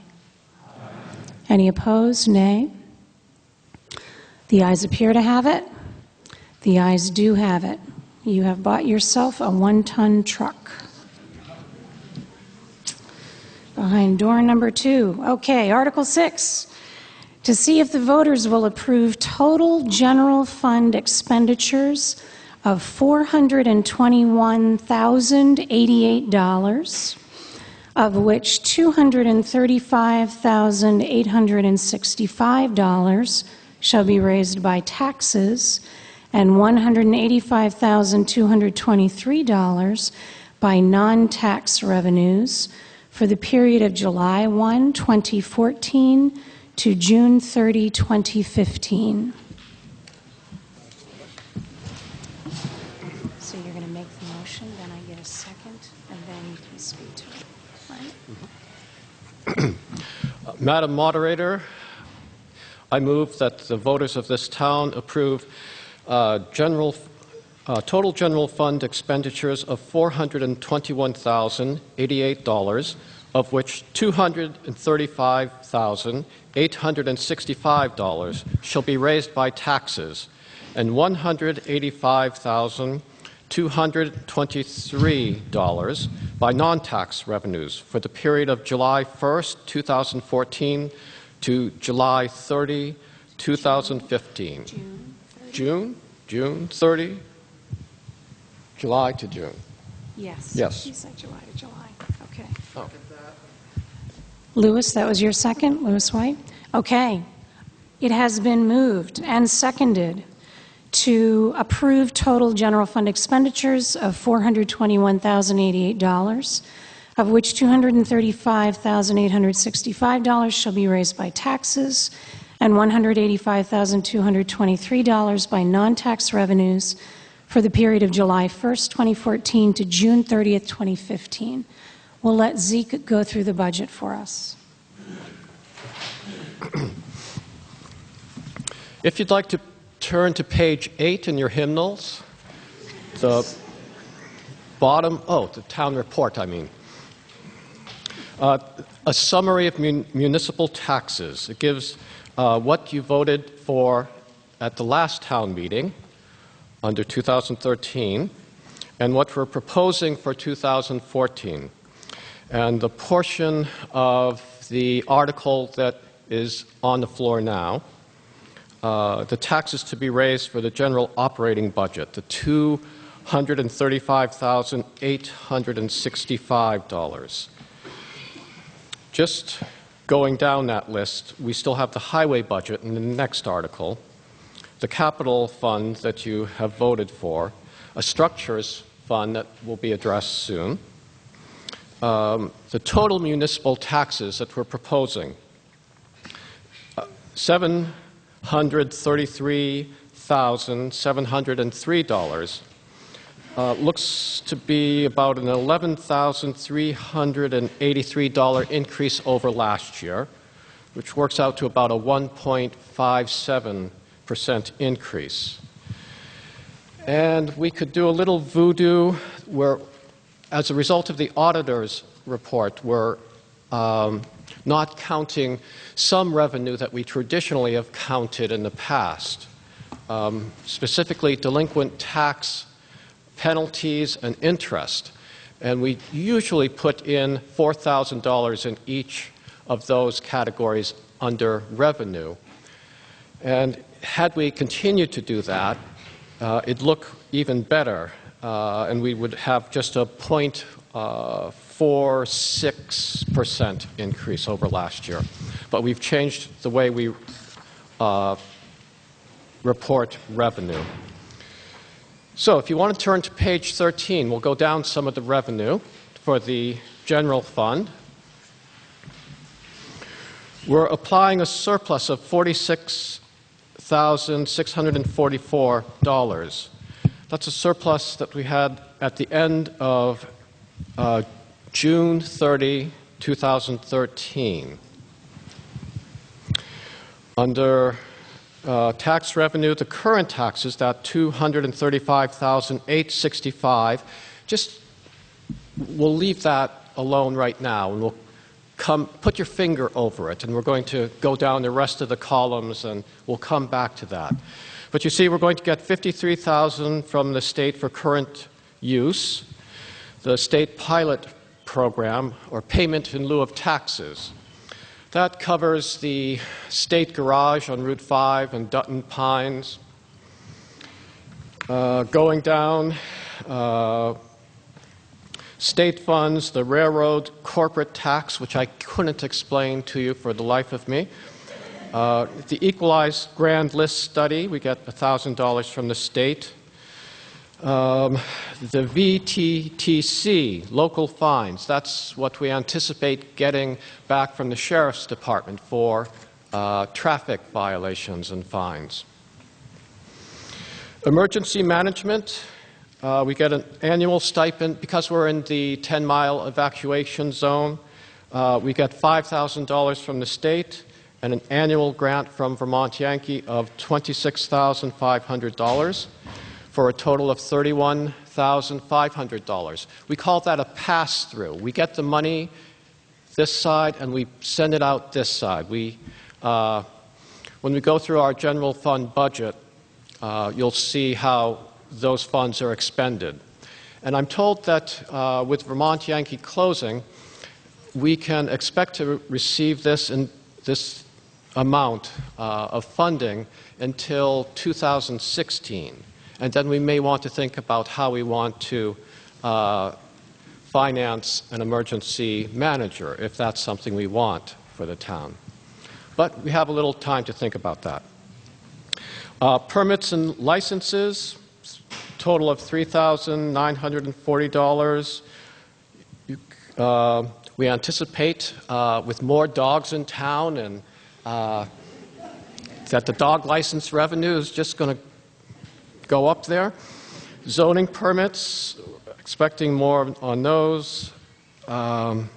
Any opposed? Nay. The ayes appear to have it. The ayes do have it. You have bought yourself a one-ton truck. Behind door number 2. Okay, Article 6. To see if the voters will approve total general fund expenditures of $421,088, of which $235,865 shall be raised by taxes and $185,223 by non-tax revenues for the period of July 1, 2014 to June 30, 2015. So you're going to make the motion, then I get a second, and then you can speak to it, right? Madam Moderator, I move that the voters of this town approve total general fund expenditures of $421,088, of which $235,865 shall be raised by taxes, and $185,223 by non-tax revenues for the period of July 1st, 2014 to July 30, 2015. June 30? July to June. Yes. Yes. He said July to July. Okay. Oh. Lewis, that was your second? Lewis White? Okay. It has been moved and seconded to approve total general fund expenditures of $421,088, of which $235,865 shall be raised by taxes and $185,223 by non-tax revenues for the period of July 1st, 2014 to June 30th, 2015. We'll let Zeke go through the budget for us. If you'd like to turn to page 8 in your hymnals, the bottom, the town report, I mean. A summary of municipal taxes. It gives what you voted for at the last town meeting under 2013 and what we're proposing for 2014. And the portion of the article that is on the floor now, the taxes to be raised for the general operating budget, the $235,865. Just going down that list, we still have the highway budget in the next article, the capital fund that you have voted for, a structures fund that will be addressed soon, the total municipal taxes that we're proposing, $733,703, looks to be about an $11,383 increase over last year. which works out to about a 1.57% increase. And we could do a little voodoo where, as a result of the auditor's report, we're not counting some revenue that we traditionally have counted in the past, specifically delinquent tax penalties and interest. And we usually put in $4,000 in each of those categories under revenue. And had we continued to do that, it'd look even better, and we would have just a 0.46% increase over last year. But we've changed the way we report revenue. So if you want to turn to page 13, we'll go down some of the revenue for the general fund. We're applying a surplus of $46,644. That's a surplus that we had at the end of June 30, 2013. Under tax revenue, the current tax is that $235,865. We'll leave that alone right now, and we'll put your finger over it, and we're going to go down the rest of the columns, and we'll come back to that. But you see, we're going to get $53,000 from the state for current use, the state pilot program, or payment in lieu of taxes. That covers the state garage on Route 5 and Dutton Pines. Going down, state funds, the railroad corporate tax, which I couldn't explain to you for the life of me. The equalized grand list study, we get $1,000 from the state. The VTTC, local fines, that's what we anticipate getting back from the Sheriff's Department for traffic violations and fines. Emergency management, we get an annual stipend. Because we're in the 10-mile evacuation zone, we get $5,000 from the state and an annual grant from Vermont Yankee of $26,500. For a total of $31,500. We call that a pass-through. We get the money this side and we send it out this side. When we go through our general fund budget, you'll see how those funds are expended. And I'm told that with Vermont Yankee closing, we can expect to receive this amount of funding until 2016. And then we may want to think about how we want to finance an emergency manager, if that's something we want for the town. But we have a little time to think about that. Permits and licenses, total of $3,940. We anticipate with more dogs in town and that the dog license revenue is just going to go up there. Zoning permits, expecting more on those. Going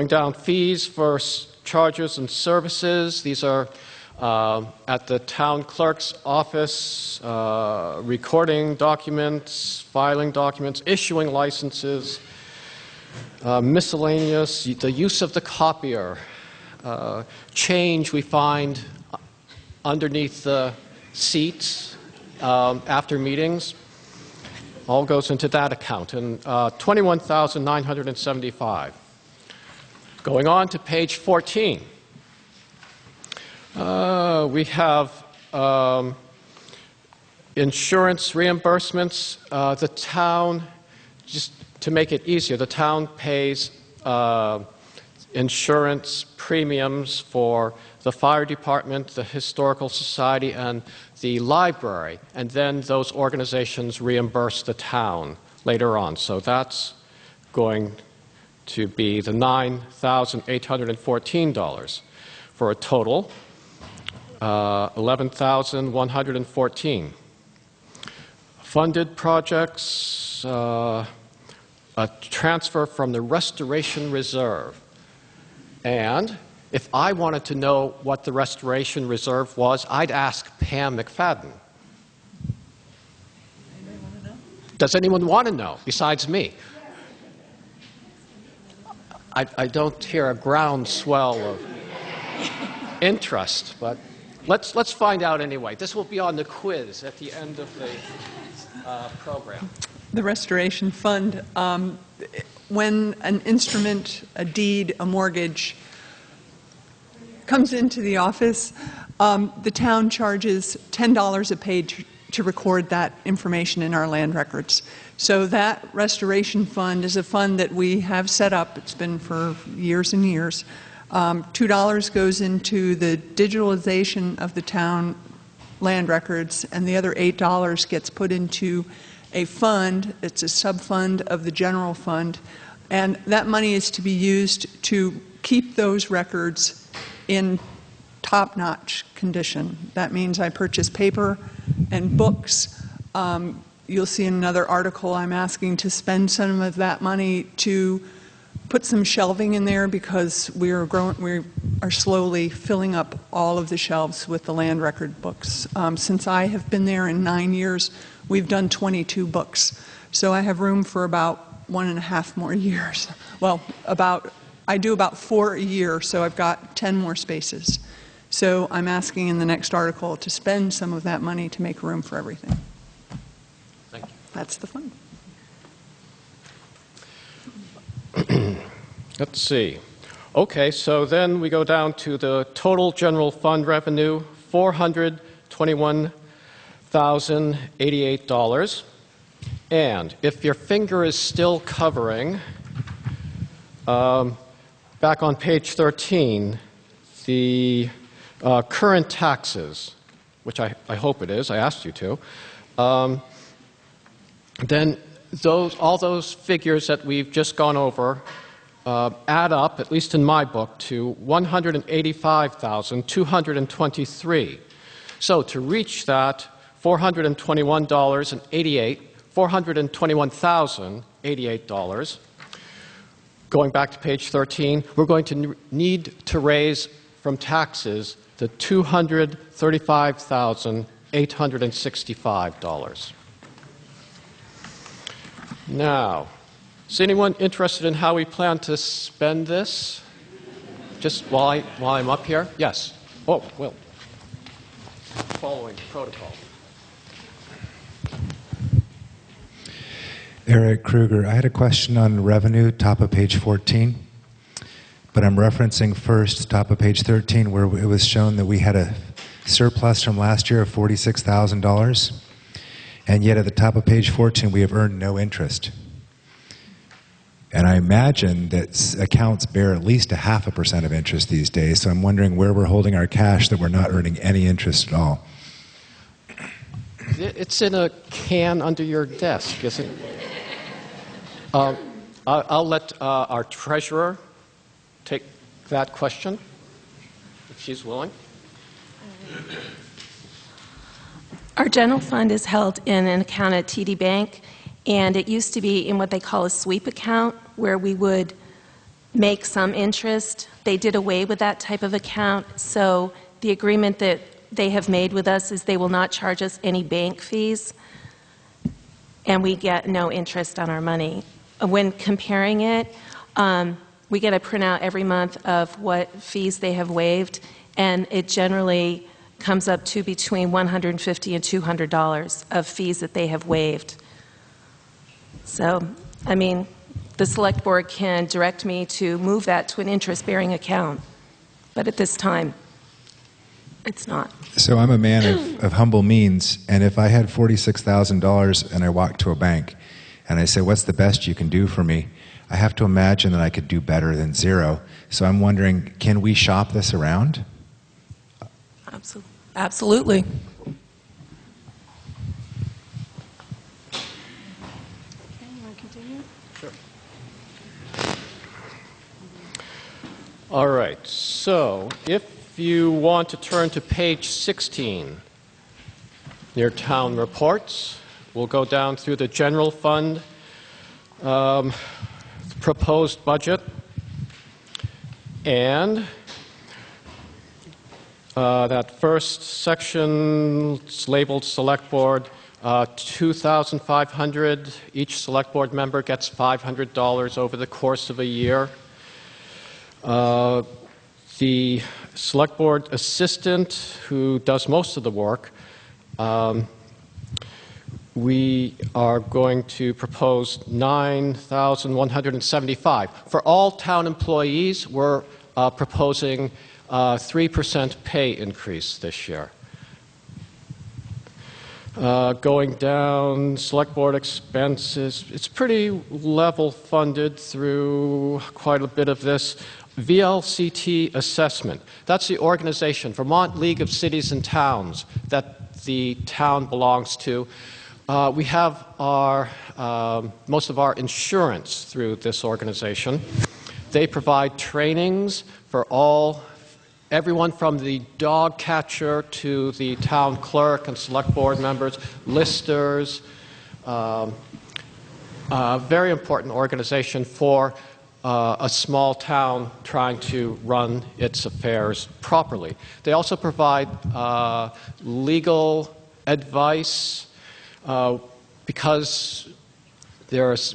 down, fees for charges and services. These are at the town clerk's office, recording documents, filing documents, issuing licenses, miscellaneous, the use of the copier, change we find underneath the seats after meetings, all goes into that account, and $21,975. Going on to page 14, we have insurance reimbursements. The town, just to make it easier, the town pays insurance premiums for the fire department, the historical society, and the library, and then those organizations reimburse the town later on. So that's going to be the $9,814 for a total $11,114. Funded projects, a transfer from the Restoration Reserve. And if I wanted to know what the restoration reserve was, I'd ask Pam McFadden. Does anyone want to know besides me? I don't hear a groundswell of interest, but let's find out anyway. This will be on the quiz at the end of the program. The Restoration Fund, when an instrument, a deed, a mortgage comes into the office, the town charges $10 a page to record that information in our land records. So that Restoration Fund is a fund that we have set up. It's been for years and years. $2 goes into the digitalization of the town land records, and the other $8 gets put into a fund. It's a sub-fund of the general fund, and that money is to be used to keep those records in top-notch condition. That means I purchase paper and books. You'll see in another article I'm asking to spend some of that money to put some shelving in there because we are slowly filling up all of the shelves with the land record books. Since I have been there in 9 years, we've done 22 books. So I have room for about 1.5 more years. Well, I do about 4 a year, so I've got 10 more spaces. So I'm asking in the next article to spend some of that money to make room for everything. Thank you. That's the fund. Let's see. Okay, so then we go down to the total general fund revenue, $421,088. And if your finger is still covering, back on page 13, the current taxes, which I hope it is, I asked you to, then all those figures that we've just gone over add up, at least in my book, to $185,223. So to reach that $421,088, going back to page 13, we're going to need to raise from taxes the $235,865. Now, is anyone interested in how we plan to spend this? Just while I'm up here? Yes. Oh, well, following protocol. Eric Kruger, I had a question on revenue, top of page 14, but I'm referencing first top of page 13 where it was shown that we had a surplus from last year of $46,000, and yet at the top of page 14 we have earned no interest. And I imagine that accounts bear at least 0.5% of interest these days, so I'm wondering where we're holding our cash that we're not earning any interest at all. It's in a can under your desk, isn't it? I'll let our treasurer take that question, if she's willing. Our general fund is held in an account at TD Bank, and it used to be in what they call a sweep account, where we would make some interest. They did away with that type of account, so the agreement that they have made with us is they will not charge us any bank fees, and we get no interest on our money. When comparing it, we get a printout every month of what fees they have waived, and it generally comes up to between $150 and $200 of fees that they have waived. So, I mean, the select board can direct me to move that to an interest-bearing account, but at this time, it's not. So I'm a man of humble means, and if I had $46,000 and I walked to a bank and I say, what's the best you can do for me? I have to imagine that I could do better than zero. So I'm wondering, can we shop this around? Absolutely. All right, so if you want to turn to page 16, near town reports, we'll go down through the general fund, proposed budget. And that first section is labeled Select Board, $2,500. Each Select Board member gets $500 over the course of a year. The Select Board assistant, who does most of the work, we are going to propose $9,175. For all town employees, we're proposing 3% pay increase this year. Going down, Select Board expenses, it's pretty level funded through quite a bit of this. VLCT assessment, that's the organization, Vermont League of Cities and Towns, that the town belongs to. We have our, most of our insurance through this organization. They provide trainings for everyone from the dog catcher to the town clerk and select board members, listers. Very important organization for a small town trying to run its affairs properly. They also provide legal advice because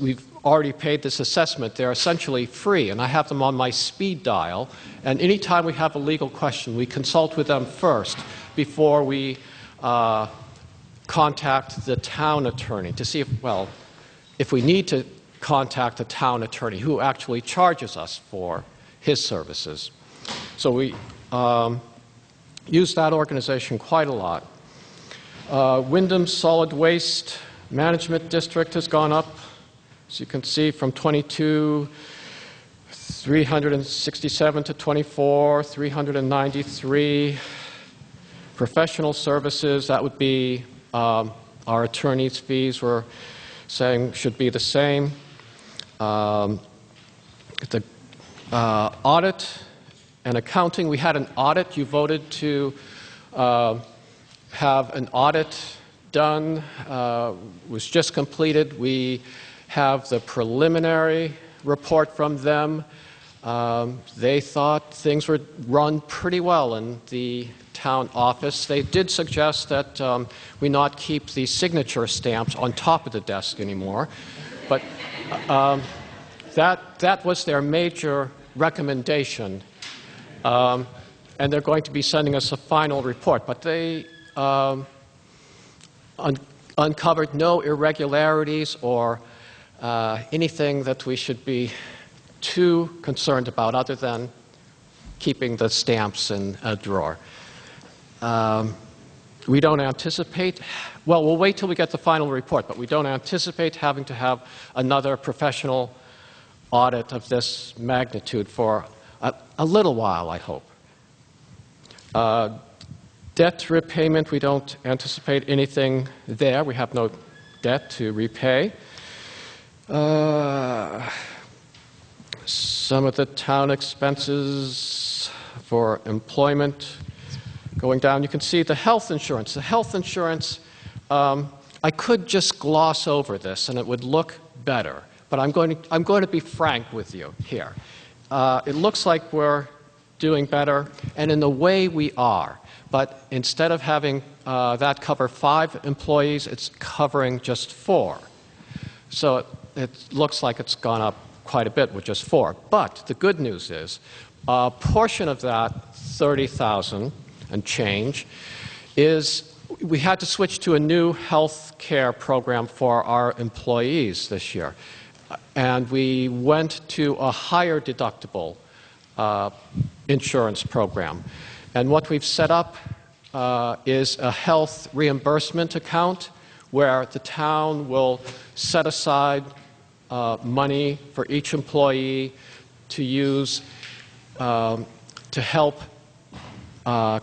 we've already paid this assessment. They're essentially free, and I have them on my speed dial. And anytime we have a legal question, we consult with them first before we contact the town attorney to see if we need to contact the town attorney who actually charges us for his services. So we use that organization quite a lot. Wyndham Solid Waste Management District has gone up, as you can see, from 367 to 24, 393. Professional services, that would be our attorney's fees, we're saying should be the same. The audit and accounting, we had an audit. You voted to have an audit done, was just completed. We have the preliminary report from them. They thought things were run pretty well in the town office. They did suggest that we not keep the signature stamps on top of the desk anymore, but that was their major recommendation, and they're going to be sending us a final report. But they uncovered no irregularities or anything that we should be too concerned about other than keeping the stamps in a drawer. We don't anticipate, well, we'll wait till we get the final report, but we don't anticipate having to have another professional audit of this magnitude for a little while, I hope. Debt repayment, we don't anticipate anything there. We have no debt to repay. Some of the town expenses for employment going down. You can see the health insurance. The health insurance, I could just gloss over this and it would look better, but I'm going to be frank with you here. It looks like we're doing better, and in a way we are, but instead of having that cover 5 employees, it's covering just 4. So it looks like it's gone up quite a bit with just 4. But the good news is a portion of that 30,000 and change is we had to switch to a new health care program for our employees this year. And we went to a higher deductible insurance program. And what we've set up is a health reimbursement account where the town will set aside money for each employee to use to help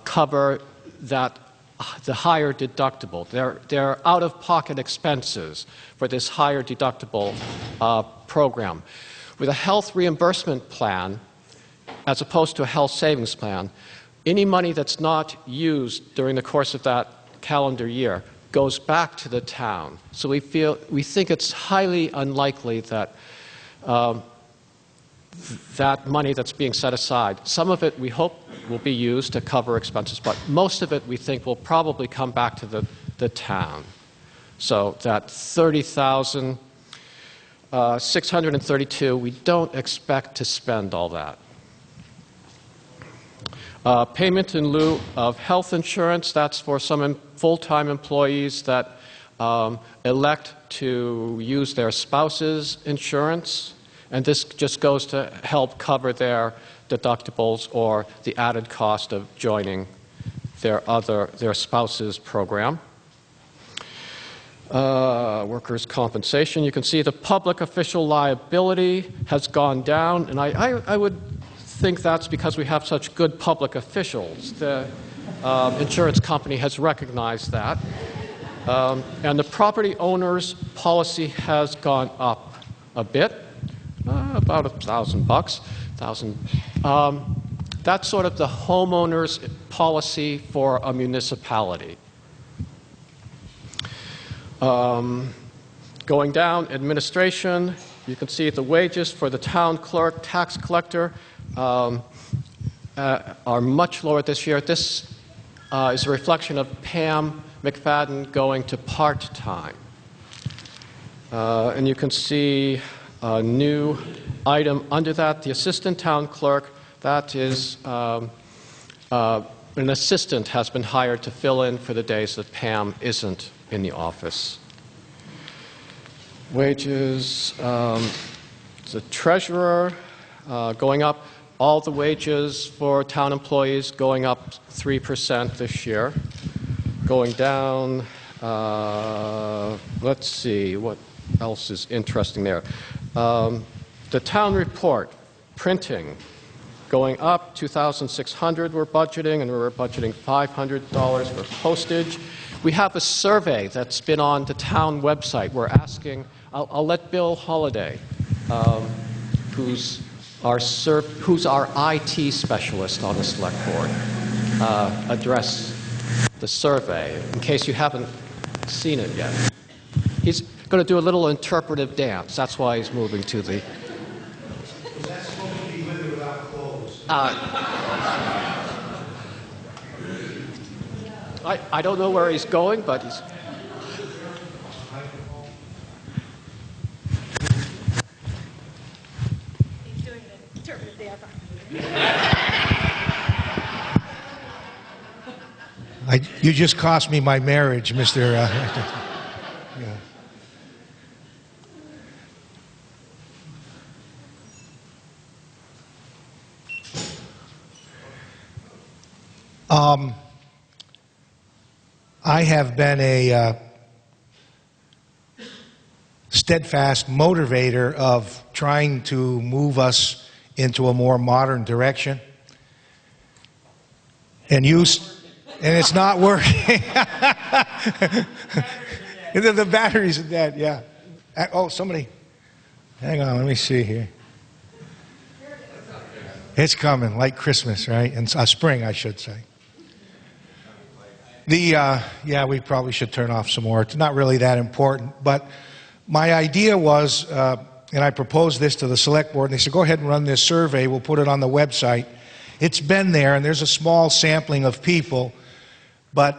cover the higher deductible. They're out-of-pocket expenses for this higher deductible program. With a health reimbursement plan, as opposed to a health savings plan, any money that's not used during the course of that calendar year goes back to the town. So we think it's highly unlikely that that money that's being set aside. Some of it we hope will be used to cover expenses, but most of it we think will probably come back to the town. So that $30,632, we don't expect to spend all that. Payment in lieu of health insurance, that's for some full-time employees that elect to use their spouse's insurance, and this just goes to help cover their deductibles or the added cost of joining their spouse's program. Workers' compensation, you can see the public official liability has gone down, and I would think that's because we have such good public officials. The insurance company has recognized that. And the property owner's policy has gone up a bit, about $1,000. That's sort of the homeowner's policy for a municipality. Going down, administration, you can see the wages for the town clerk, tax collector are much lower this year. This is a reflection of Pam McFadden going to part-time. And you can see a new item under that, the assistant town clerk. That is an assistant has been hired to fill in for the days that Pam isn't in the office. Wages, the treasurer going up. All the wages for town employees going up 3% this year. Going down, let's see, what else is interesting there? The town report, printing, going up, $2,600 we're budgeting, and we're budgeting $500 for postage. We have a survey that's been on the town website. We're asking, I'll let Bill Holliday, who's our IT specialist on the select board, address the survey, in case you haven't seen it yet. He's going to do a little interpretive dance. That's why he's moving to the... Is that supposed to be with or without clothes? I don't know where he's going, but he's... He's doing the interpretive dance. You just cost me my marriage, Mr. I have been a steadfast motivator of trying to move us into a more modern direction. And it's not working. The batteries are dead, yeah. Oh, somebody, hang on, let me see here. It's coming, like Christmas, right? And spring, I should say. Yeah, we probably should turn off some more. It's not really that important. But my idea was, and I proposed this to the select board, and they said, go ahead and run this survey. We'll put it on the website. It's been there, and there's a small sampling of people. But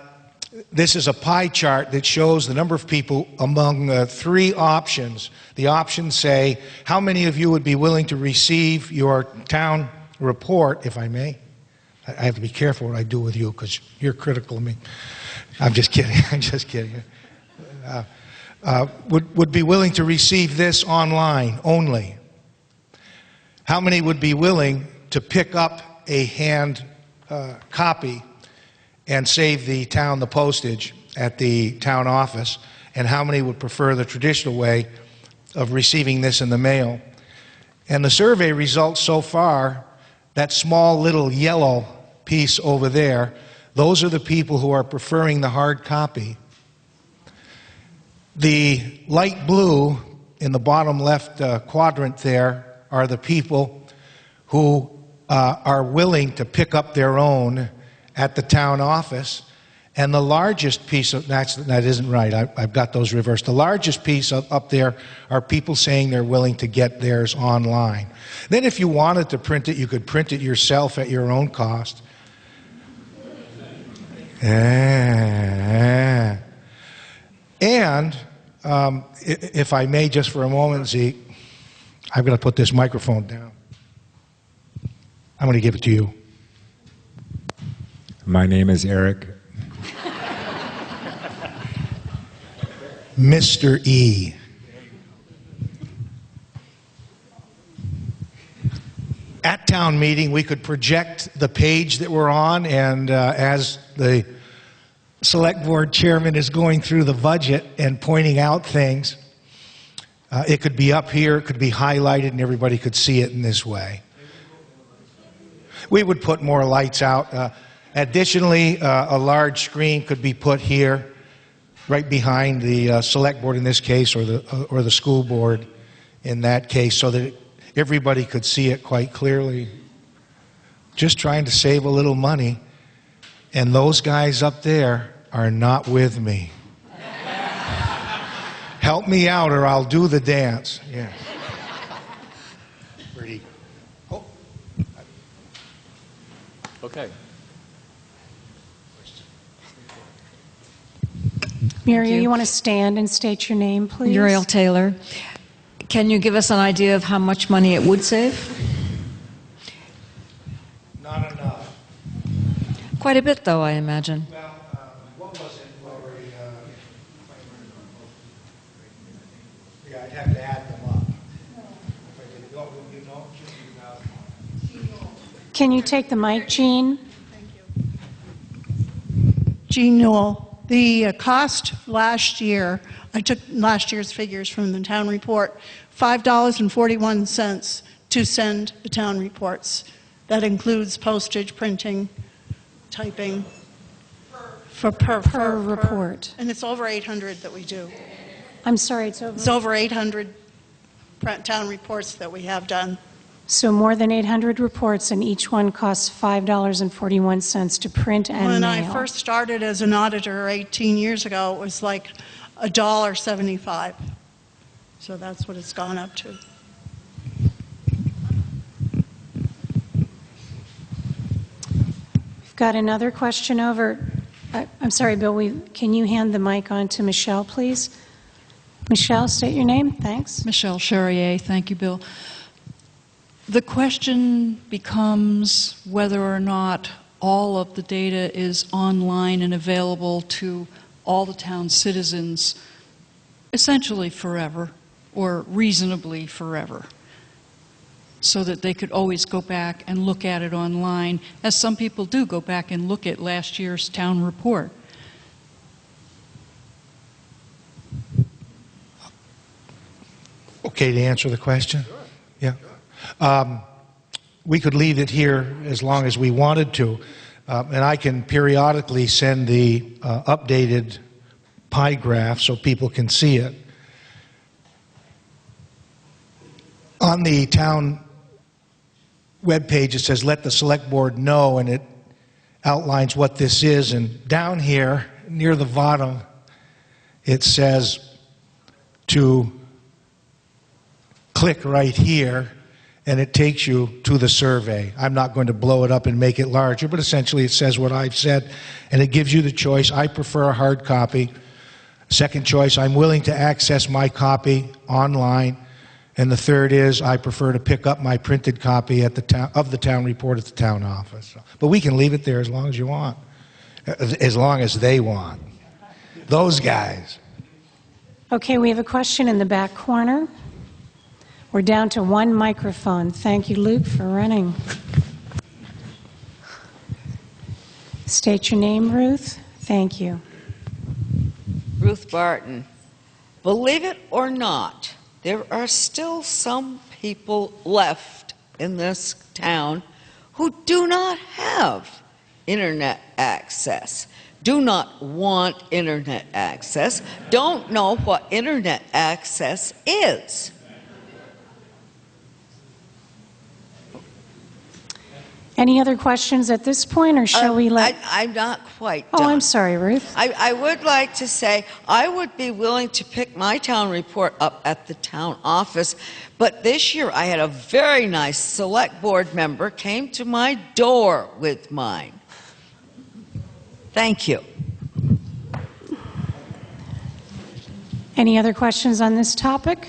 this is a pie chart that shows the number of people among three options. The options say, how many of you would be willing to receive your town report, if I may? I have to be careful what I do with you because you're critical of me. I'm just kidding. I'm just kidding. Would be willing to receive this online only? How many would be willing to pick up a hand copy and save the town the postage at the town office? And how many would prefer the traditional way of receiving this in the mail? And the survey results so far, that small little yellow piece over there, those are the people who are preferring the hard copy. The light blue in the bottom left quadrant there are the people who are willing to pick up their own at the town office. And the largest piece of, that isn't right, I've got those reversed. The largest piece up there are people saying they're willing to get theirs online. Then if you wanted to print it, you could print it yourself at your own cost. And if I may, just for a moment, Zeke, I'm going to put this microphone down. I'm going to give it to you. My name is Eric. Mr. E. At town meeting, we could project the page that we're on, and as the select board chairman is going through the budget and pointing out things, it could be up here, it could be highlighted, and everybody could see it in this way. We would put more lights out. Additionally, a large screen could be put here, right behind the select board in this case, or the school board in that case, so that everybody could see it quite clearly. Just trying to save a little money, and those guys up there are not with me. Help me out or I'll do the dance. Yeah. Where'd he go? Oh. Okay. Muriel, you want to stand and state your name, please? Muriel Taylor. Can you give us an idea of how much money it would save? Not enough. Quite a bit, though, I imagine. Well, what was it already? Yeah, I'd have to add them up. Can you take the mic, Jean? Jean Newell. The cost last year, I took last year's figures from the town report, $5.41 to send the town reports. That includes postage, printing, typing. Per report. And it's over 800 that we do. I'm sorry, it's over 800 town reports that we have done. So more than 800 reports, and each one costs $5.41 to print and When mail. I first started as an auditor 18 years ago, it was like $1.75. So that's what it's gone up to. We've got another question over. I'm sorry, Bill, can you hand the mic on to Michelle, please? Michelle, state your name. Thanks. Michelle Charrier. Thank you, Bill. The question becomes whether or not all of the data is online and available to all the town citizens essentially forever, or reasonably forever, so that they could always go back and look at it online, as some people do go back and look at last year's town report. Okay to answer the question? Yeah. We could leave it here as long as we wanted to, and I can periodically send the updated pie graph so people can see it. On the town webpage, it says, let the select board know, and it outlines what this is, and down here, near the bottom, it says to click right here, and it takes you to the survey. I'm not going to blow it up and make it larger, but essentially it says what I've said, and it gives you the choice. I prefer a hard copy. Second choice, I'm willing to access my copy online. And the third is, I prefer to pick up my printed copy at of the town report at the town office. But we can leave it there as long as you want, as long as they want. Those guys. Okay, we have a question in the back corner. We're down to one microphone. Thank you, Luke, for running. State your name, Ruth. Thank you. Ruth Barton. Believe it or not, there are still some people left in this town who do not have internet access, do not want internet access, don't know what internet access is. Any other questions at this point, or shall we let... I'm not quite Oh, done. I'm sorry, Ruth. I would like to say I would be willing to pick my town report up at the town office, but this year I had a very nice select board member came to my door with mine. Thank you. Any other questions on this topic?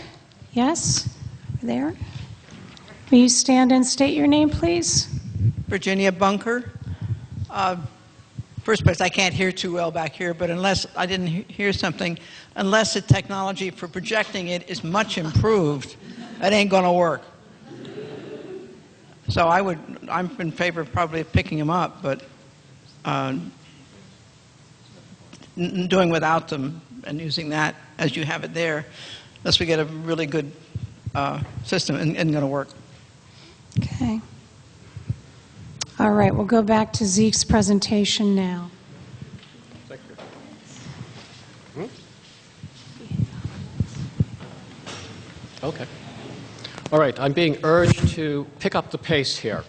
Yes? There. Will you stand and state your name, please? Virginia Bunker. First place, I can't hear too well back here, but unless I didn't hear something, unless the technology for projecting it is much improved, it ain't going to work. So I'm in favor of probably picking them up, but doing without them and using that as you have it there, unless we get a really good system, isn't going to work. Okay. All right, we'll go back to Zeke's presentation now. Thank you. Okay. All right, I'm being urged to pick up the pace here.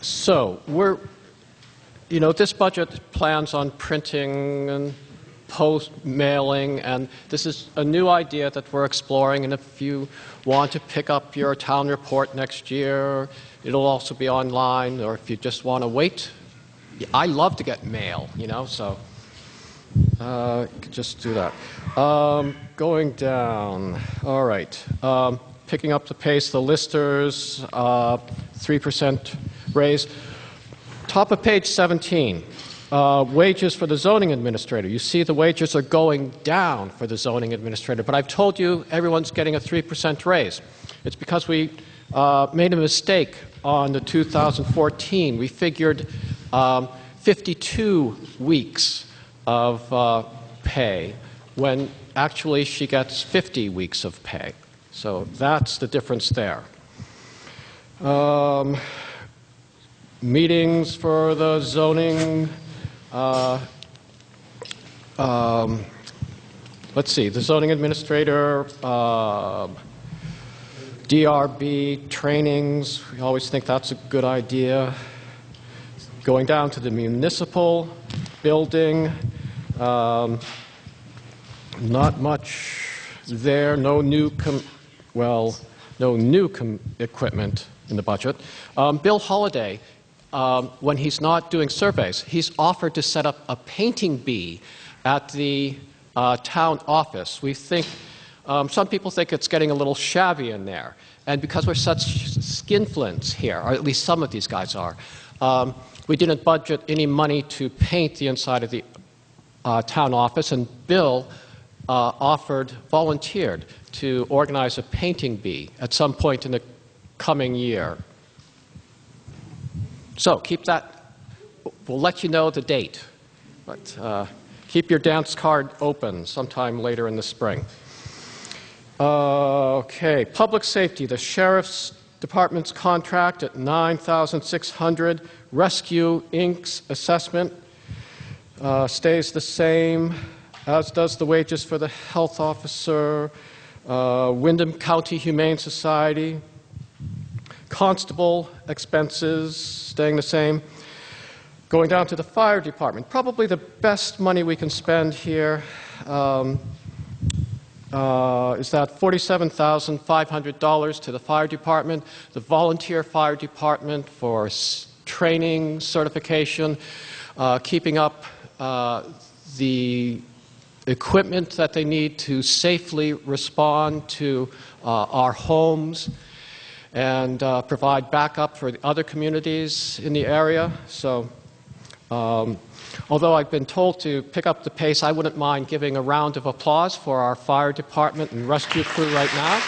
So we're, this budget plans on printing and post-mailing, and this is a new idea that we're exploring, and if you want to pick up your town report next year, it'll also be online, or if you just want to wait. I love to get mail, so just do that. Going down, all right. Picking up the pace, the listers, 3% raise. Top of page 17. Wages for the zoning administrator. You see the wages are going down for the zoning administrator, but I've told you everyone's getting a 3% raise. It's because we made a mistake on the 2014. We figured 52 weeks of pay when actually she gets 50 weeks of pay. So that's the difference there. Meetings for the zoning. Let's see, the zoning administrator, DRB trainings, we always think that's a good idea. Going down to the municipal building, not much there, no new equipment in the budget. Bill Holliday, when he's not doing surveys, he's offered to set up a painting bee at the town office. We think, some people think it's getting a little shabby in there. And because we're such skinflints here, or at least some of these guys are, we didn't budget any money to paint the inside of the town office, and Bill volunteered to organize a painting bee at some point in the coming year. So keep that, we'll let you know the date, but keep your dance card open sometime later in the spring. Okay, public safety, the sheriff's department's contract at $9,600. Rescue Inc.'s assessment stays the same, as does the wages for the health officer. Windham County Humane Society, constable expenses staying the same. Going down to the fire department, probably the best money we can spend here is that $47,500 to the fire department, the volunteer fire department for training, certification, keeping up the equipment that they need to safely respond to our homes and provide backup for the other communities in the area. So, although I've been told to pick up the pace, I wouldn't mind giving a round of applause for our fire department and rescue crew right now.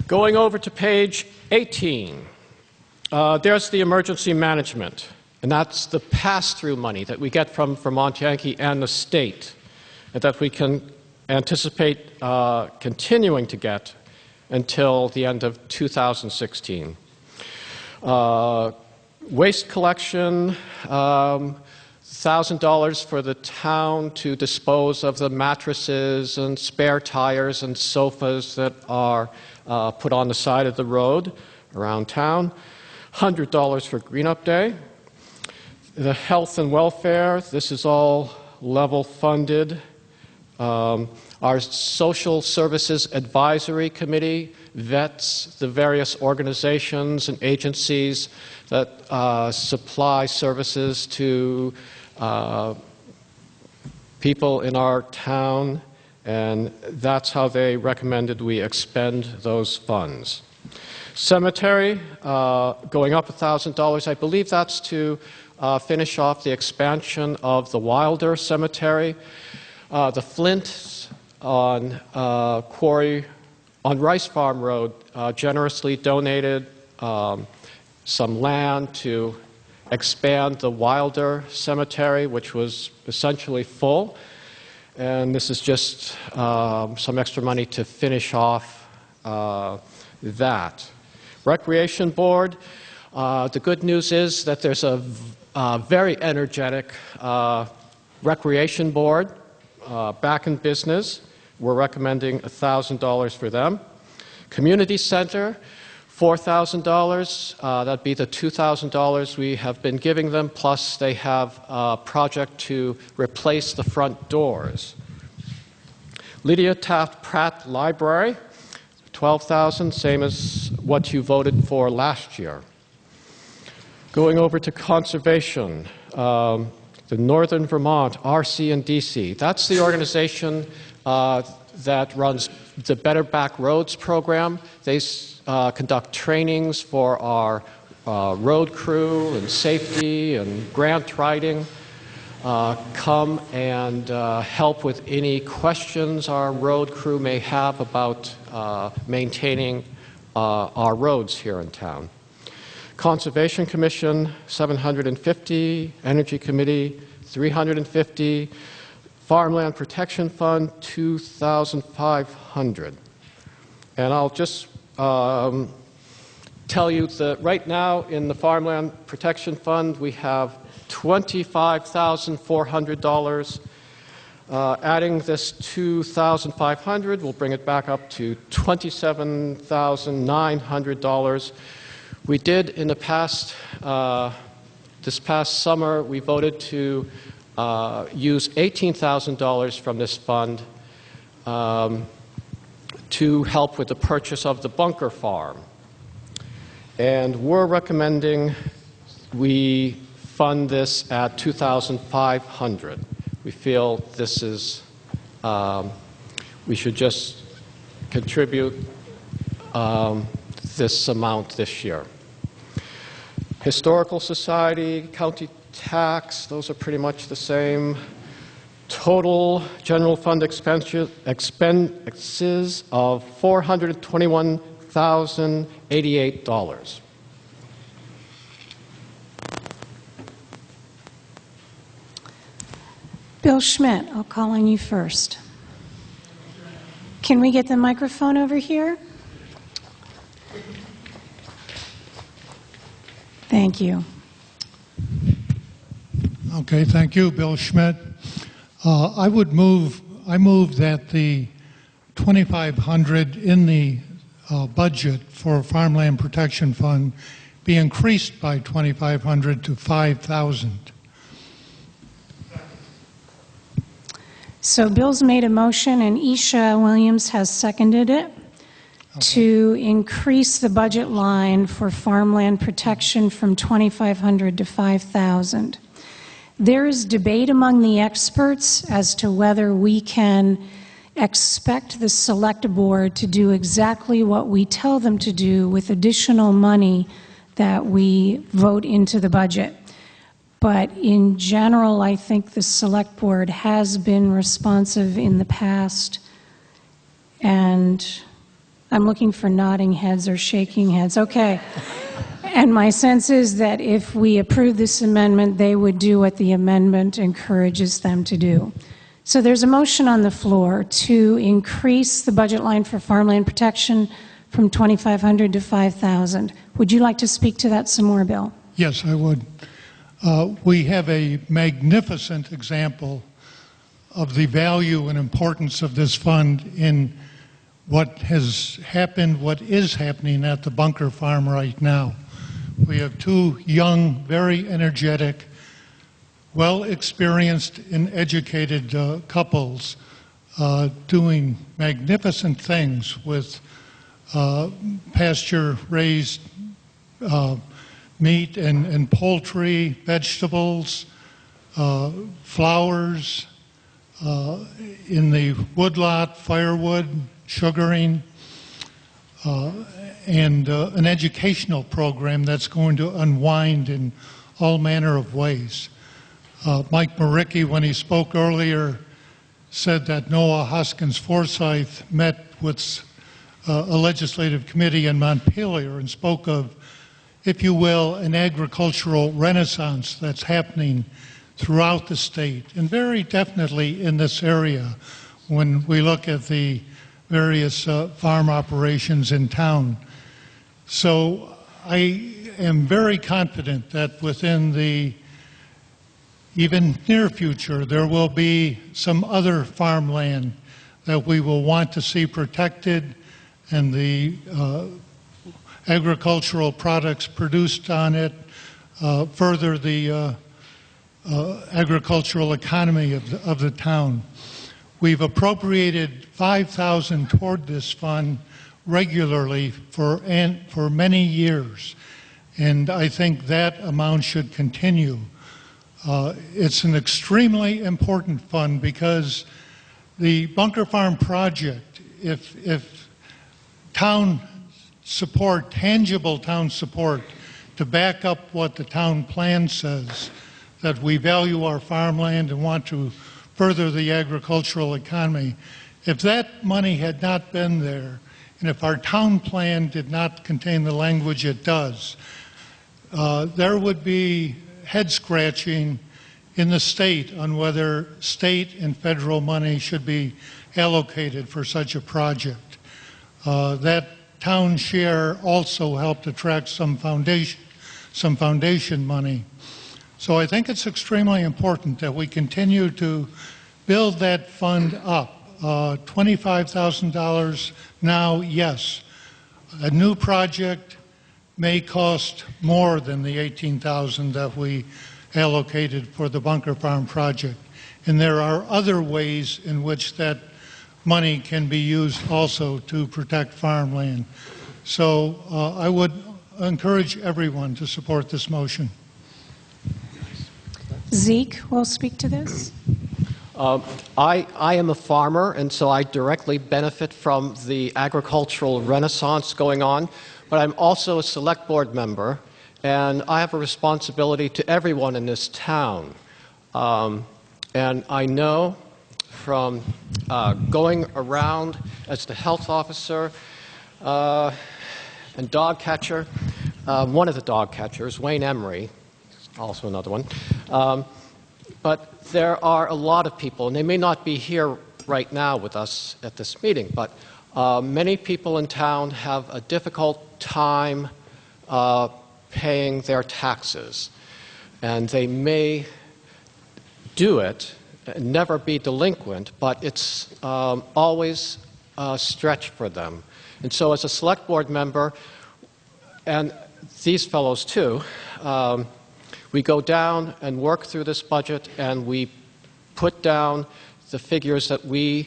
Going over to page 18, there's the emergency management. And that's the pass-through money that we get from Vermont Yankee and the state, and that we can anticipate continuing to get until the end of 2016. Waste collection, $1,000 for the town to dispose of the mattresses and spare tires and sofas that are put on the side of the road around town. $100 for Green Up Day. The health and welfare, this is all level funded. Our Social Services Advisory Committee vets the various organizations and agencies that supply services to people in our town, and that's how they recommended we expend those funds. Cemetery, going up $1,000. I believe that's to finish off the expansion of the Wilder Cemetery. The Flint on Quarry on Rice Farm Road generously donated some land to expand the Wilder Cemetery, which was essentially full. And this is just some extra money to finish off that. Recreation Board, the good news is that there's a very energetic Recreation Board back in business. We're recommending $1,000 for them. Community Center, $4,000. That'd be the $2,000 we have been giving them, plus they have a project to replace the front doors. Lydia Taft Pratt Library, $12,000, same as what you voted for last year. Going over to conservation, the Northern Vermont RC&DC. That's the organization that runs the Better Back Roads program. They conduct trainings for our road crew and safety and grant writing. Come and help with any questions our road crew may have about maintaining our roads here in town. Conservation Commission, $750. Energy Committee, $350. Farmland Protection Fund, $2,500. And I'll just tell you that right now in the Farmland Protection Fund we have $25,400. Adding this $2,500 will bring it back up to $27,900. We did in the past, this past summer, we voted to use $18,000 from this fund to help with the purchase of the bunker farm. And we're recommending we fund this at $2,500. We feel this is, we should just contribute this amount this year. Historical Society, county tax, those are pretty much the same. Total general fund expenses of $421,088. Bill Schmidt, I'll call on you first. Can we get the microphone over here? Thank you. Okay, thank you, Bill Schmidt. I move that the $2,500 in the budget for Farmland Protection Fund be increased by $2,500 to $5,000. So Bill's made a motion and Isha Williams has seconded it to increase the budget line for farmland protection from $2,500 to $5,000. There is debate among the experts as to whether we can expect the select board to do exactly what we tell them to do with additional money that we vote into the budget. But in general, I think the select board has been responsive in the past, and I'm looking for nodding heads or shaking heads. Okay. And my sense is that if we approve this amendment, they would do what the amendment encourages them to do. So there's a motion on the floor to increase the budget line for farmland protection from $2,500 to $5,000. Would you like to speak to that some more, Bill? Yes, I would. We have a magnificent example of the value and importance of this fund in what has happened, what is happening at the Bunker Farm right now. We have two young, very energetic, well-experienced and educated couples doing magnificent things with pasture-raised meat and poultry, vegetables, flowers, in the woodlot, firewood, sugaring, and an educational program that's going to unwind in all manner of ways. Mike Maricki, when he spoke earlier, said that Noah Hoskins Forsyth met with a legislative committee in Montpelier and spoke of, if you will, an agricultural renaissance that's happening throughout the state, and very definitely in this area when we look at the various farm operations in town. So I am very confident that within the even near future there will be some other farmland that we will want to see protected, and the agricultural products produced on it further the agricultural economy of the town. We've appropriated $5,000 toward this fund regularly for many years, and I think that amount should continue. It's an extremely important fund because the Bunker Farm project, if town support, tangible town support to back up what the town plan says, that we value our farmland and want to further the agricultural economy. If that money had not been there, and if our town plan did not contain the language it does, there would be head scratching in the state on whether state and federal money should be allocated for such a project. That town share also helped attract some foundation money. So I think it's extremely important that we continue to build that fund up. $25,000 now, yes. A new project may cost more than the $18,000 that we allocated for the Bunker Farm project. And there are other ways in which that money can be used also to protect farmland. So I would encourage everyone to support this motion. Zeke will speak to this. I am a farmer, and so I directly benefit from the agricultural renaissance going on, but I'm also a select board member, and I have a responsibility to everyone in this town. And I know from going around as the health officer and dog catcher, one of the dog catchers, Wayne Emery, also another one, but there are a lot of people, and they may not be here right now with us at this meeting, but many people in town have a difficult time paying their taxes. And they may do it, never be delinquent, but it's always a stretch for them. And so as a select board member, and these fellows too, we go down and work through this budget, and we put down the figures that we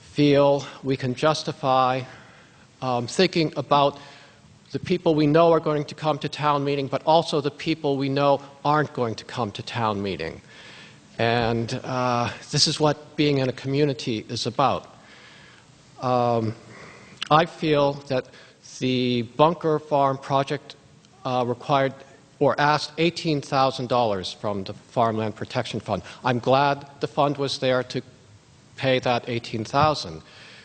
feel we can justify, thinking about the people we know are going to come to town meeting, but also the people we know aren't going to come to town meeting. And this is what being in a community is about. I feel that the Bunker Farm project required or asked $18,000 from the Farmland Protection Fund. I'm glad the fund was there to pay that $18,000.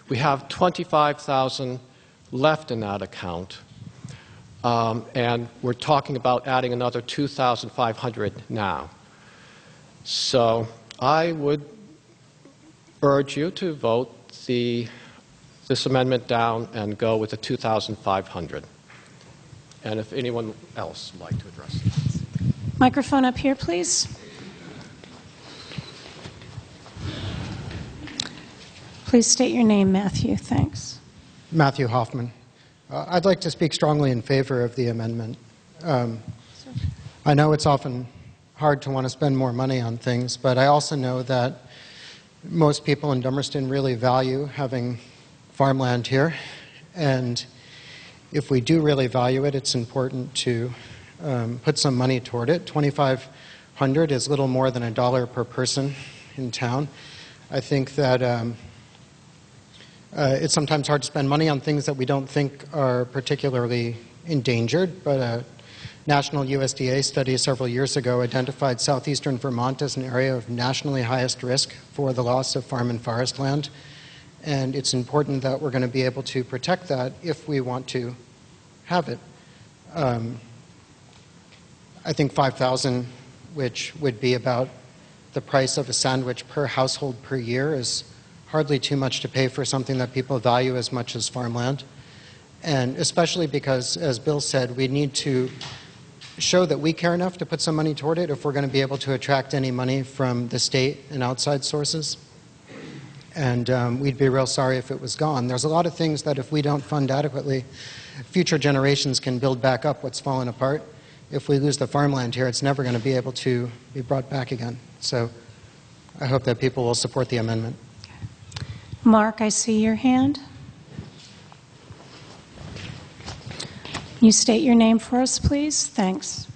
We have $25,000 left in that account, and we're talking about adding another $2,500 now. So I would urge you to vote this amendment down and go with the $2,500. And if anyone else would like to address this. Microphone up here, please. Please state your name, Matthew. Thanks. Matthew Hoffman. I'd like to speak strongly in favor of the amendment. I know it's often hard to want to spend more money on things, but I also know that most people in Dummerston really value having farmland here, and if we do really value it, it's important to put some money toward it. $2,500 is little more than $1 per person in town. I think that it's sometimes hard to spend money on things that we don't think are particularly endangered, but a national USDA study several years ago identified southeastern Vermont as an area of nationally highest risk for the loss of farm and forest land. And it's important that we're going to be able to protect that if we want to have it. I think $5,000, which would be about the price of a sandwich per household per year, is hardly too much to pay for something that people value as much as farmland. And especially because, as Bill said, we need to show that we care enough to put some money toward it if we're going to be able to attract any money from the state and outside sources. And we'd be real sorry if it was gone. There's a lot of things that if we don't fund adequately, future generations can build back up what's fallen apart. If we lose the farmland here, it's never going to be able to be brought back again. So I hope that people will support the amendment. Mark, I see your hand. You state your name for us, please. Thanks.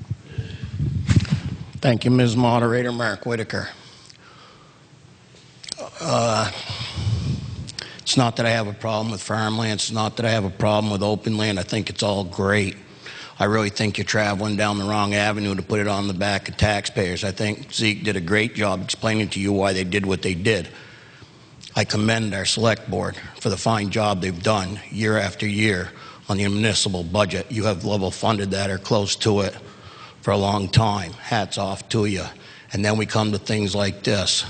Thank you, Ms. Moderator. Mark Whitaker. It's not that I have a problem with farmland. It's not that I have a problem with open land. I think it's all great. I really think you're traveling down the wrong avenue to put it on the back of taxpayers. I think Zeke did a great job explaining to you why they did what they did. I commend our select board for the fine job they've done year after year on the municipal budget. You have level funded that or close to it for a long time. Hats off to you. And then we come to things like this.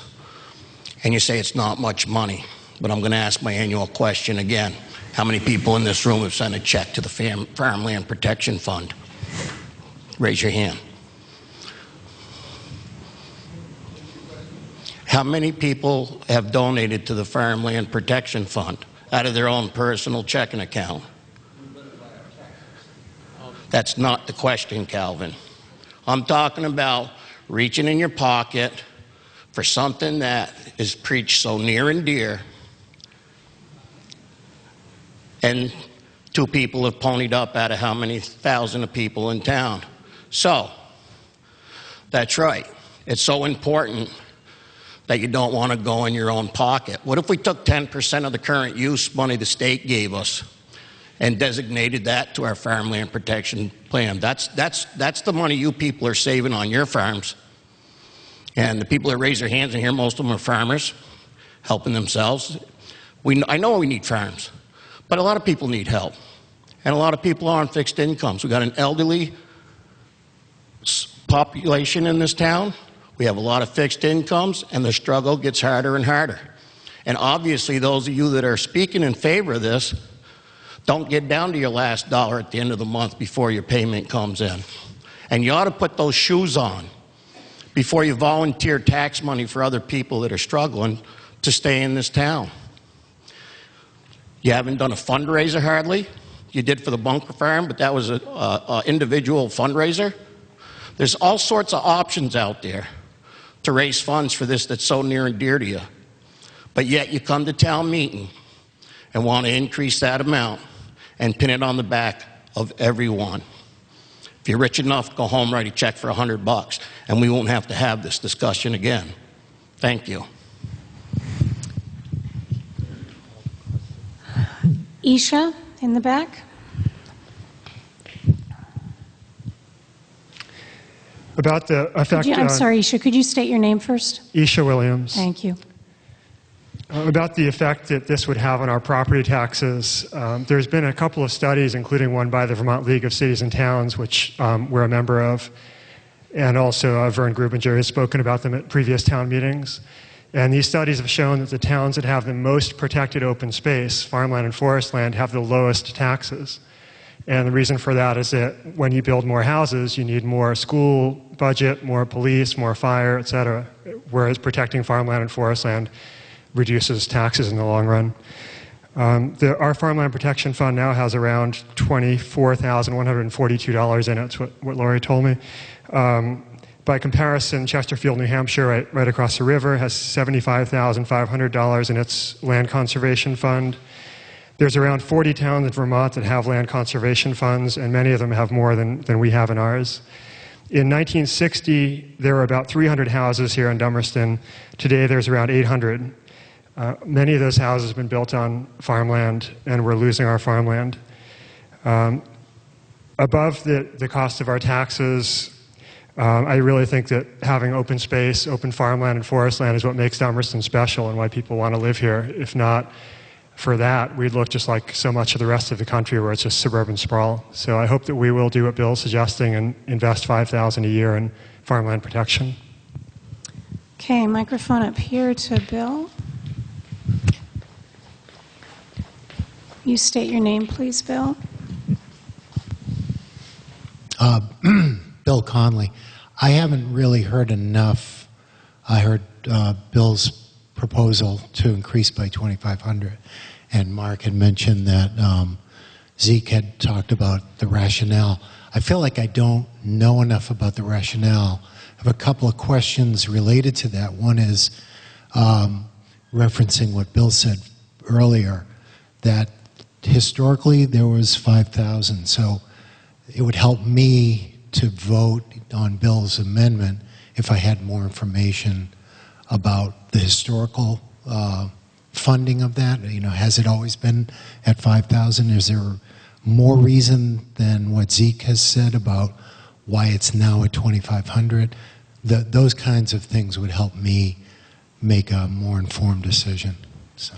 And you say it's not much money. But I'm going to ask my annual question again. How many people in this room have sent a check to the Farmland Protection Fund? Raise your hand. How many people have donated to the Farmland Protection Fund out of their own personal checking account? That's not the question, Calvin. I'm talking about reaching in your pocket for something that is preached so near and dear, and two people have ponied up out of how many thousand of people in town. So, that's right. It's so important that you don't want to go in your own pocket. What if we took 10% of the current use money the state gave us and designated that to our farmland protection plan? That's the money you people are saving on your farms. And the people that raise their hands in here, most of them are farmers, helping themselves. I know we need farms, but a lot of people need help. And a lot of people are on fixed incomes. We've got an elderly population in this town. We have a lot of fixed incomes, and the struggle gets harder and harder. And obviously, those of you that are speaking in favor of this don't get down to your last dollar at the end of the month before your payment comes in. And you ought to put those shoes on before you volunteer tax money for other people that are struggling to stay in this town. You haven't done a fundraiser hardly. You did for the bunker farm, but that was an individual fundraiser. There's all sorts of options out there to raise funds for this that's so near and dear to you. But yet you come to town meeting and want to increase that amount and pin it on the back of everyone. If you're rich enough, go home, write a check for $100, and we won't have to have this discussion again. Thank you. Isha, in the back. About the effect. I'm sorry, Isha. Could you state your name first? Isha Williams. Thank you. About the effect that this would have on our property taxes, there's been a couple of studies, including one by the Vermont League of Cities and Towns, which we're a member of, and also Vern Grubinger has spoken about them at previous town meetings. And these studies have shown that the towns that have the most protected open space, farmland and forest land, have the lowest taxes. And the reason for that is that when you build more houses, you need more school budget, more police, more fire, et cetera, whereas protecting farmland and forest land reduces taxes in the long run. Our Farmland Protection Fund now has around $24,142 in it. That's what Lori told me. By comparison, Chesterfield, New Hampshire, right across the river, has $75,500 in its land conservation fund. There's around 40 towns in Vermont that have land conservation funds, and many of them have more than we have in ours. In 1960, there were about 300 houses here in Dummerston. Today, there's around 800. Many of those houses have been built on farmland, and we're losing our farmland. Above the cost of our taxes, I really think that having open space, open farmland, and forest land is what makes Dummerston special and why people want to live here. If not for that, we'd look just like so much of the rest of the country where it's just suburban sprawl. So I hope that we will do what Bill's suggesting and invest $5,000 a year in farmland protection. Okay, microphone up here to Bill. You state your name, please, Bill. Bill Conley. I haven't really heard enough. I heard Bill's proposal to increase by 2,500, and Mark had mentioned that Zeke had talked about the rationale. I feel like I don't know enough about the rationale. I have a couple of questions related to that. One is referencing what Bill said earlier, that historically there was 5,000, so it would help me to vote on Bill's amendment if I had more information about the historical funding of that. You know, has it always been at 5,000? Is there more reason than what Zeke has said about why it's now at 2,500? Those kinds of things would help me make a more informed decision. So.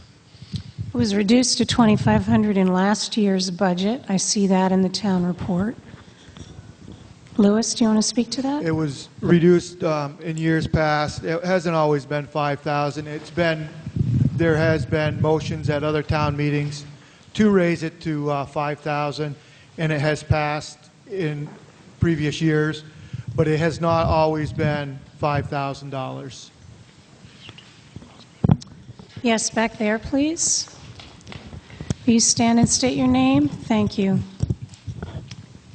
It was reduced to 2,500 in last year's budget. I see that in the town report. Lewis, do you want to speak to that? It was reduced in years past. It hasn't always been 5,000. There has been motions at other town meetings to raise it to 5,000, and it has passed in previous years, but it has not always been $5,000. Yes, back there, please. Will you stand and state your name? Thank you.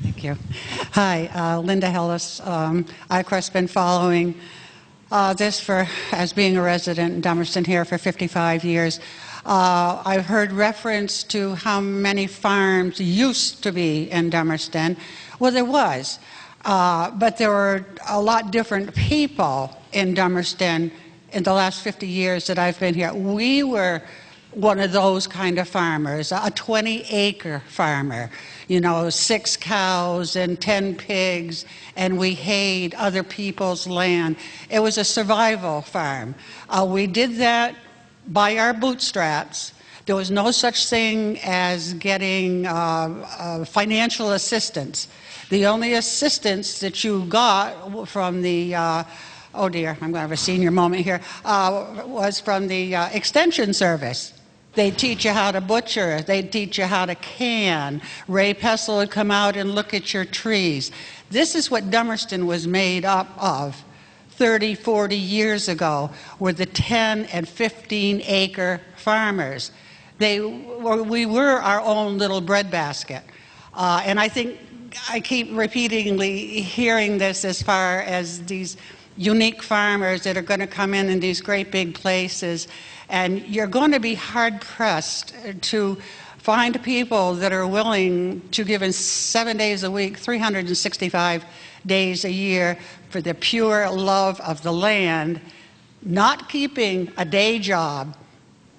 Thank you. Hi, Linda Hellis. I've, of course, been following this as being a resident in Dummerston here for 55 years. I've heard reference to how many farms used to be in Dummerston. Well, there was, but there were a lot different people in Dummerston in the last 50 years that I've been here. We were one of those kind of farmers, a 20-acre farmer, you know, 6 cows and 10 pigs, and we hayed other people's land. It was a survival farm. We did that by our bootstraps. There was no such thing as getting financial assistance. The only assistance that you got from the oh dear, I'm going to have a senior moment here, was from the Extension Service. They'd teach you how to butcher. They'd teach you how to can. Ray Pessel would come out and look at your trees. This is what Dummerston was made up of 30, 40 years ago, were the 10 and 15-acre farmers. We were our own little breadbasket. And I think I keep repeatedly hearing this as far as these unique farmers that are going to come in these great big places, and you're going to be hard-pressed to find people that are willing to give in 7 days a week, 365 days a year for the pure love of the land, not keeping a day job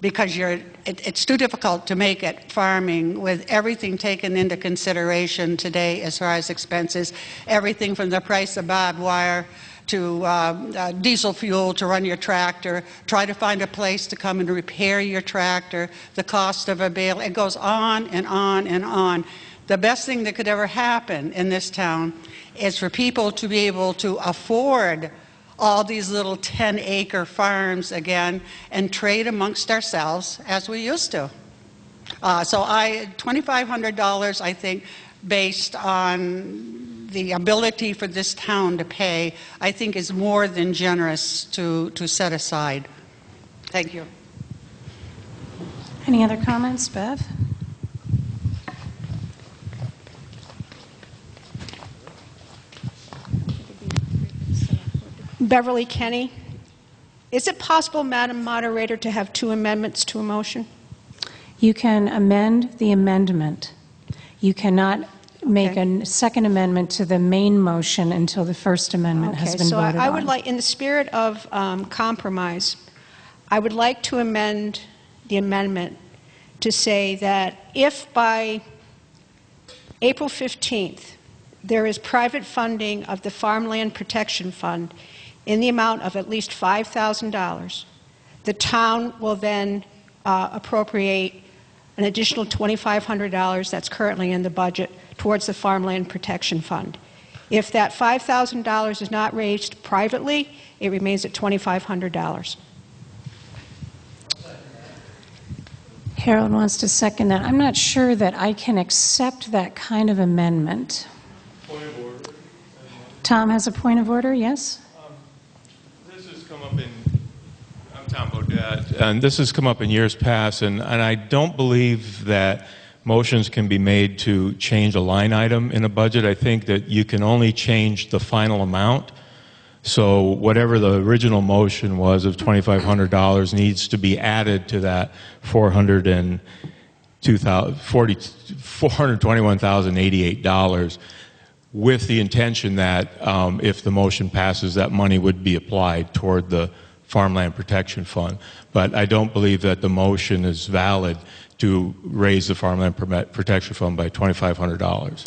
because it's too difficult to make it farming with everything taken into consideration today as far as expenses, everything from the price of barbed wire to diesel fuel to run your tractor, try to find a place to come and repair your tractor, the cost of a bale. It goes on and on and on. The best thing that could ever happen in this town is for people to be able to afford all these little 10-acre farms again and trade amongst ourselves as we used to. So $2,500, I think, based on the ability for this town to pay, I think is more than generous to set aside. Thank you. Any other comments, Bev? Beverly Kenny. Is it possible, Madam Moderator, to have two amendments to a motion? You can amend the amendment. You cannot make a second amendment to the main motion until the first amendment has been voted on. I would like, in the spirit of compromise, I would like to amend the amendment to say that if by April 15th there is private funding of the Farmland Protection Fund in the amount of at least $5,000, the town will then appropriate an additional $2,500 that's currently in the budget towards the Farmland Protection Fund. If that $5,000 is not raised privately, it remains at $2,500. Harold wants to second that. I'm not sure that I can accept that kind of amendment. Point of order. Tom has a point of order, yes? This has come up in, I'm Tom Bodett, and this has come up in years past, and I don't believe that motions can be made to change a line item in a budget. I think that you can only change the final amount. So whatever the original motion was of $2,500 needs to be added to that $421,088 with the intention that if the motion passes, that money would be applied toward the Farmland Protection Fund. But I don't believe that the motion is valid to raise the Farmland Protection Fund by $2,500.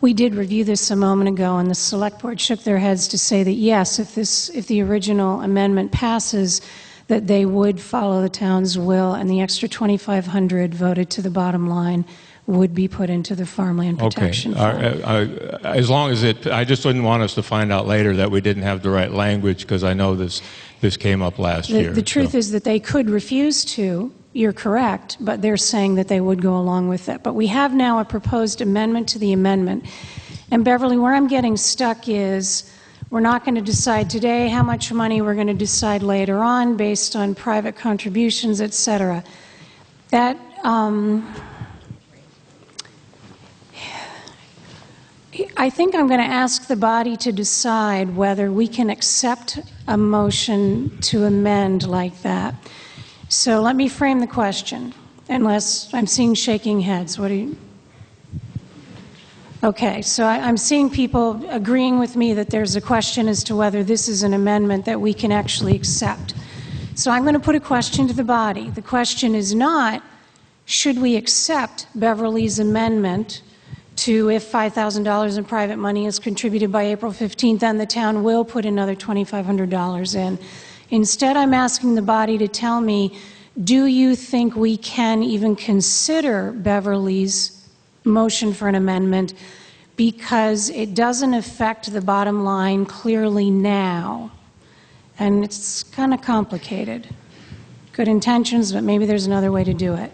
We did review this a moment ago, and the Select Board shook their heads to say that yes, if the original amendment passes, that they would follow the town's will, and the extra $2,500 voted to the bottom line would be put into the Farmland Protection Fund. As long as I just didn't want us to find out later that we didn't have the right language, because I know this came up last year. The truth is that they could refuse to. You're correct, but they're saying that they would go along with it. But we have now a proposed amendment to the amendment. And Beverly, where I'm getting stuck is we're not going to decide today how much money we're going to decide later on based on private contributions, et cetera. That, I think I'm going to ask the body to decide whether we can accept a motion to amend like that. So let me frame the question, unless I'm seeing shaking heads. What do you? Okay, so I'm seeing people agreeing with me that there's a question as to whether this is an amendment that we can actually accept. So I'm going to put a question to the body. The question is not, should we accept Beverly's amendment to if $5,000 in private money is contributed by April 15th, then the town will put another $2,500 in. Instead, I'm asking the body to tell me, do you think we can even consider Beverly's motion for an amendment because it doesn't affect the bottom line clearly now? And it's kind of complicated. Good intentions, but maybe there's another way to do it.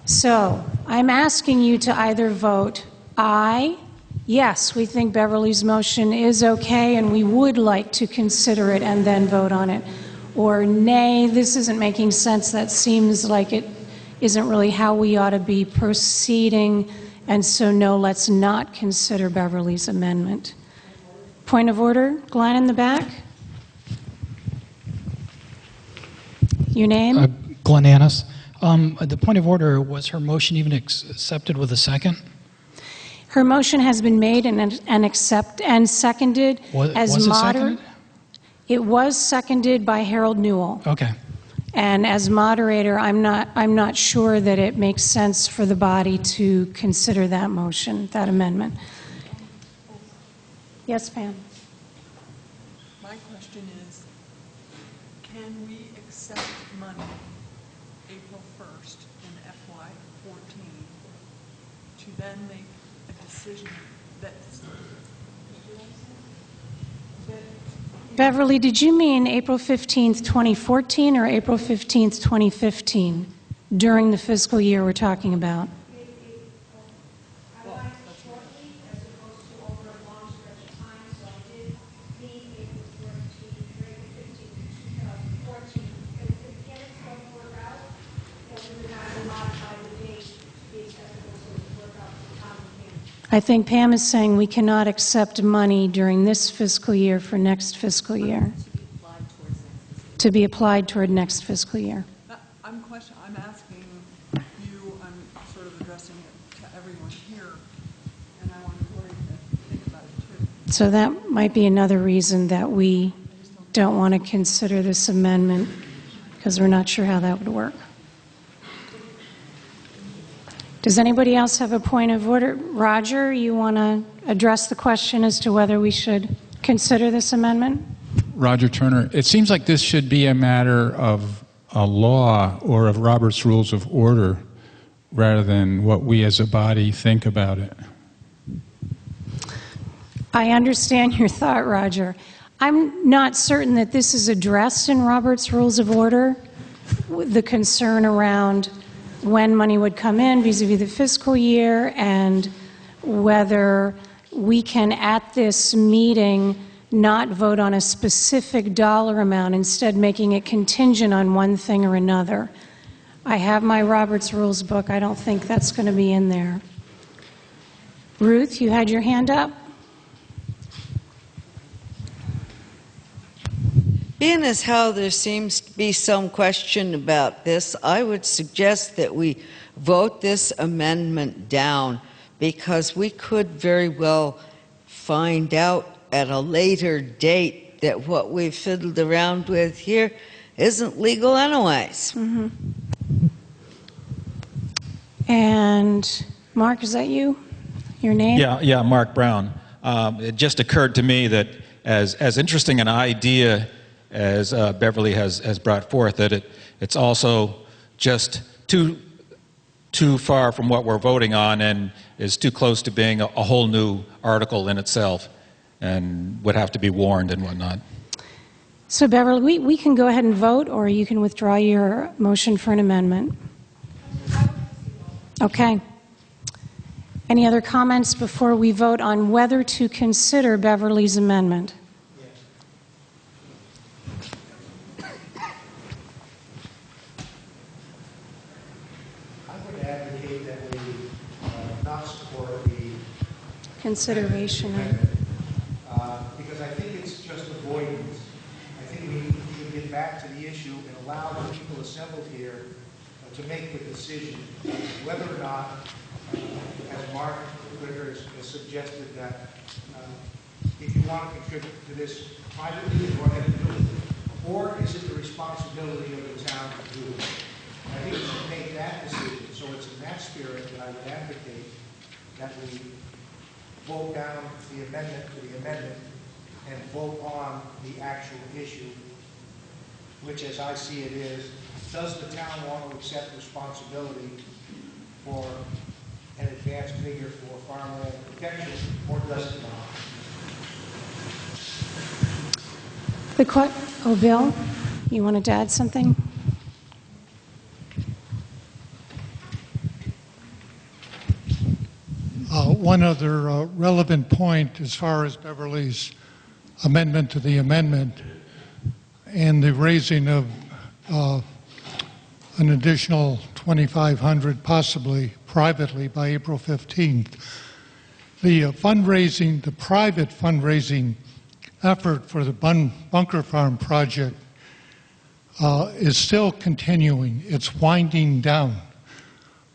So I'm asking you to either vote aye, yes, we think Beverly's motion is okay and we would like to consider it and then vote on it. Or nay, this isn't making sense, that seems like it isn't really how we ought to be proceeding, and so no, let's not consider Beverly's amendment. Point of order, Glenn in the back. Your name? Glenn Annis. The point of order, was her motion even accepted with a second? Her motion has been made and seconded as was it moderator. seconded? It was seconded by Harold Newell. Okay. And as moderator, I'm not sure that it makes sense for the body to consider that motion, that amendment. Yes, Pam. My question is, can we accept money April 1st in FY14 to then make a decision that's... Beverly, did you mean April 15th, 2014 or April 15th, 2015 during the fiscal year we're talking about? I think Pam is saying we cannot accept money during this fiscal year for next fiscal year. To be applied toward next fiscal year. I'm asking you, I'm sort of addressing it to everyone here, and I want Lori to think about it too. So that might be another reason that we don't want to consider this amendment, because we're not sure how that would work. Does anybody else have a point of order? Roger, you want to address the question as to whether we should consider this amendment? Roger Turner, it seems like this should be a matter of a law or of Robert's Rules of Order rather than what we as a body think about it. I understand your thought, Roger. I'm not certain that this is addressed in Robert's Rules of Order, the concern around when money would come in vis-a-vis the fiscal year and whether we can, at this meeting, not vote on a specific dollar amount, instead making it contingent on one thing or another. I have my Robert's Rules book. I don't think that's going to be in there. Ruth, you had your hand up? Being as how there seems to be some question about this, I would suggest that we vote this amendment down, because we could very well find out at a later date that what we've fiddled around with here isn't legal anyways. Mm-hmm. And Mark, is that you? Your name? Yeah, Mark Brown. It just occurred to me that as interesting an idea as Beverly has brought forth, that it's also just too far from what we're voting on and is too close to being a whole new article in itself and would have to be warned and whatnot. So Beverly, we can go ahead and vote, or you can withdraw your motion for an amendment. Okay. Any other comments before we vote on whether to consider Beverly's amendment? Consideration. Because I think it's just avoidance. I think we need to get back to the issue and allow the people assembled here to make the decision whether or not, as Mark Ritter has suggested, that if you want to contribute to this privately, go ahead and do it. Or is it the responsibility of the town to do it? I think we should make that decision. So it's in that spirit that I would advocate that we vote down the amendment to the amendment and vote on the actual issue, which, as I see it, is, does the town want to accept responsibility for an advanced figure for farmland protection, or does it not? Bill, you wanted to add something? One other relevant point as far as Beverly's amendment to the amendment and the raising of an additional $2,500 possibly privately by April 15th. The fundraising, the private fundraising effort for the Bunker Farm project is still continuing. It's winding down.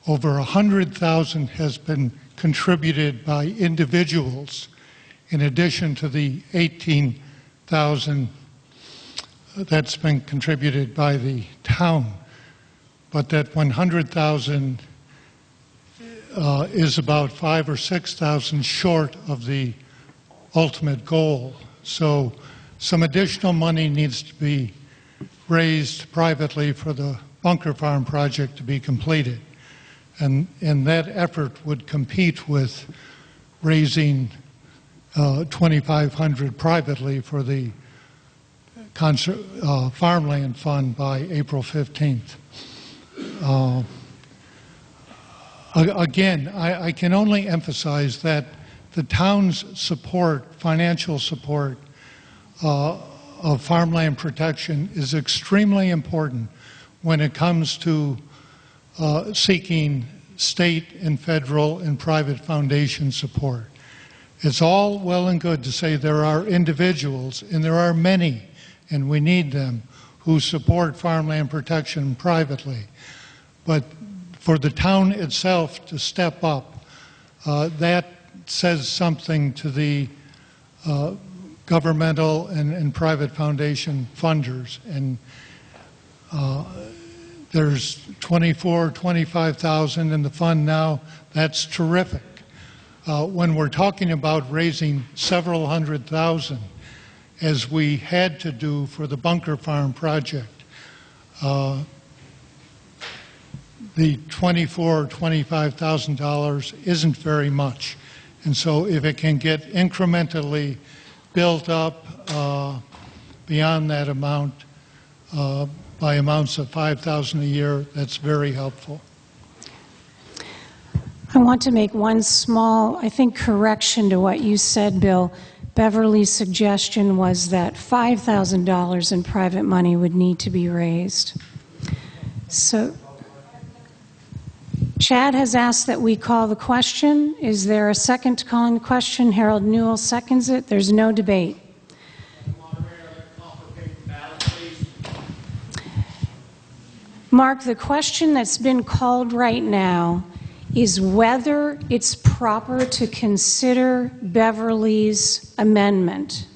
Over 100,000 has been contributed by individuals, in addition to the 18,000 that's been contributed by the town. But that 100,000 is about 5,000 or 6,000 short of the ultimate goal. So some additional money needs to be raised privately for the Bunker Farm project to be completed. And that effort would compete with raising $2,500 privately for the farmland fund by April 15th. Again, I can only emphasize that the town's support, financial support of farmland protection is extremely important when it comes to seeking state and federal and private foundation support. It's all well and good to say there are individuals, and there are many, and we need them, who support farmland protection privately. But for the town itself to step up, that says something to the governmental and private foundation funders. And there's 25,000 in the fund now. That's terrific. When we're talking about raising several hundred thousand, as we had to do for the bunker farm project, the $24,000 or $25,000 isn't very much. And so if it can get incrementally built up beyond that amount by amounts of $5,000 a year, that's very helpful. I want to make one small, I think, correction to what you said, Bill. Beverly's suggestion was that $5,000 in private money would need to be raised. So, Chad has asked that we call the question. Is there a second to calling the question? Harold Newell seconds it. There's no debate. Mark, the question that's been called right now is whether it's proper to consider Beverly's amendment.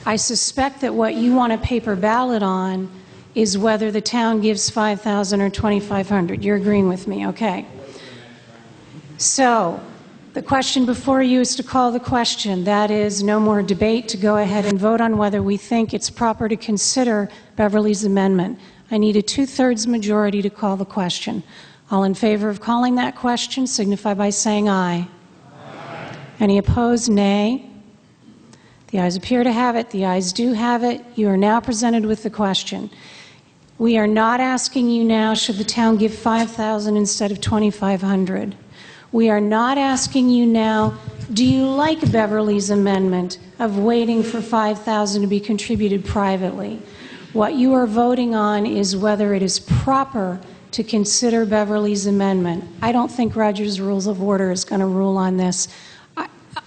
I suspect that what you want a paper ballot on is whether the town gives $5,000 or $2,500. You're agreeing with me, okay. So, the question before you is to call the question. That is, no more debate, to go ahead and vote on whether we think it's proper to consider Beverly's amendment. I need a 2/3 majority to call the question. All in favor of calling that question signify by saying aye. Aye. Any opposed, nay. The ayes appear to have it. The ayes do have it. You are now presented with the question. We are not asking you now, should the town give $5,000 instead of $2,500. We are not asking you now, do you like Beverly's amendment of waiting for $5,000 to be contributed privately? What you are voting on is whether it is proper to consider Beverly's amendment. I don't think Roger's Rules of Order is going to rule on this.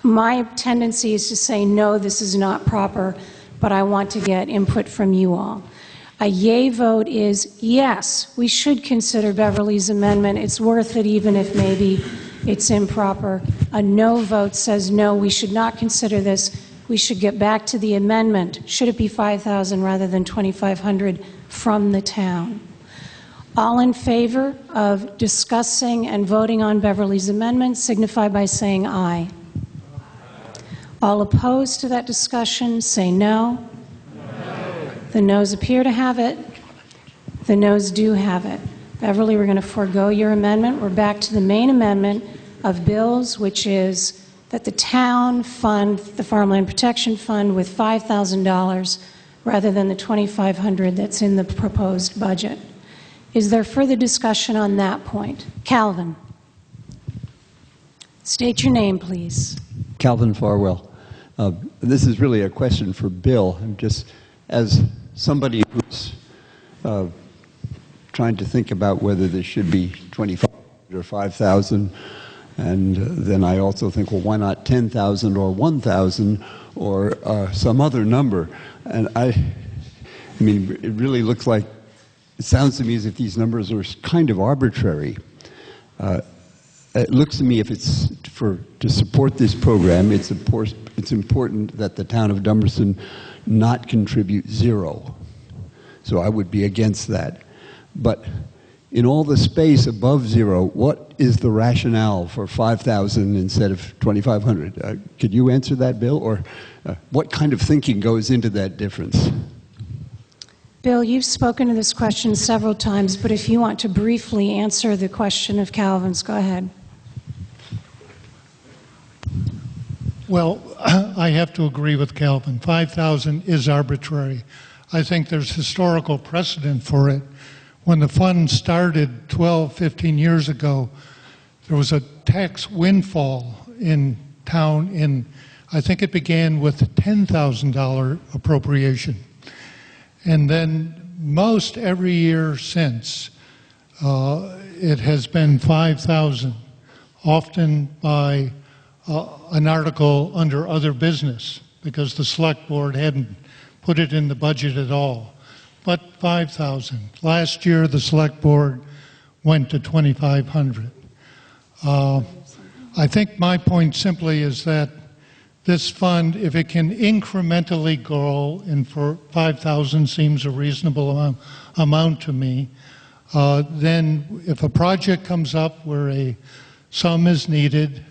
My tendency is to say, no, this is not proper, but I want to get input from you all. A yay vote is, yes, we should consider Beverly's amendment. It's worth it even if maybe it's improper. A no vote says, no, we should not consider this. We should get back to the amendment. Should it be $5,000 rather than $2,500 from the town? All in favor of discussing and voting on Beverly's amendment signify by saying aye. All opposed to that discussion say no. No. The noes appear to have it. The noes do have it. Beverly, we're going to forego your amendment. We're back to the main amendment of Bill's, which is that the town fund the Farmland Protection Fund with $5,000 rather than the $2,500 that's in the proposed budget. Is there further discussion on that point? Calvin. State your name, please. Calvin Farwell. This is really a question for Bill. I'm just, as somebody who's trying to think about whether this should be 25 or 5,000, and then I also think, well, why not 10,000 or 1,000 or some other number? And I mean, it really looks like, it sounds to me as if these numbers are kind of arbitrary. It looks to me if it's to support this program, it's important that the town of Dummerston not contribute zero. So I would be against that. But in all the space above zero, what is the rationale for 5,000 instead of 2,500? Could you answer that, Bill? Or what kind of thinking goes into that difference? Bill, you've spoken to this question several times, but if you want to briefly answer the question of Calvin's, go ahead. Well, I have to agree with Calvin. 5,000 is arbitrary. I think there's historical precedent for it. When the fund started 12, 15 years ago, there was a tax windfall in town I think it began with a $10,000 appropriation. And then most every year since, it has been 5,000, often by an article under other business, because the select board hadn't put it in the budget at all. But 5,000. Last year, the select board went to 2,500. I think my point simply is that this fund, if it can incrementally grow, and for 5,000 seems a reasonable amount to me, then if a project comes up where a sum is needed,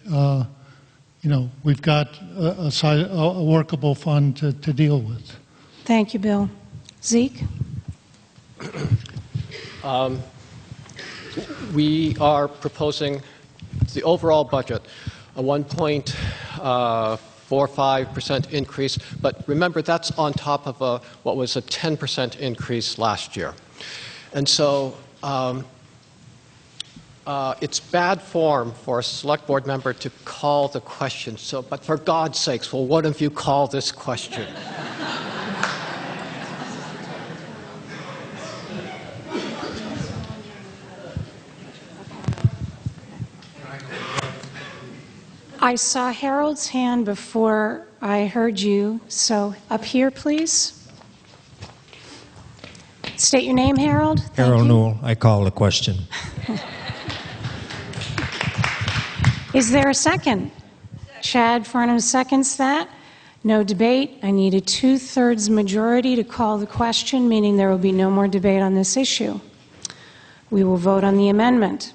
we've got a workable fund to deal with. Thank you, Bill. Zeke? We are proposing the overall budget, a 1.45% increase, but remember that's on top of what was a 10% increase last year. And so it's bad form for a select board member to call the question. So, but for God's sakes, will one of you call this question? I saw Harold's hand before I heard you, so up here, please. State your name, Harold. Harold Newell, I call the question. Is there a second? Chad Farnham seconds that. No debate. I need a 2/3 majority to call the question, meaning there will be no more debate on this issue. We will vote on the amendment.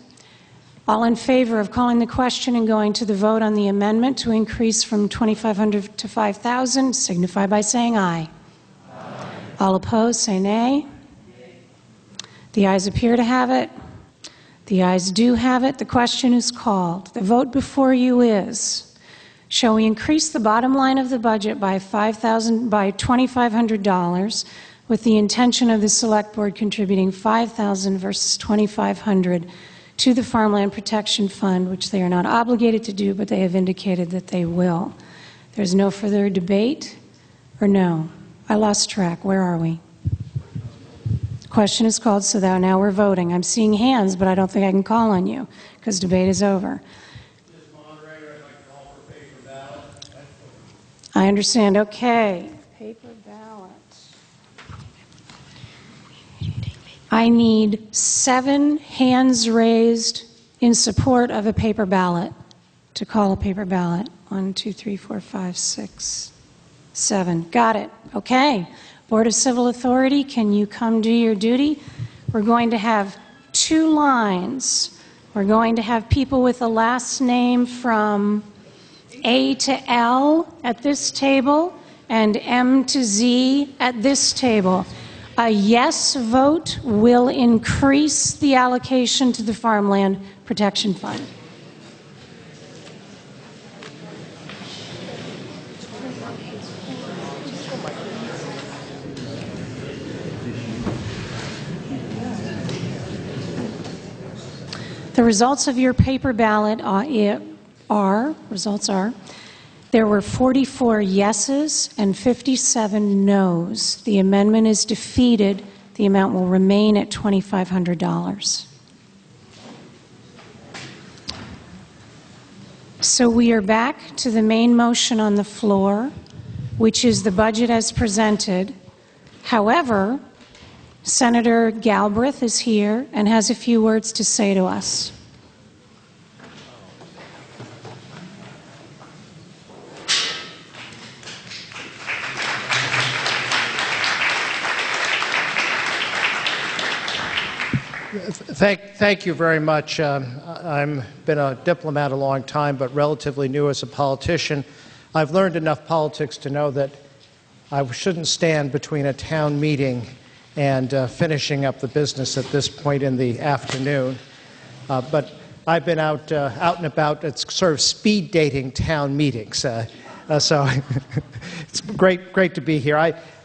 All in favor of calling the question and going to the vote on the amendment to increase from 2,500 to 5,000, signify by saying aye. Aye. All opposed, say nay. The ayes appear to have it. The ayes do have it. The question is called. The vote before you is, shall we increase the bottom line of the budget by $2,500 with the intention of the Select Board contributing $5,000 versus $2,500 to the Farmland Protection Fund, which they are not obligated to do, but they have indicated that they will. There's no further debate, or no? I lost track. Where are we? The question is called, so now we're voting. I'm seeing hands, but I don't think I can call on you, because debate is over. I understand. Okay. Paper ballot. I need 7 hands raised in support of a paper ballot, to call a paper ballot. 1, 2, 3, 4, 5, 6, 7. Got it. Okay. Board of Civil Authority, can you come do your duty? We're going to have 2 lines. We're going to have people with a last name from A to L at this table and M to Z at this table. A yes vote will increase the allocation to the Farmland Protection Fund. The results of your paper ballot there were 44 yeses and 57 noes. The amendment is defeated. The amount will remain at $2,500. So we are back to the main motion on the floor, which is the budget as presented. However, Senator Galbraith is here and has a few words to say to us. Thank you very much. I've been a diplomat a long time, but relatively new as a politician. I've learned enough politics to know that I shouldn't stand between a town meeting and finishing up the business at this point in the afternoon. But I've been out and about. It's sort of speed dating town meetings. So it's great to be here.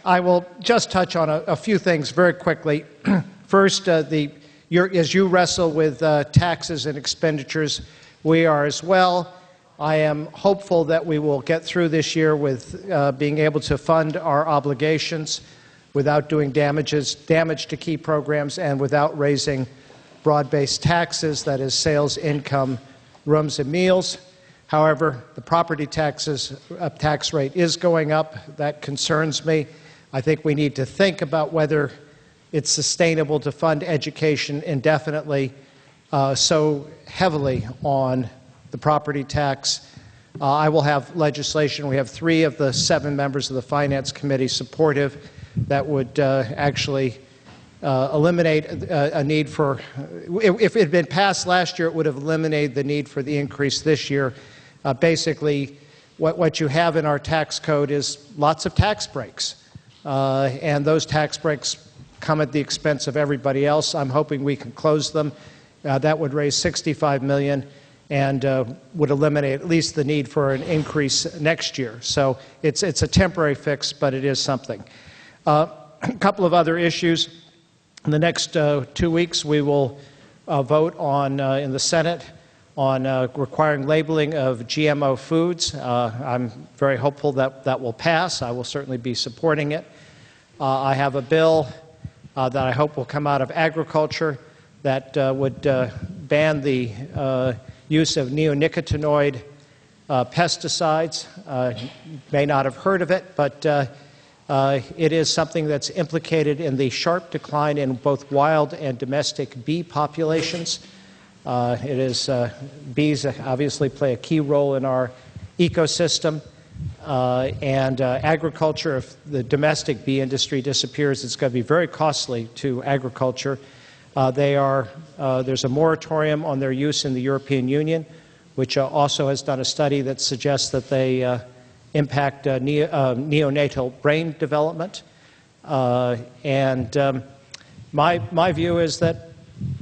I will just touch on a few things very quickly. First, as you wrestle with taxes and expenditures, we are as well. I am hopeful that we will get through this year with being able to fund our obligations without doing damage to key programs and without raising broad-based taxes, that is sales, income, rooms, and meals. However, the property tax rate is going up. That concerns me. I think we need to think about whether it's sustainable to fund education indefinitely so heavily on the property tax. I will have legislation. We have 3 of the 7 members of the Finance Committee supportive that would actually eliminate a need for, if it had been passed last year, it would have eliminated the need for the increase this year. Basically, what you have in our tax code is lots of tax breaks. And those tax breaks come at the expense of everybody else. I'm hoping we can close them. That would raise $65 million and would eliminate at least the need for an increase next year. So it's a temporary fix, but it is something. A couple of other issues. In the next 2 weeks, we will vote on, in the Senate, on requiring labeling of GMO foods. I'm very hopeful that that will pass. I will certainly be supporting it. I have a bill that I hope will come out of agriculture that would ban the use of neonicotinoid pesticides. You may not have heard of it, but it is something that's implicated in the sharp decline in both wild and domestic bee populations. Bees obviously play a key role in our ecosystem, and agriculture, if the domestic bee industry disappears, it's going to be very costly to agriculture. There's a moratorium on their use in the European Union, which also has done a study that suggests that they impact neonatal brain development. My view is that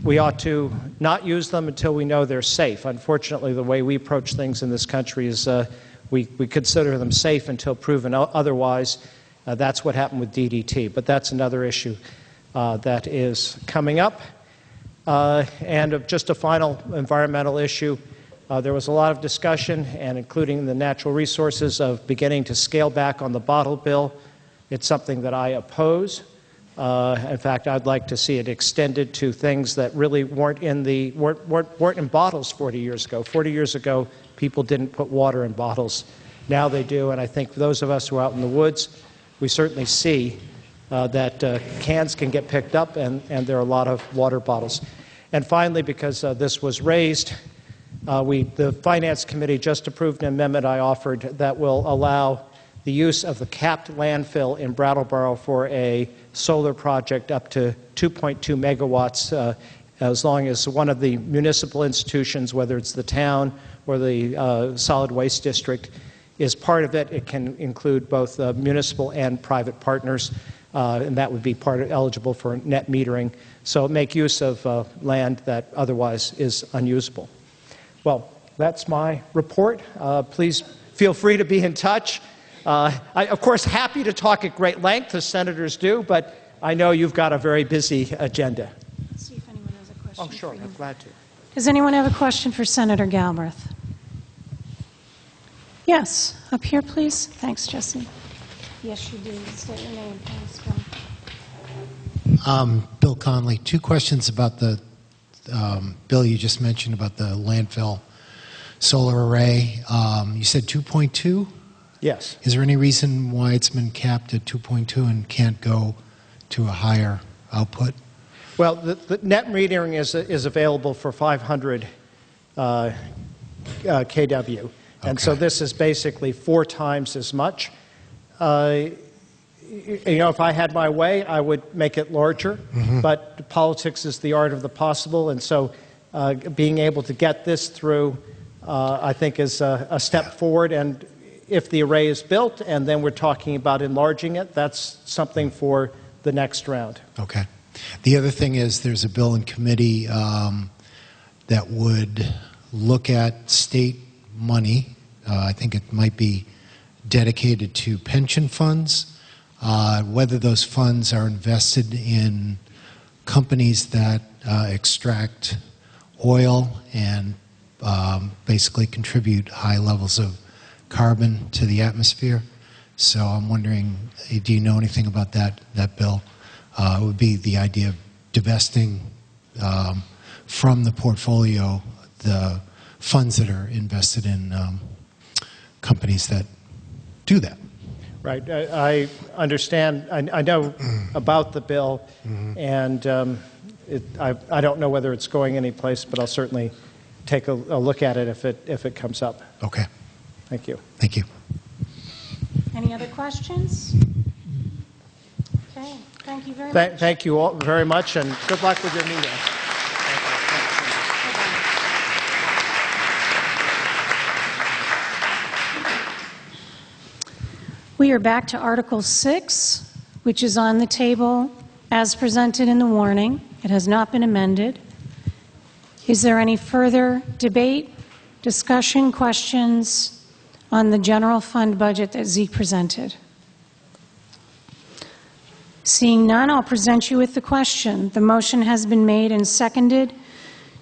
we ought to not use them until we know they're safe. Unfortunately, the way we approach things in this country is we consider them safe until proven otherwise. That's what happened with DDT, but that's another issue that is coming up. And just a final environmental issue. There was a lot of discussion, and including the natural resources, of beginning to scale back on the bottle bill. It's something that I oppose. In fact, I'd like to see it extended to things that really weren't in bottles 40 years ago. 40 years ago, people didn't put water in bottles. Now they do, and I think for those of us who are out in the woods, we certainly see that cans can get picked up, and there are a lot of water bottles. And finally, because this was raised, the Finance Committee just approved an amendment I offered that will allow the use of the capped landfill in Brattleboro for a solar project up to 2.2 megawatts, as long as one of the municipal institutions, whether it's the town or the solid waste district, is part of it. It can include both municipal and private partners, and that would be eligible for net metering. So make use of land that otherwise is unusable. Well, that's my report. Please feel free to be in touch. Of course, happy to talk at great length, as senators do, but I know you've got a very busy agenda. Let's see if anyone has a question. Oh, sure, I'm glad to. Does anyone have a question for Senator Galbraith? Yes, up here, please. Thanks, Jesse. Yes, you do. State your name. Thanks, Bill. Bill Conley, 2 questions about the bill you just mentioned about the landfill solar array. You said 2.2? Yes. Is there any reason why it's been capped at 2.2 and can't go to a higher output? Well, the net metering is available for 500 kW, and so this is basically 4 times as much. If I had my way, I would make it larger, but politics is the art of the possible, and so being able to get this through, I think, is a step forward. And if the array is built and then we're talking about enlarging it, that's something for the next round. Okay. The other thing is there's a bill in committee that would look at state money. I think it might be dedicated to pension funds, whether those funds are invested in companies that extract oil and basically contribute high levels of carbon to the atmosphere. So I'm wondering, do you know anything about that bill? It would be the idea of divesting from the portfolio the funds that are invested in companies that do that. Right. I understand. I know about the bill, and I don't know whether it's going anyplace, but I'll certainly take a look at it if it comes up. Okay. Thank you. Thank you. Any other questions? Okay. Thank you very much. Thank you all very much, and good luck with your meeting. We are back to Article 6, which is on the table as presented in the warning. It has not been amended. Is there any further debate, discussion, questions on the general fund budget that Zeke presented? Seeing none, I'll present you with the question. The motion has been made and seconded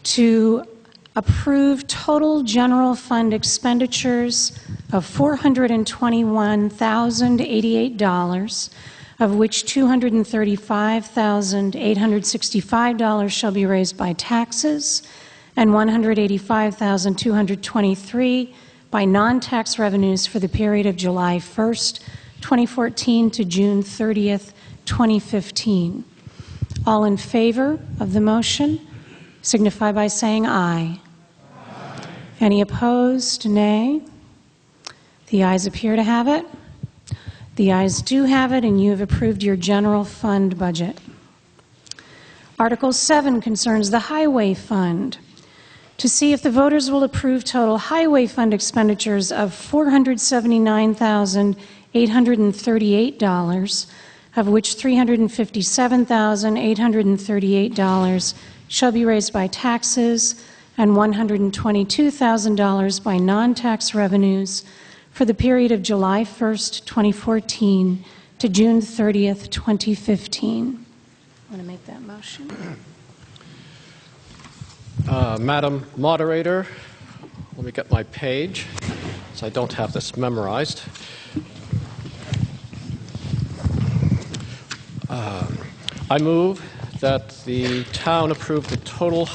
to approve total general fund expenditures of $421,088, of which $235,865 shall be raised by taxes and $185,223 by non-tax revenues for the period of July 1st, 2014 to June 30th, 2015. All in favor of the motion signify by saying aye. Any opposed? Nay. The ayes appear to have it. The ayes do have it, and you have approved your general fund budget. Article 7 concerns the Highway Fund. To see if the voters will approve total Highway Fund expenditures of $479,838, of which $357,838 shall be raised by taxes and $122,000 by non-tax revenues for the period of July 1st, 2014 to June 30th, 2015. I'm going to make that motion. Madam Moderator, let me get my page, so I don't have this memorized. I move that the town approve the total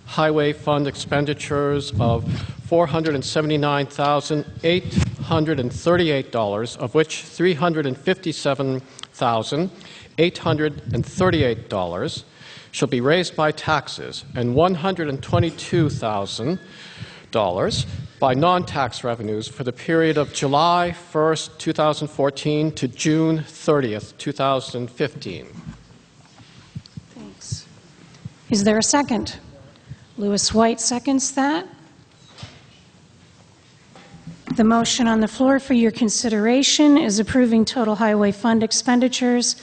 highway fund expenditures of $479,838, of which $357,838 shall be raised by taxes and $122,000 by non-tax revenues for the period of July 1st, 2014 to June 30th, 2015. Thanks. Is there a second? Lewis White seconds that. The motion on the floor for your consideration is approving total highway fund expenditures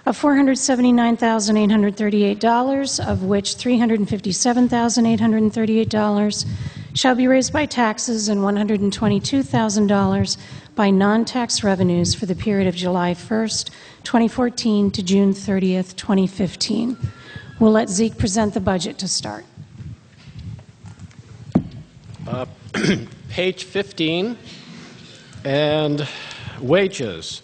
of $479,838, of which $357,838 shall be raised by taxes and $122,000 by non-tax revenues for the period of July 1st, 2014 to June 30th, 2015. We'll let Zeke present the budget to start. Page 15, and wages.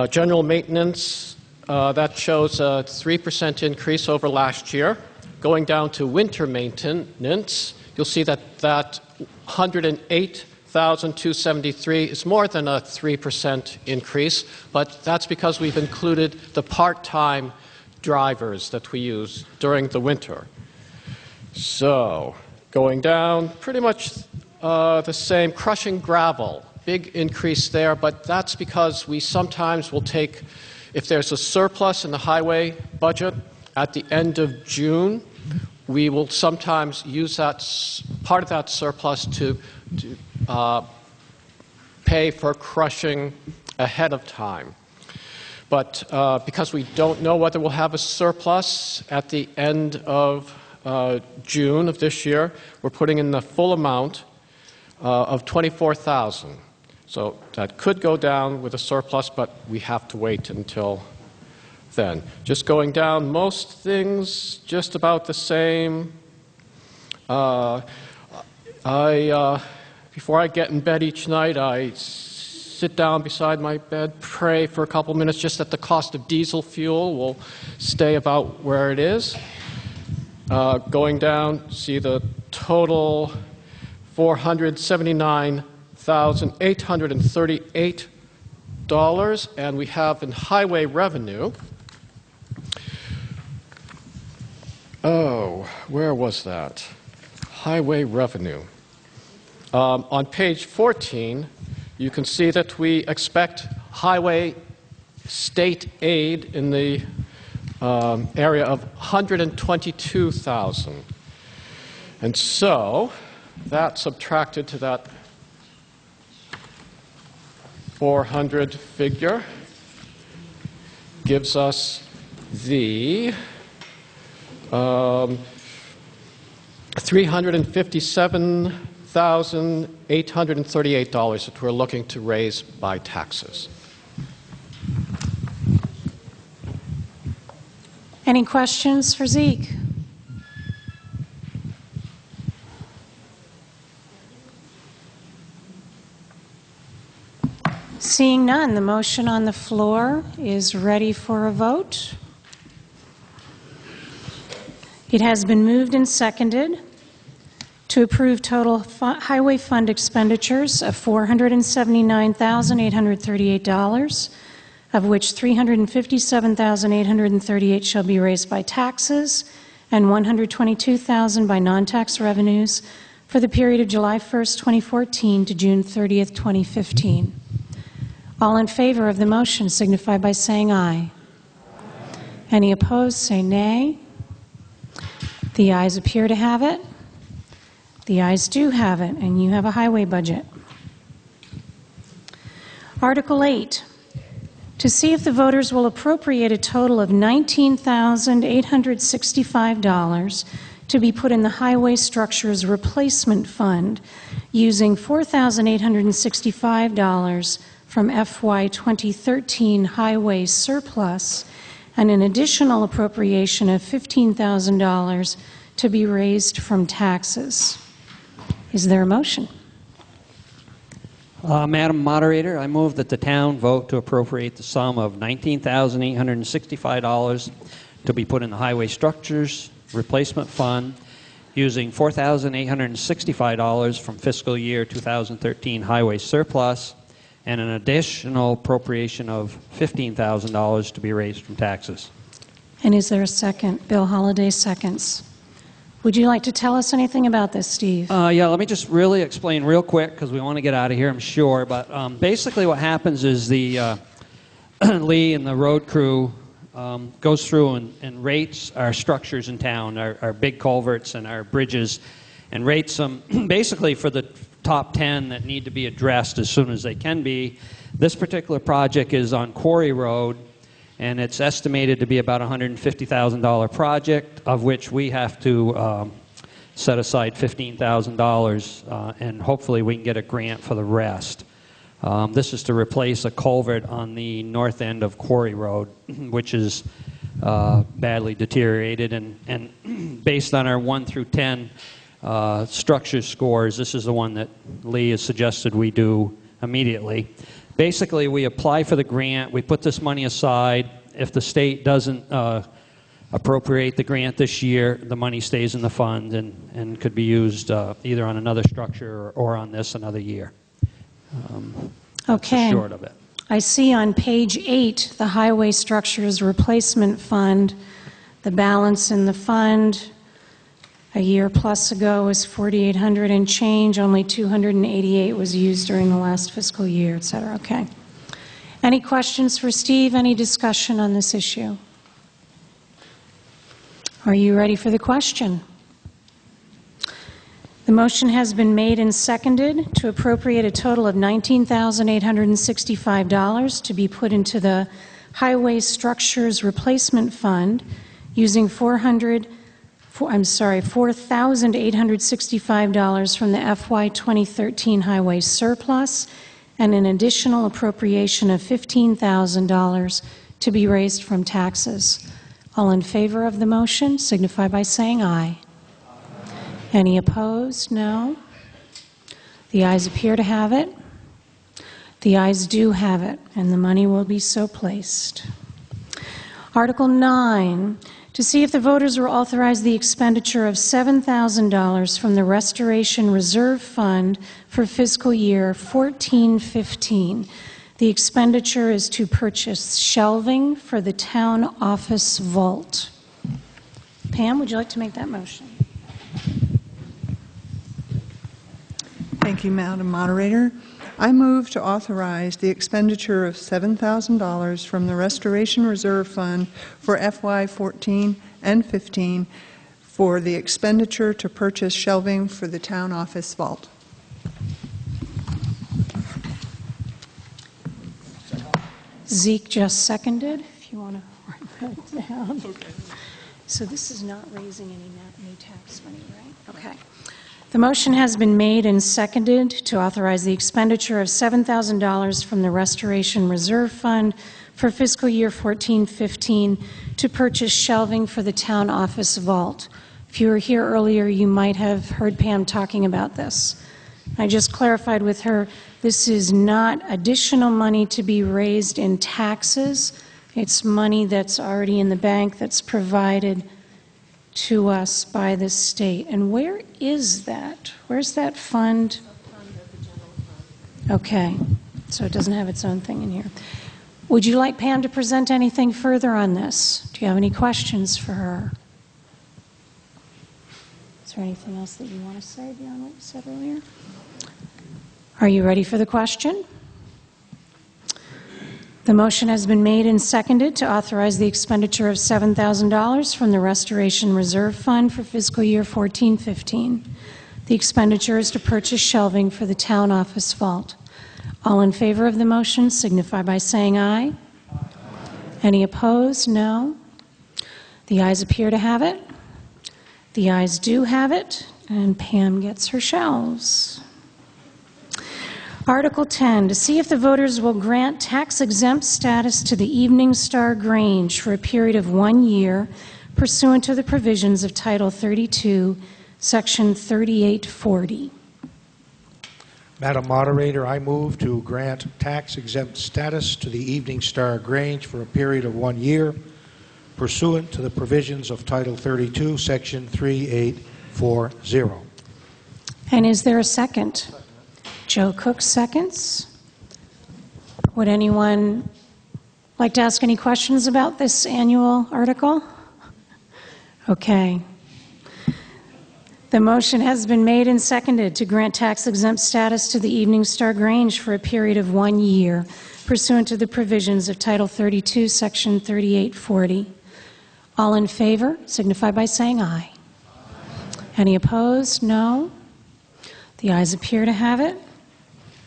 General maintenance, that shows a 3% increase over last year. Going down to winter maintenance, you'll see that $108,273 is more than a 3% increase, but that's because we've included the part-time drivers that we use during the winter. So, going down, pretty much the same. Crushing gravel, big increase there, but that's because we sometimes will take, if there's a surplus in the highway budget at the end of June, we will sometimes use that part of that surplus to pay for crushing ahead of time. But because we don't know whether we'll have a surplus at the end of June of this year, we're putting in the full amount of $24,000. So that could go down with a surplus, but we have to wait until then. Just going down, most things just about the same. Before I get in bed each night, I sit down beside my bed, pray for a couple minutes just that the cost of diesel fuel will stay about where it is. Going down, see the total $479,838, and we have in highway revenue. Oh, where was that? Highway revenue. On page 14, you can see that we expect highway state aid in the area of $122,000. And so that subtracted to that 400 figure gives us the $357,838 that we're looking to raise by taxes. Any questions for Zeke? Seeing none, the motion on the floor is ready for a vote. It has been moved and seconded to approve total highway fund expenditures of $479,838, of which $357,838 shall be raised by taxes and $122,000 by non-tax revenues for the period of July 1st, 2014 to June 30th, 2015. All in favor of the motion signify by saying aye. Any opposed, say nay. The ayes appear to have it. The ayes do have it, and you have a highway budget. Article 8, to see if the voters will appropriate a total of $19,865 to be put in the Highway Structures Replacement Fund using $4,865 from FY 2013 highway surplus and an additional appropriation of $15,000 to be raised from taxes. Is there a motion? Madam Moderator, I move that the town vote to appropriate the sum of $19,865 to be put in the Highway Structures Replacement Fund using $4,865 from fiscal year 2013 highway surplus and an additional appropriation of $15,000 to be raised from taxes. And is there a second? Bill Holliday seconds. Would you like to tell us anything about this, Steve? Yeah, let me just really explain real quick because we want to get out of here, I'm sure. But basically what happens is the Lee and the road crew goes through and rates our structures in town, our big culverts and our bridges, and rates them basically for the top 10 that need to be addressed as soon as they can be. This particular project is on Quarry Road, and it's estimated to be about a $150,000 project, of which we have to set aside $15,000, and hopefully we can get a grant for the rest. This is to replace a culvert on the north end of Quarry Road, which is badly deteriorated, and based on our 1 through 10 structure scores, this is the one that Lee has suggested we do immediately. Basically, we apply for the grant, we put this money aside. If the state doesn't appropriate the grant this year, the money stays in the fund and could be used either on another structure or on this another year. Okay. That's the short of it. I see on page 8, the Highway Structures Replacement Fund, the balance in the fund a year plus ago was $4,800 and change. Only $288 was used during the last fiscal year, et cetera. Okay. Any questions for Steve? Any discussion on this issue? Are you ready for the question? The motion has been made and seconded to appropriate a total of $19,865 to be put into the Highway Structures Replacement Fund using $4,865 from the FY 2013 highway surplus and an additional appropriation of $15,000 to be raised from taxes. All in favor of the motion signify by saying aye. Any opposed? No. The ayes appear to have it. The ayes do have it, and the money will be so placed. Article 9, to see if the voters will authorize the expenditure of $7,000 from the Restoration Reserve Fund for fiscal year 14-15. The expenditure is to purchase shelving for the town office vault. Pam, would you like to make that motion? Thank you, Madam Moderator. I move to authorize the expenditure of $7,000 from the Restoration Reserve Fund for FY14 and 15 for the expenditure to purchase shelving for the town office vault. Zeke just seconded, if you want to write that down. Okay. So this is not raising any new tax money, right? Okay. The motion has been made and seconded to authorize the expenditure of $7,000 from the Restoration Reserve Fund for fiscal year 14-15 to purchase shelving for the town office vault. If you were here earlier, you might have heard Pam talking about this. I just clarified with her, this is not additional money to be raised in taxes. It's money that's already in the bank that's provided to us by the state. And where is that? Where's that fund? Okay, so it doesn't have its own thing in here. Would you like Pam to present anything further on this? Do you have any questions for her? Is there anything else that you want to say beyond what you said earlier? Are you ready for the question? The motion has been made and seconded to authorize the expenditure of $7,000 from the Restoration Reserve Fund for fiscal year 14-15. The expenditure is to purchase shelving for the town office vault. All in favor of the motion signify by saying aye. Any opposed? No. The ayes appear to have it. The ayes do have it, and Pam gets her shelves. Article 10, to see if the voters will grant tax-exempt status to the Evening Star Grange for a period of 1 year pursuant to the provisions of Title 32, Section 3840. Madam Moderator, I move to grant tax-exempt status to the Evening Star Grange for a period of 1 year pursuant to the provisions of Title 32, Section 3840. And is there a second? Joe Cook seconds. Would anyone like to ask any questions about this annual article? Okay. The motion has been made and seconded to grant tax-exempt status to the Evening Star Grange for a period of 1 year, pursuant to the provisions of Title 32, Section 3840. All in favor signify by saying aye. Any opposed? No. The ayes appear to have it.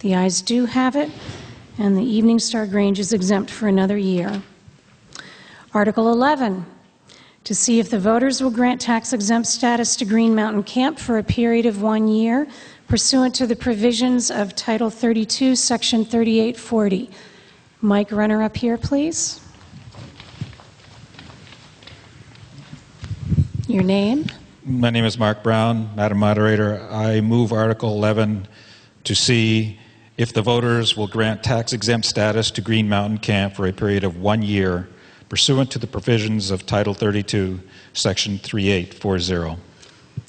The ayes do have it, and the Evening Star Grange is exempt for another year. Article 11, to see if the voters will grant tax-exempt status to Green Mountain Camp for a period of 1 year, pursuant to the provisions of Title 32, Section 3840. Mike Renner up here, please. Your name? My name is Mark Brown. Madam Moderator, I move Article 11 to see if the voters will grant tax-exempt status to Green Mountain Camp for a period of 1 year, pursuant to the provisions of Title 32, Section 3840.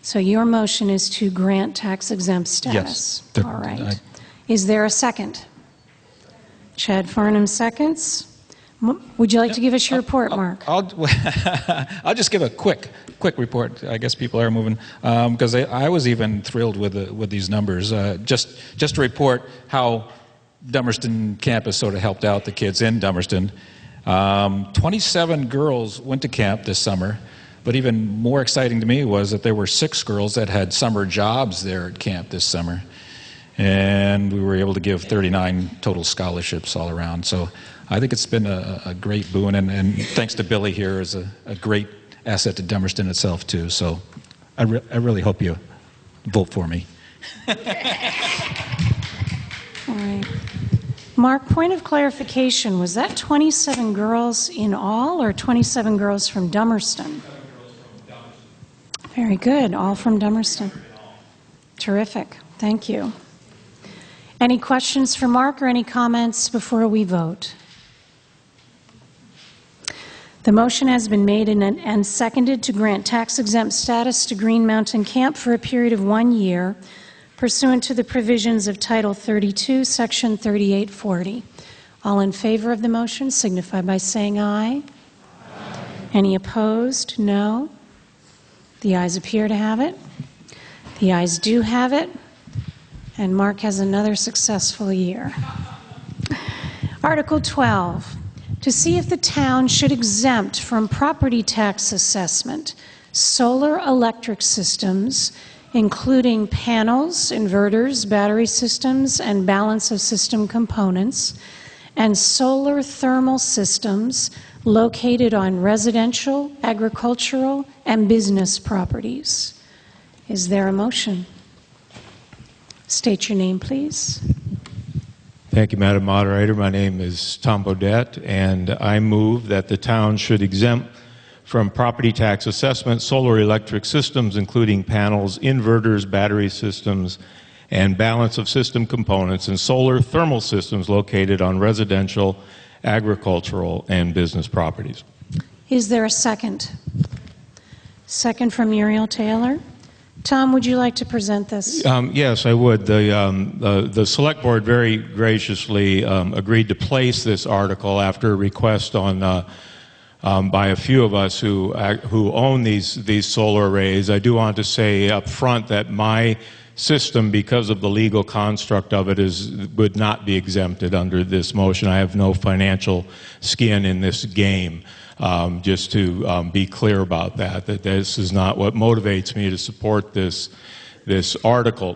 So your motion is to grant tax-exempt status? Yes. All right. Is there a second? Chad Farnham seconds. Would you like to give us your report, Mark? I'll just give a quick report. I guess people are moving because I was even thrilled with these numbers. Just to report how Dummerston campus sort of helped out the kids in Dummerston. 27 girls went to camp this summer, but even more exciting to me was that there were 6 girls that had summer jobs there at camp this summer, and we were able to give 39 total scholarships all around. So I think it's been a great boon, and thanks to Billy here is a great asset to Dummerston itself too. So I really hope you vote for me. All right. Mark, point of clarification, was that 27 girls in all or 27 girls from Dummerston? Very good, all from Dummerston. Terrific, thank you. Any questions for Mark or any comments before we vote? The motion has been made and seconded to grant tax-exempt status to Green Mountain Camp for a period of 1 year pursuant to the provisions of Title 32, Section 3840. All in favor of the motion signify by saying aye. Any opposed? No. The ayes appear to have it. The ayes do have it. And Mark has another successful year. Article 12, to see if the town should exempt from property tax assessment solar electric systems, including panels, inverters, battery systems, and balance of system components, and solar thermal systems located on residential, agricultural, and business properties. Is there a motion? State your name, please. Thank you, Madam Moderator. My name is Tom Bodette, and I move that the town should exempt from property tax assessment solar electric systems, including panels, inverters, battery systems, and balance of system components, and solar thermal systems located on residential, agricultural, and business properties. Is there a second? Second from Muriel Taylor. Tom, would you like to present this? Yes, I would. The Select Board very graciously agreed to place this article after a request by a few of us who own these solar arrays. I do want to say up front that my system, because of the legal construct of it, would not be exempted under this motion. I have no financial skin in this game. Just to be clear about that this is not what motivates me to support this article.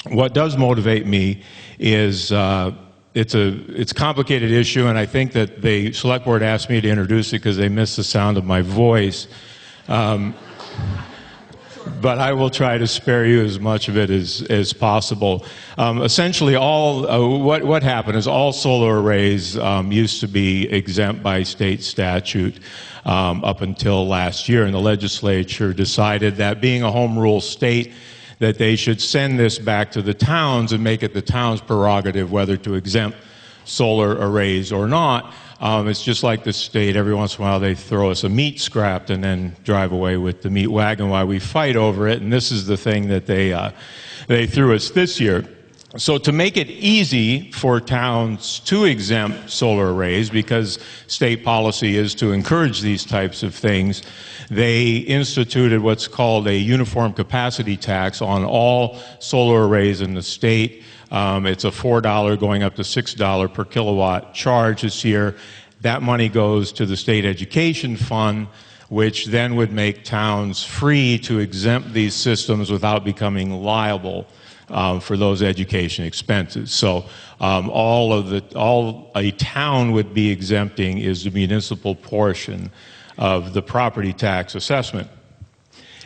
What does motivate me is it's a complicated issue, and I think that the Select Board asked me to introduce it because they missed the sound of my voice. But I will try to spare you as much of it as possible. Essentially, what happened is all solar arrays used to be exempt by state statute up until last year, and the legislature decided that, being a home rule state, that they should send this back to the towns and make it the town's prerogative whether to exempt solar arrays or not. It's just like the state. Every once in a while they throw us a meat scrap and then drive away with the meat wagon while we fight over it, and this is the thing that they threw us this year. So to make it easy for towns to exempt solar arrays, because state policy is to encourage these types of things, they instituted what's called a uniform capacity tax on all solar arrays in the state. It's a $4 going up to $6 per kilowatt charge this year. That money goes to the state education fund, which then would make towns free to exempt these systems without becoming liable for those education expenses. So all a town would be exempting is the municipal portion of the property tax assessment.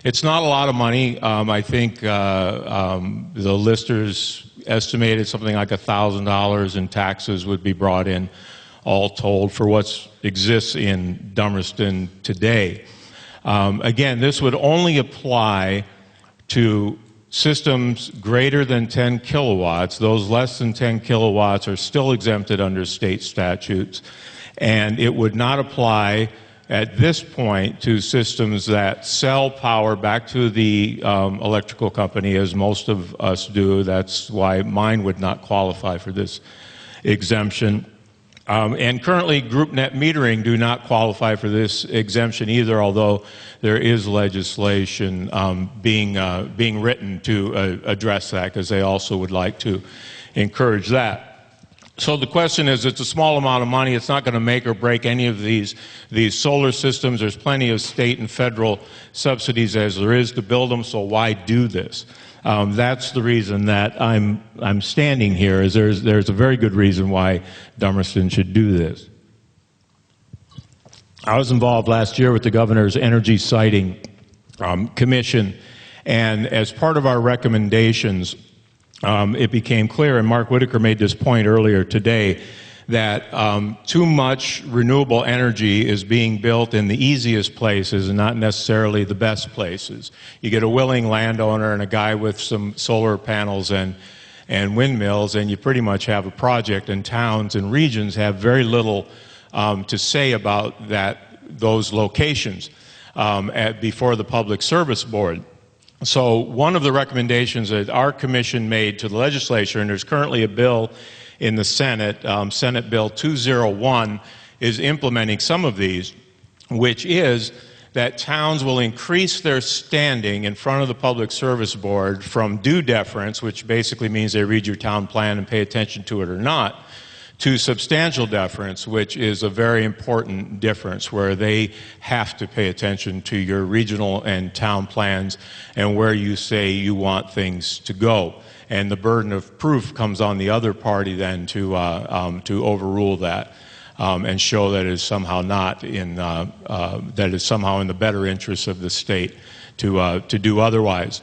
It's not a lot of money. I think the listers estimated something like $1,000 in taxes would be brought in, all told, for what exists in Dummerston today. Again, this would only apply to systems greater than 10 kilowatts. Those less than 10 kilowatts are still exempted under state statutes, and it would not apply at this point to systems that sell power back to the electrical company, as most of us do. That's why mine would not qualify for this exemption. And currently, group net metering do not qualify for this exemption either, although there is legislation being written to address that, because they also would like to encourage that. So the question is, it's a small amount of money. It's not going to make or break any of these solar systems. There's plenty of state and federal subsidies as there is to build them, so why do this? That's the reason that I'm standing here, is there's a very good reason why Dummerston should do this. I was involved last year with the Governor's Energy Siting Commission, and as part of our recommendations, it became clear, and Mark Whitaker made this point earlier today, that too much renewable energy is being built in the easiest places and not necessarily the best places. You get a willing landowner and a guy with some solar panels and windmills, and you pretty much have a project, and towns and regions have very little to say about that those locations before the Public Service Board. So one of the recommendations that our commission made to the legislature, and there's currently a bill in the Senate, Senate Bill 201, is implementing some of these, which is that towns will increase their standing in front of the Public Service Board from due deference, which basically means they read your town plan and pay attention to it or not, to substantial deference, which is a very important difference, where they have to pay attention to your regional and town plans and where you say you want things to go. And the burden of proof comes on the other party then to overrule that and show that it is somehow not in that is somehow in the better interests of the state to do otherwise.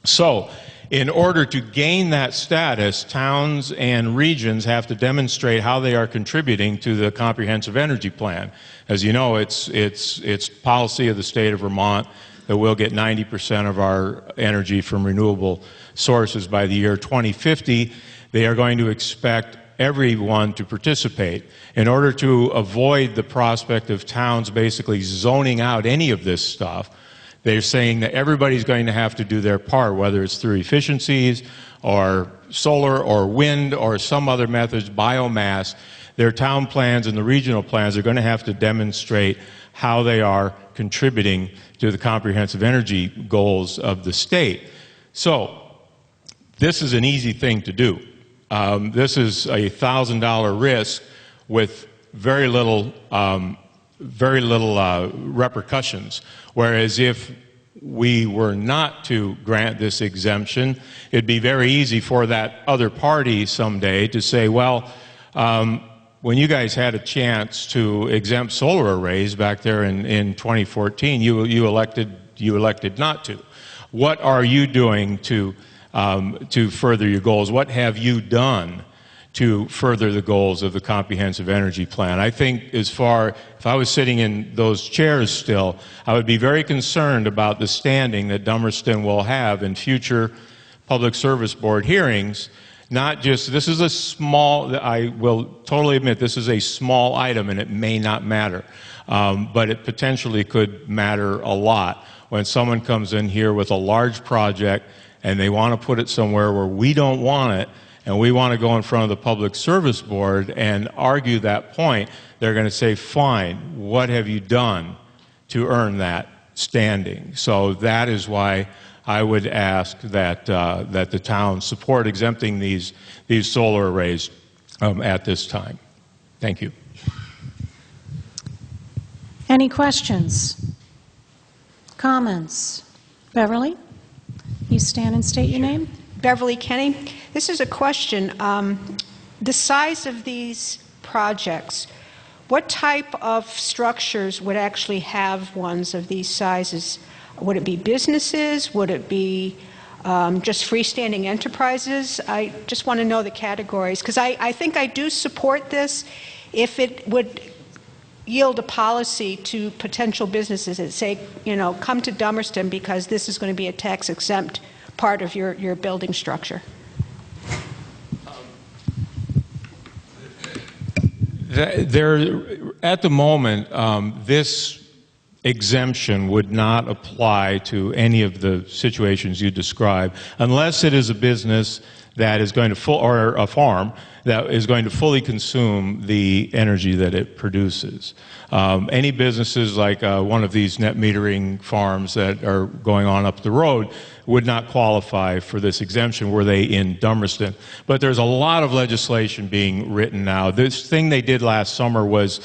So, in order to gain that status, towns and regions have to demonstrate how they are contributing to the Comprehensive Energy Plan. As you know, it's policy of the state of Vermont that we'll get 90% of our energy from renewable sources by the year 2050. They are going to expect everyone to participate. In order to avoid the prospect of towns basically zoning out any of this stuff, they're saying that everybody's going to have to do their part, whether it's through efficiencies or solar or wind or some other methods, biomass. Their town plans and the regional plans are going to have to demonstrate how they are contributing to the comprehensive energy goals of the state. So this is an easy thing to do. This is a $1,000 risk with very little repercussions. Whereas if we were not to grant this exemption, it'd be very easy for that other party someday to say, well, when you guys had a chance to exempt solar arrays back there in 2014, you elected not to. What are you doing to further your goals? What have you done to further the goals of the Comprehensive Energy Plan? I think if I was sitting in those chairs still, I would be very concerned about the standing that Dummerston will have in future Public Service Board hearings. Not just, this is a small, I will totally admit this is a small item and it may not matter, but it potentially could matter a lot when someone comes in here with a large project and they want to put it somewhere where we don't want it, and we want to go in front of the Public Service Board and argue that point. They're going to say, fine, what have you done to earn that standing? So that is why I would ask that the town support exempting these solar arrays at this time. Thank you. Any questions? Comments? Beverly? You stand and state your name. Beverly Kenny. This is a question. The size of these projects, what type of structures would actually have ones of these sizes? Would it be businesses? Would it be just freestanding enterprises? I just want to know the categories, because I think I do support this if it would yield a policy to potential businesses that say, you know, come to Dummerston because this is going to be a tax-exempt part of your building structure. At the moment, this exemption would not apply to any of the situations you describe, unless it is a business that is going to or a farm that is going to fully consume the energy that it produces. Any businesses like one of these net metering farms that are going on up the road would not qualify for this exemption were they in Dummerston. But there's a lot of legislation being written now. This thing they did last summer was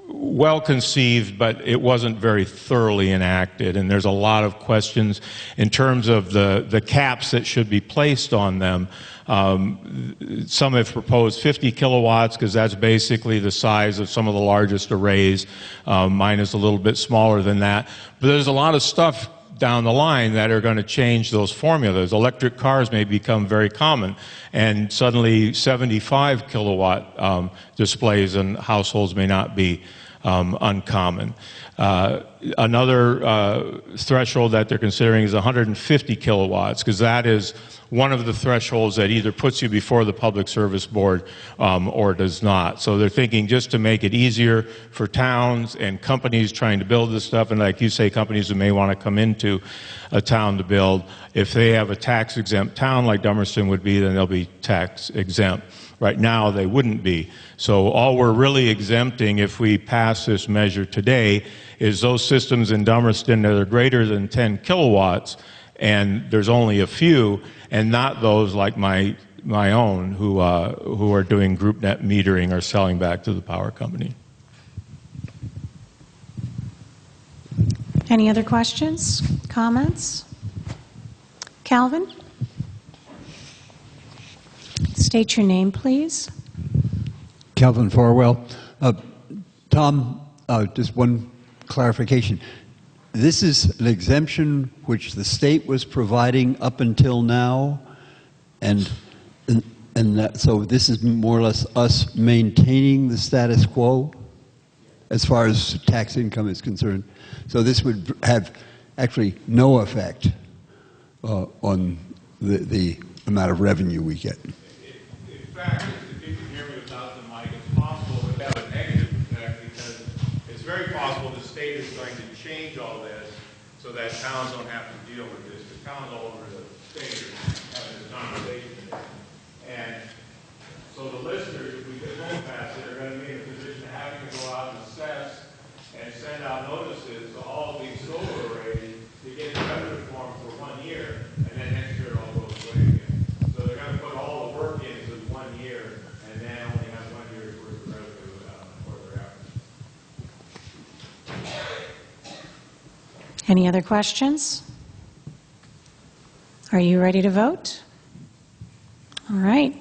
well conceived, but it wasn't very thoroughly enacted, and there's a lot of questions in terms of the caps that should be placed on them. Some have proposed 50 kilowatts because that's basically the size of some of the largest arrays. Mine is a little bit smaller than that, but there's a lot of stuff down the line that are going to change those formulas. Electric cars may become very common, and suddenly 75 kilowatt displays in households may not be uncommon. Another threshold that they're considering is 150 kilowatts, because that is one of the thresholds that either puts you before the Public Service Board or does not. So they're thinking just to make it easier for towns and companies trying to build this stuff, and like you say, companies who may want to come into a town to build, if they have a tax-exempt town like Dummerston would be, then they'll be tax-exempt. Right now, they wouldn't be. So all we're really exempting, if we pass this measure today, is those systems in Dummerston that are greater than 10 kilowatts, and there's only a few, and not those like my own who are doing group net metering or selling back to the power company. Any other questions, comments? Calvin? State your name, please. Calvin Farwell. Tom, just one clarification. This is an exemption which the state was providing up until now, and so this is more or less us maintaining the status quo as far as tax income is concerned. So this would have actually no effect on the amount of revenue we get. In fact, if you can hear me without the mic, it's possible to have a negative effect, because it's very possible the state is going to change all this so that towns don't have to deal with this. The towns all over the state are having this conversation today. And so the listeners, if we don't pass it, are going to be in a position of having to go out and assess and send out notices to all of these solar arrays to get the revenue form for 1 year, and then next year it all goes away again. So they're going to put all the work into 1 year, and then only have 1 year's worth of revenue for their efforts. Any other questions? Are you ready to vote? All right.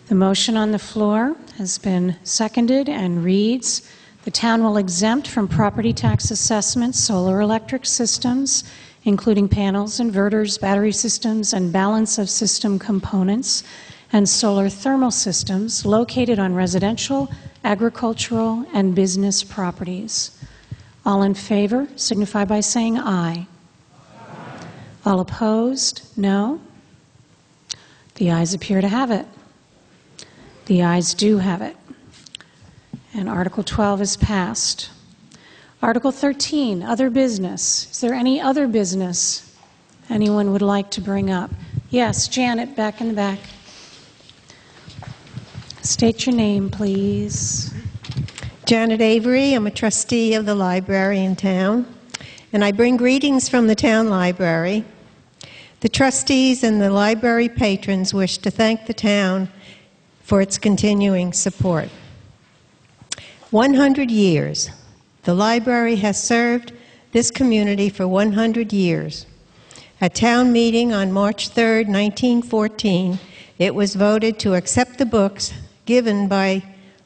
The motion on the floor has been seconded and reads, the town will exempt from property tax assessment solar electric systems, including panels, inverters, battery systems, and balance of system components, and solar thermal systems located on residential, agricultural, and business properties. All in favor signify by saying aye. Aye. All opposed, no. The ayes appear to have it. The ayes do have it. And Article 12 is passed. Article 13, other business. Is there any other business anyone would like to bring up? Yes, Janet, back in the back. State your name, please. Janet Avery. I'm a trustee of the library in town, and I bring greetings from the town library. The trustees and the library patrons wish to thank the town for its continuing support. 100 years. The library has served this community for 100 years. At town meeting on March 3, 1914, it was voted to accept the books given by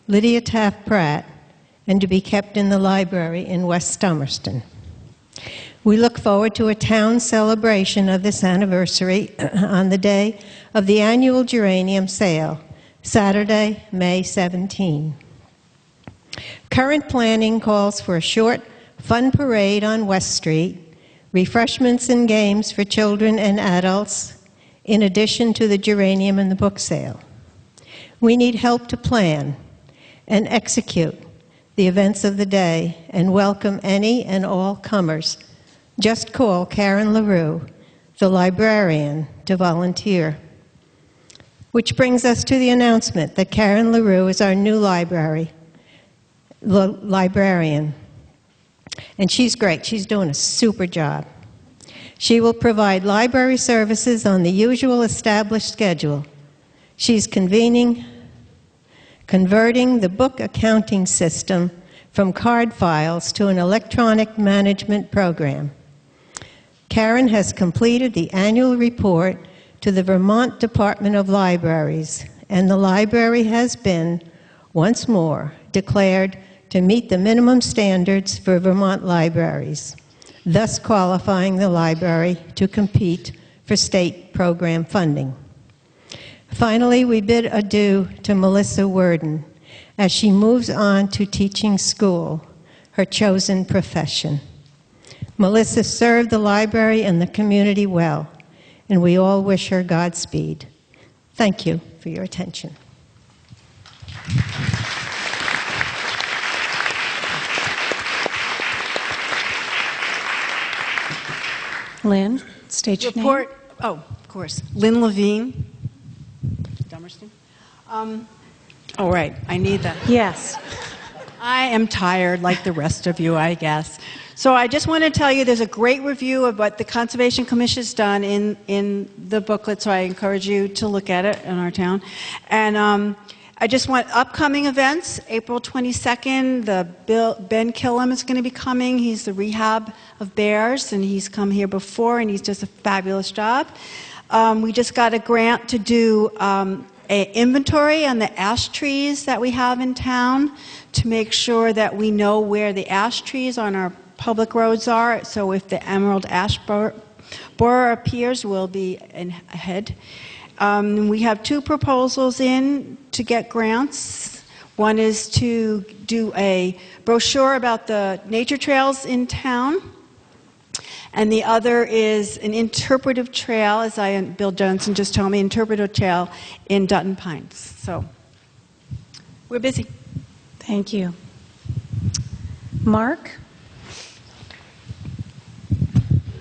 Lydia Taft Pratt and to be kept in the library in West Dummerston. We look forward to a town celebration of this anniversary on the day of the annual geranium sale, Saturday, May 17. Current planning calls for a short, fun parade on West Street, refreshments and games for children and adults, in addition to the geranium and the book sale. We need help to plan and execute the events of the day and welcome any and all comers. Just call Karen LaRue, the librarian, to volunteer. Which brings us to the announcement that Karen LaRue is our new librarian. And she's great. She's doing a super job. She will provide library services on the usual established schedule. She's converting the book accounting system from card files to an electronic management program. Karen has completed the annual report to the Vermont Department of Libraries, and the library has been, once more, declared to meet the minimum standards for Vermont libraries, thus qualifying the library to compete for state program funding. Finally, we bid adieu to Melissa Worden as she moves on to teaching school. her chosen profession. Melissa served the library and the community well, and we all wish her Godspeed. Thank you for your attention. Lynn, state your name. Report. Oh, of course. Lynn Levine, Dummerston. Oh, right. I need that. Yes. I am tired, like the rest of you, I guess. So I just want to tell you there's a great review of what the Conservation Commission has done in the booklet, so I encourage you to look at it in our town. And I just want upcoming events. April 22nd, Ben Killam is going to be coming. He's the rehab of bears, and he's come here before, and he's does a fabulous job. We just got a grant to do an inventory on the ash trees that we have in town to make sure that we know where the ash trees on our public roads are. So if the emerald ash borer appears, we'll be ahead. We have 2 proposals in to get grants. One is to do a brochure about the nature trails in town, and the other is an interpretive trail, as Bill Johnson just told me, interpretive trail in Dutton Pines. So we're busy. Thank you. Mark?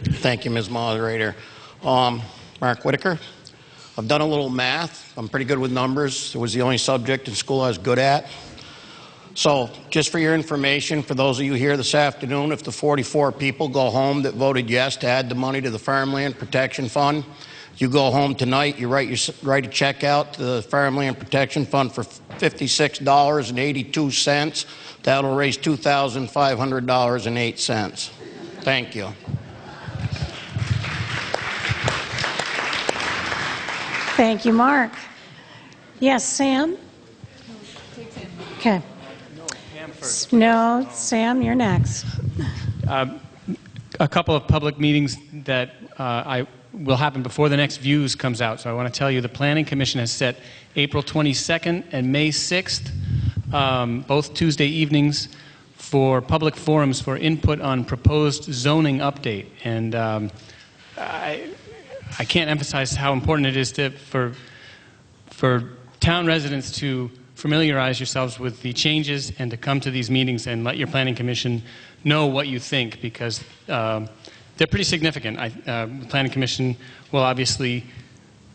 Thank you, Ms. Moderator. Mark Whitaker. I've done a little math. I'm pretty good with numbers. It was the only subject in school I was good at. So just for your information, for those of you here this afternoon, if the 44 people go home that voted yes to add the money to the Farmland Protection Fund, you go home tonight, you write a check out to the Farmland Protection Fund for $56.82. That'll raise $2,500.08. Thank you. Thank you, Mark. Yes, Sam? Okay. No, Sam, you're next. A couple of public meetings that will happen before the next Views comes out. So I want to tell you the Planning Commission has set April 22nd and May 6th, both Tuesday evenings, for public forums for input on proposed zoning update. And I can't emphasize how important it is for town residents to familiarize yourselves with the changes and to come to these meetings and let your Planning Commission know what you think, because they're pretty significant. The Planning Commission will obviously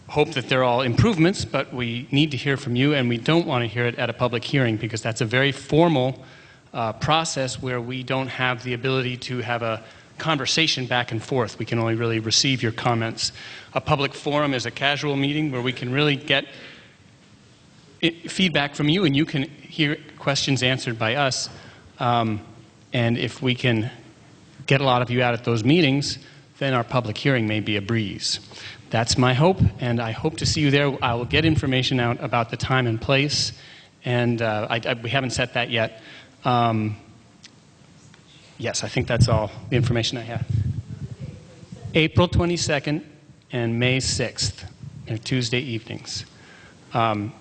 hope that they're all improvements, but we need to hear from you, and we don't want to hear it at a public hearing because that's a very formal process where we don't have the ability to have a conversation back and forth. We can only really receive your comments. A public forum is a casual meeting where we can really get feedback from you, and you can hear questions answered by us. And if we can get a lot of you out at those meetings, then our public hearing may be a breeze. That's my hope, and I hope to see you there. I will get information out about the time and place, and we haven't set that yet. Yes, I think that's all the information I have. April 22nd and May 6th. They're Tuesday evenings. The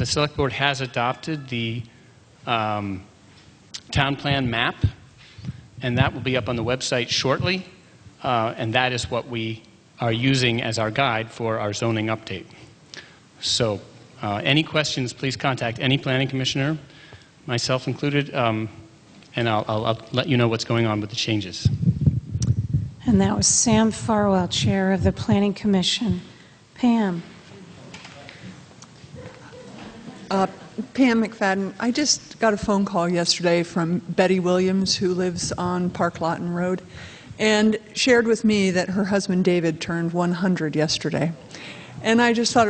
Select Board has adopted the town plan map, and that will be up on the website shortly, and that is what we are using as our guide for our zoning update. So any questions, please contact any planning commissioner, myself included, and I'll let you know what's going on with the changes. And that was Sam Farwell, Chair of the Planning Commission. Pam. Pam McFadden, I just got a phone call yesterday from Betty Williams, who lives on Park Lawton Road, and shared with me that her husband David turned 100 yesterday. And I just thought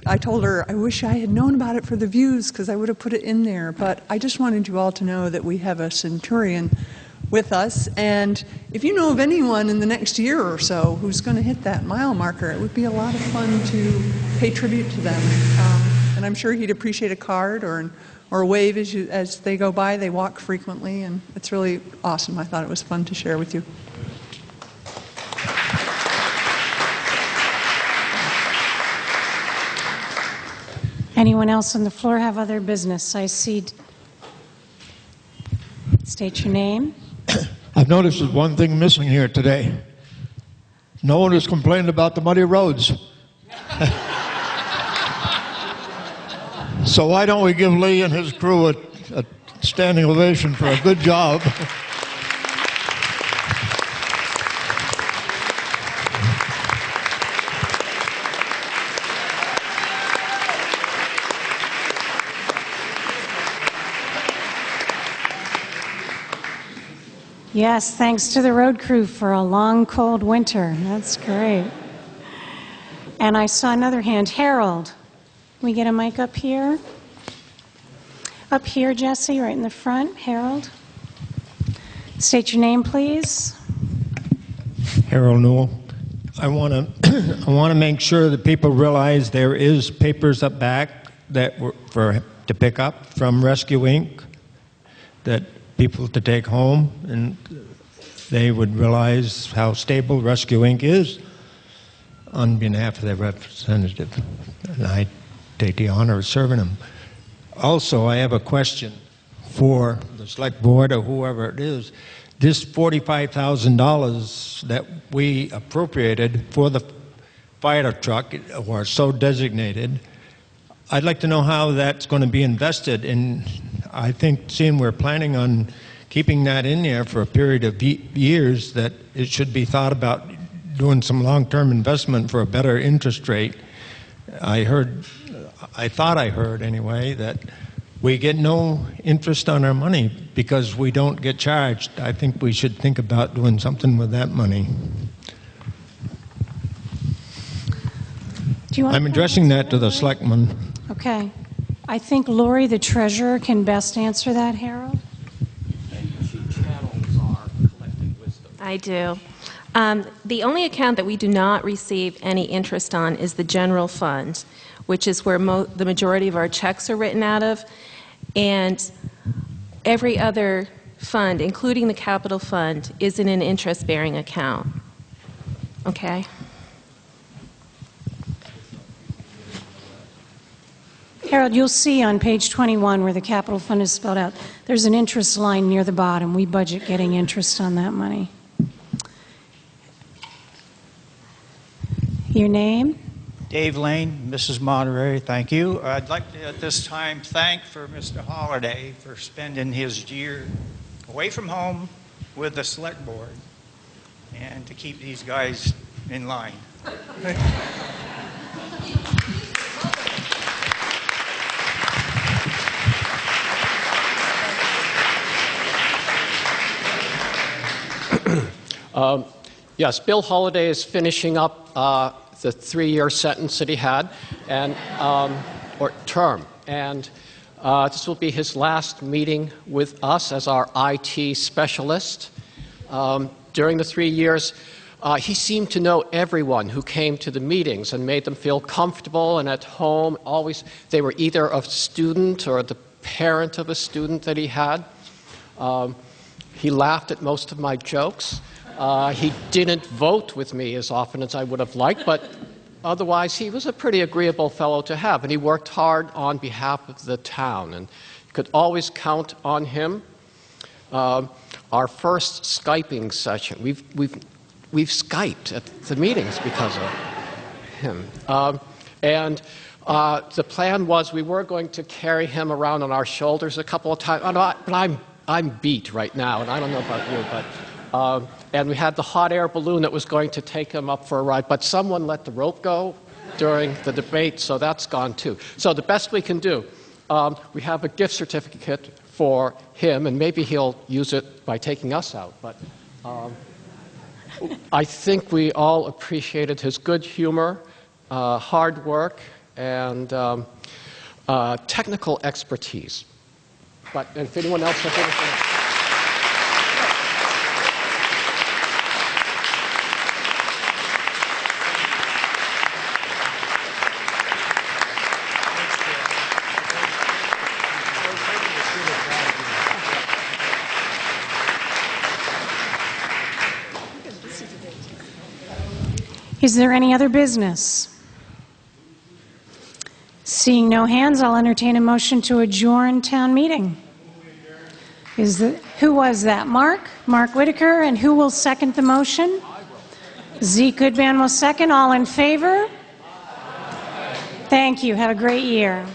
I told her, I wish I had known about it for the Views because I would have put it in there. But I just wanted you all to know that we have a centurion with us. And if you know of anyone in the next year or so who's going to hit that mile marker, it would be a lot of fun to pay tribute to them. And I'm sure he'd appreciate a card or a wave as they go by. They walk frequently, and it's really awesome. I thought it was fun to share with you. Anyone else on the floor have other business? I see. State your name. I've noticed there's one thing missing here today. No one has complained about the muddy roads. So why don't we give Lee and his crew a standing ovation for a good job? Yes, thanks to the road crew for a long, cold winter. That's great. And I saw another hand. Harold, can we get a mic up here? Up here, Jesse, right in the front. Harold. State your name, please. Harold Newell. I want to make sure that people realize there is papers up back that were to pick up from Rescue Inc. that people to take home, and they would realize how stable Rescue Inc. is on behalf of their representative. And I take the honor of serving them. Also, I have a question for the select board or whoever it is. This $45,000 that we appropriated for the fire truck, or so designated, I'd like to know how that's going to be invested. And I think, seeing we're planning on keeping that in there for a period of years, that it should be thought about doing some long-term investment for a better interest rate. I thought I heard anyway, that we get no interest on our money because we don't get charged. I think we should think about doing something with that money. I'm addressing that to the selectmen. Okay. I think Lori, the treasurer, can best answer that, Harold. I do. The only account that we do not receive any interest on is the general fund, which is where the majority of our checks are written out of. And every other fund, including the capital fund, is in an interest-bearing account. Okay? Harold, you'll see on page 21 where the capital fund is spelled out, there's an interest line near the bottom. We budget getting interest on that money. Your name? Dave Lane, Mrs. Moderator, thank you. I'd like to at this time thank for Mr. Holliday for spending his year away from home with the select board and to keep these guys in line. Yes, Bill Holliday is finishing up the 3-year sentence that he had, and or term, and this will be his last meeting with us as our IT specialist. During the 3 years, he seemed to know everyone who came to the meetings and made them feel comfortable and at home. Always, they were either a student or the parent of a student that he had. He laughed at most of my jokes. He didn't vote with me as often as I would have liked, but otherwise he was a pretty agreeable fellow to have, and he worked hard on behalf of the town, and you could always count on him. Our first Skyping session, we've Skyped at the meetings because of him. The plan was we were going to carry him around on our shoulders a couple of times. But I'm beat right now, and I don't know about you, but and we had the hot air balloon that was going to take him up for a ride, but someone let the rope go during the debate, so that's gone too. So the best we can do, we have a gift certificate for him, and maybe he'll use it by taking us out. But I think we all appreciated his good humor, hard work, and technical expertise. But if anyone else has anything... Is there any other business? Seeing no hands, I'll entertain a motion to adjourn town meeting. Who was that? Mark? Mark Whitaker. And who will second the motion? Zeke Goodman will second. All in favor? Thank you. Have a great year.